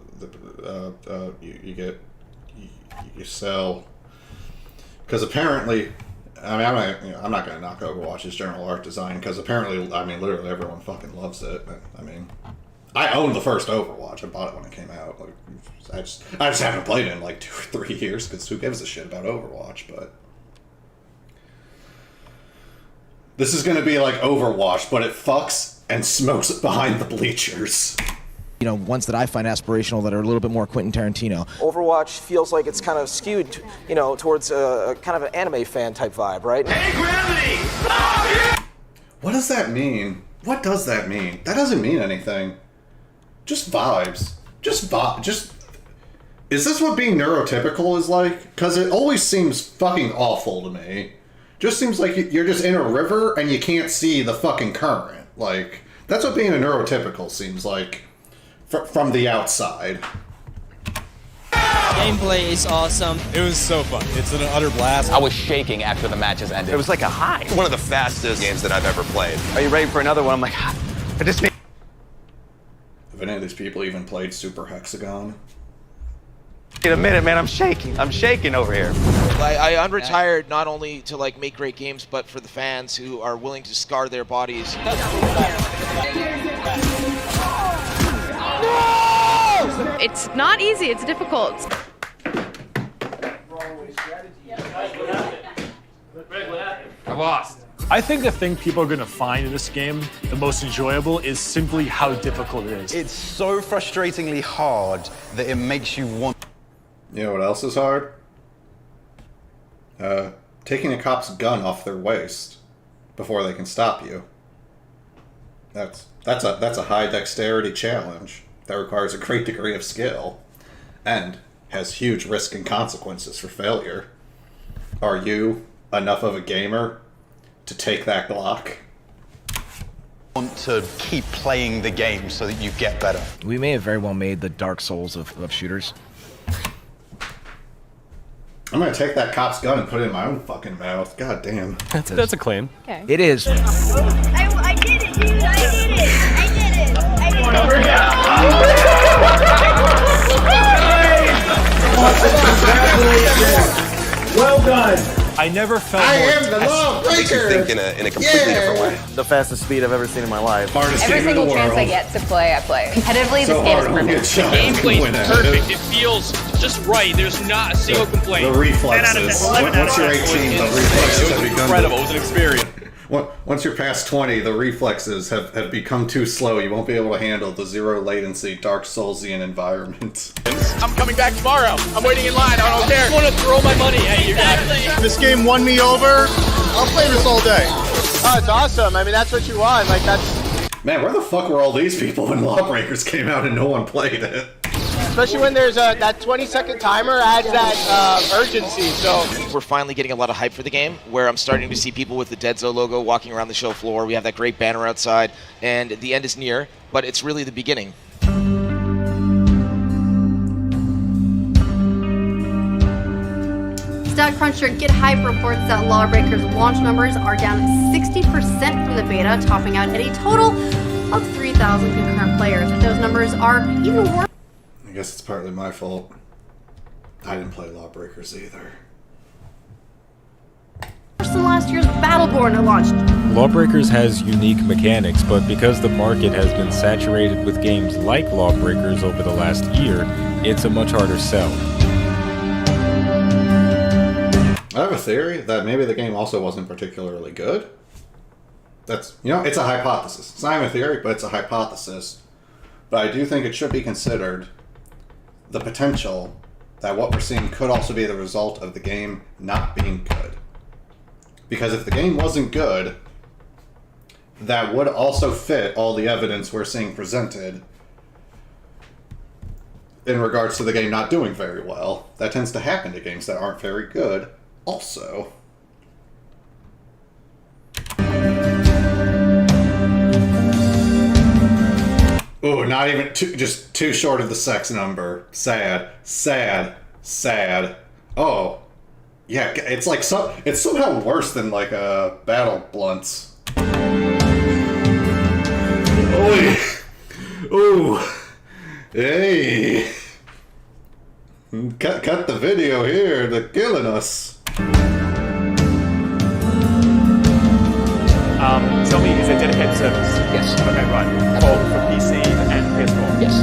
Speaker 1: sell. Because apparently, I mean, I'm not going to knock Overwatch's general art design, because apparently, I mean, literally everyone fucking loves it. I mean, I owned the first Overwatch. I bought it when it came out. Like, I just haven't played it in like 2 or 3 years, because who gives a shit about Overwatch? But this is going to be like Overwatch, but it fucks and smokes behind the bleachers.
Speaker 4: Ones that I find aspirational that are a little bit more Quentin Tarantino.
Speaker 31: Overwatch feels like it's kind of skewed, towards a kind of an anime fan type vibe, right?
Speaker 2: Hey, Gravity! Oh, yeah!
Speaker 1: What does that mean? What does that mean? That doesn't mean anything. Just vibes. Just is this what being neurotypical is like? Because it always seems fucking awful to me. Just seems like you're just in a river and you can't see the fucking current. Like, that's what being a neurotypical seems like from the outside.
Speaker 10: Gameplay is awesome.
Speaker 28: It was so fun. It's an utter blast.
Speaker 5: I was shaking after the matches ended. It was like a high.
Speaker 15: It's one of the fastest games that I've ever played.
Speaker 5: Are you ready for another one? I'm like, I just need...
Speaker 1: Have any of these people even played Super Hexagon?
Speaker 5: In a minute, man. I'm shaking over here.
Speaker 31: I'm retired not only to make great games, but for the fans who are willing to scar their bodies.
Speaker 24: It's not easy. It's difficult.
Speaker 5: I lost.
Speaker 27: I think the thing people are going to find in this game the most enjoyable is simply how difficult it is.
Speaker 11: It's so frustratingly hard that it makes you want...
Speaker 1: You know what else is hard? Taking a cop's gun off their waist before they can stop you. That's a high dexterity challenge that requires a great degree of skill and has huge risk and consequences for failure. Are you enough of a gamer to take that Glock?
Speaker 11: Want to keep playing the game so that you get better.
Speaker 4: We may have very well made the Dark Souls of shooters.
Speaker 1: I'm gonna take that cop's gun and put it in my own fucking mouth. God damn.
Speaker 28: That's a claim.
Speaker 24: Okay.
Speaker 4: It is.
Speaker 2: I did it, dude. I did it. I did it.
Speaker 28: Well done. I never felt
Speaker 2: I
Speaker 28: more
Speaker 2: am the lawbreaker.
Speaker 7: Think in a completely different way.
Speaker 10: The fastest speed I've ever seen in my life.
Speaker 13: Every single chance I get to play, I play. Competitively, this game is perfect.
Speaker 14: The gameplay is perfect. It feels just right. There's not a single complaint.
Speaker 1: The reflexes. Once you're 18, the reflexes have become
Speaker 14: incredible. It was an experience.
Speaker 1: Once you're past 20, the reflexes have become too slow. You won't be able to handle the zero latency Dark Soulsian environment.
Speaker 14: I'm coming back tomorrow. I'm waiting in line. I don't care. I want to throw my money at you guys.
Speaker 29: This game won me over. I'll play this all day.
Speaker 25: Oh, it's awesome. I mean, that's what you want. Like, that's...
Speaker 1: Man, where the fuck were all these people when Lawbreakers came out and no one played it?
Speaker 25: Especially when there's that 20-second timer adds that urgency, so...
Speaker 31: We're finally getting a lot of hype for the game, where I'm starting to see people with the Dead Zone logo walking around the show floor. We have that great banner outside, and the end is near, but it's really the beginning.
Speaker 16: StatCruncher Get Hype reports that Lawbreakers launch numbers are down 60% from the beta, topping out at a total of 3,000 concurrent players. Those numbers are even worse.
Speaker 1: I guess it's partly my fault. I didn't play Lawbreakers either.
Speaker 16: Worse than last year's Battleborn at launch.
Speaker 12: Lawbreakers has unique mechanics, but because the market has been saturated with games like Lawbreakers over the last year, it's a much harder sell.
Speaker 1: I have a theory that maybe the game also wasn't particularly good. That's, it's a hypothesis. It's not even a theory, but it's a hypothesis. But I do think it should be considered the potential that what we're seeing could also be the result of the game not being good. Because if the game wasn't good, that would also fit all the evidence we're seeing presented in regards to the game not doing very well. That tends to happen to games that aren't very good also. Oh, not even just too short of the sex number. Sad, sad, sad. Oh, yeah. It's like it's somehow worse than like Battle Blunts. Oh, hey! Cut the video here. They're killing us.
Speaker 25: Tell me, is it dedicated service?
Speaker 4: Yes.
Speaker 25: Okay, right. For PC and PS4?
Speaker 4: Yes.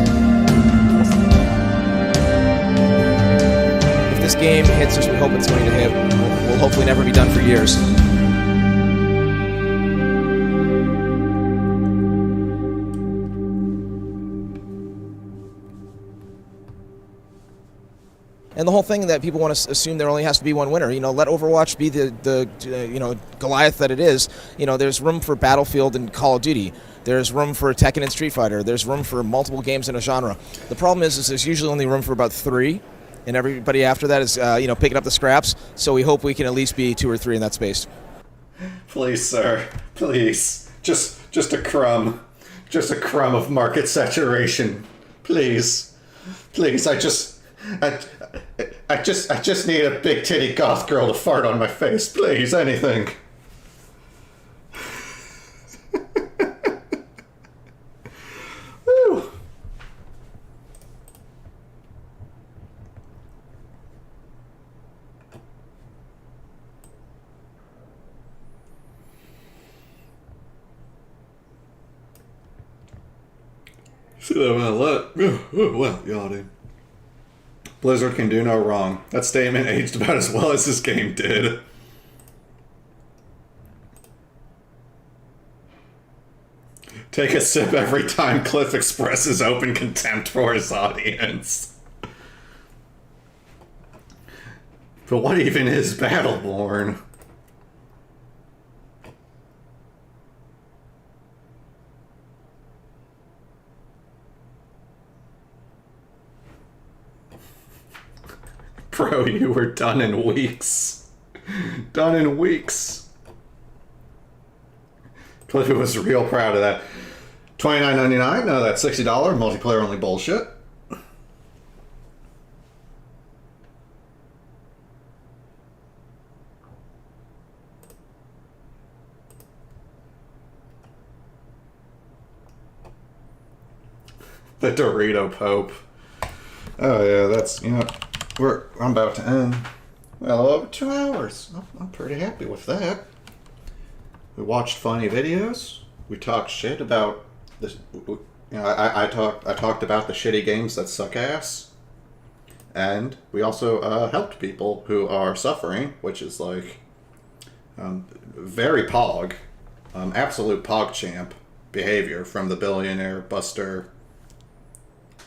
Speaker 4: If this game hits as we hope it's going to hit, we'll hopefully never be done for years. And the whole thing that people want to assume there only has to be one winner. Let Overwatch be the Goliath that it is. There's room for Battlefield and Call of Duty. There's room for Tekken and Street Fighter. There's room for multiple games in a genre. The problem is there's usually only room for about 3, and everybody after that is picking up the scraps. So we hope we can at least be 2 or 3 in that space.
Speaker 1: Please, sir. Please. Just a crumb. Just a crumb of market saturation. Please. Please, I just need a big titty goth girl to fart on my face. Please, anything. Woo. Well, yawning. Blizzard can do no wrong. That statement aged about as well as this game did. Take a sip every time Cliff expresses open contempt for his audience. But what even is Battleborn? Bro, you were done in weeks. Done in weeks. Cliffy was real proud of that. $29.99? No, that's $60 multiplayer only bullshit. The Dorito Pope. Oh yeah, that's, you know, I'm about to end. Well, over 2 hours. I'm pretty happy with that. We watched funny videos. We talked shit about this. You know, I talked about the shitty games that suck ass. And we also helped people who are suffering, which is like very pog, absolute pog champ behavior from the Billionaire Buster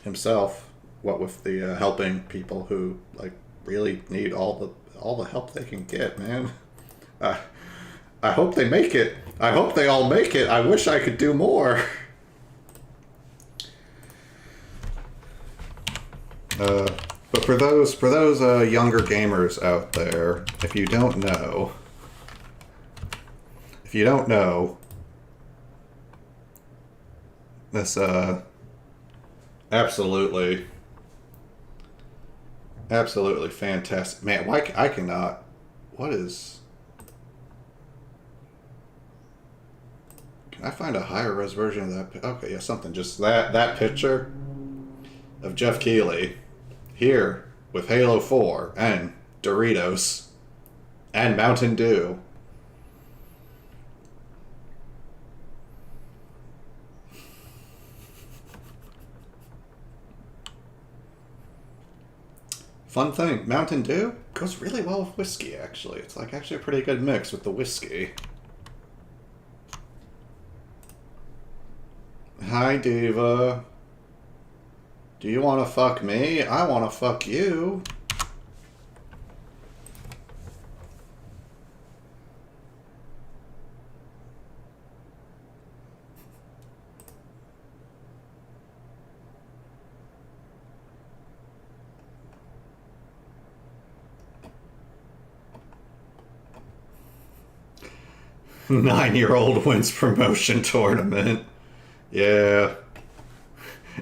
Speaker 1: himself. What with the helping people who like really need all the help they can get, man. I hope they make it. I hope they all make it. I wish I could do more. But for those younger gamers out there, if you don't know, this absolutely fantastic, man. Why I cannot? What is? Can I find a higher res version of that? Okay, yeah, something. Just that picture of Jeff Keighley here with Halo 4 and Doritos and Mountain Dew. Fun thing, Mountain Dew goes really well with whiskey, actually. It's like actually a pretty good mix with the whiskey. Hi, Diva. Do you want to fuck me? I want to fuck you. Nine-year-old wins promotion tournament. Yeah.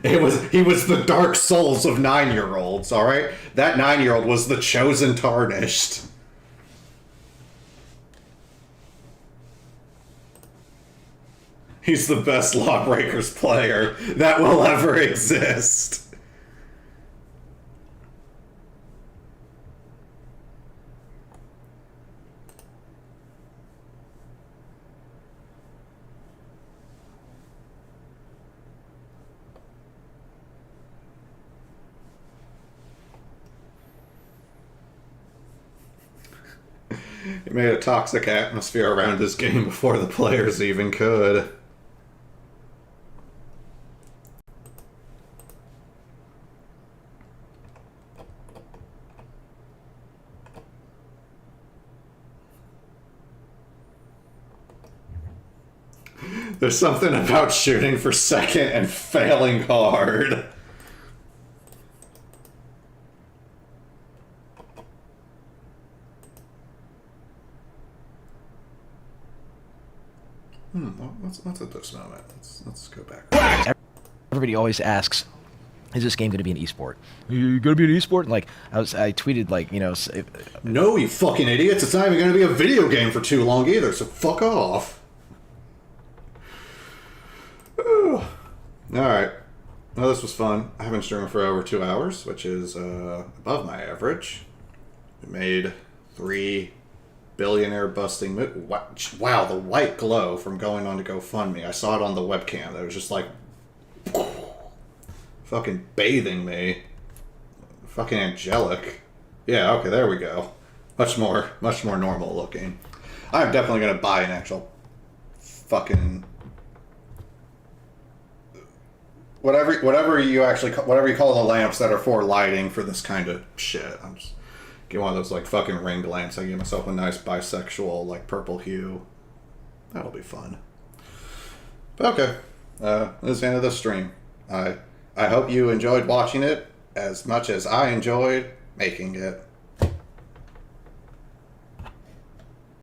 Speaker 1: He was the Dark Souls of 9-year-olds, alright? That 9-year-old was the chosen tarnished. He's the best Lawbreakers player that will ever exist. He made a toxic atmosphere around his game before the players even could. There's something about shooting for second and failing hard. What's at this moment? Let's go back.
Speaker 4: Everybody always asks, is this game going to be an esport? Are you going to be an esport? And like, I tweeted, like, you know...
Speaker 1: No, you fucking idiots. It's not even going to be a video game for too long either, so fuck off. Alright. Well, this was fun. I have been streaming for over 2 hours, which is above my average. We made 3 billionaire busting... Wow, the white glow from going on to GoFundMe. I saw it on the webcam. It was just like... fucking bathing me. Fucking angelic. Yeah, okay, there we go. Much more normal looking. I'm definitely gonna buy an actual fucking... Whatever you call the lamps that are for lighting for this kind of shit. I'm just get one of those like fucking ring lamps. I give myself a nice bisexual like purple hue. That'll be fun. But okay, this is the end of the stream. I hope you enjoyed watching it as much as I enjoyed making it.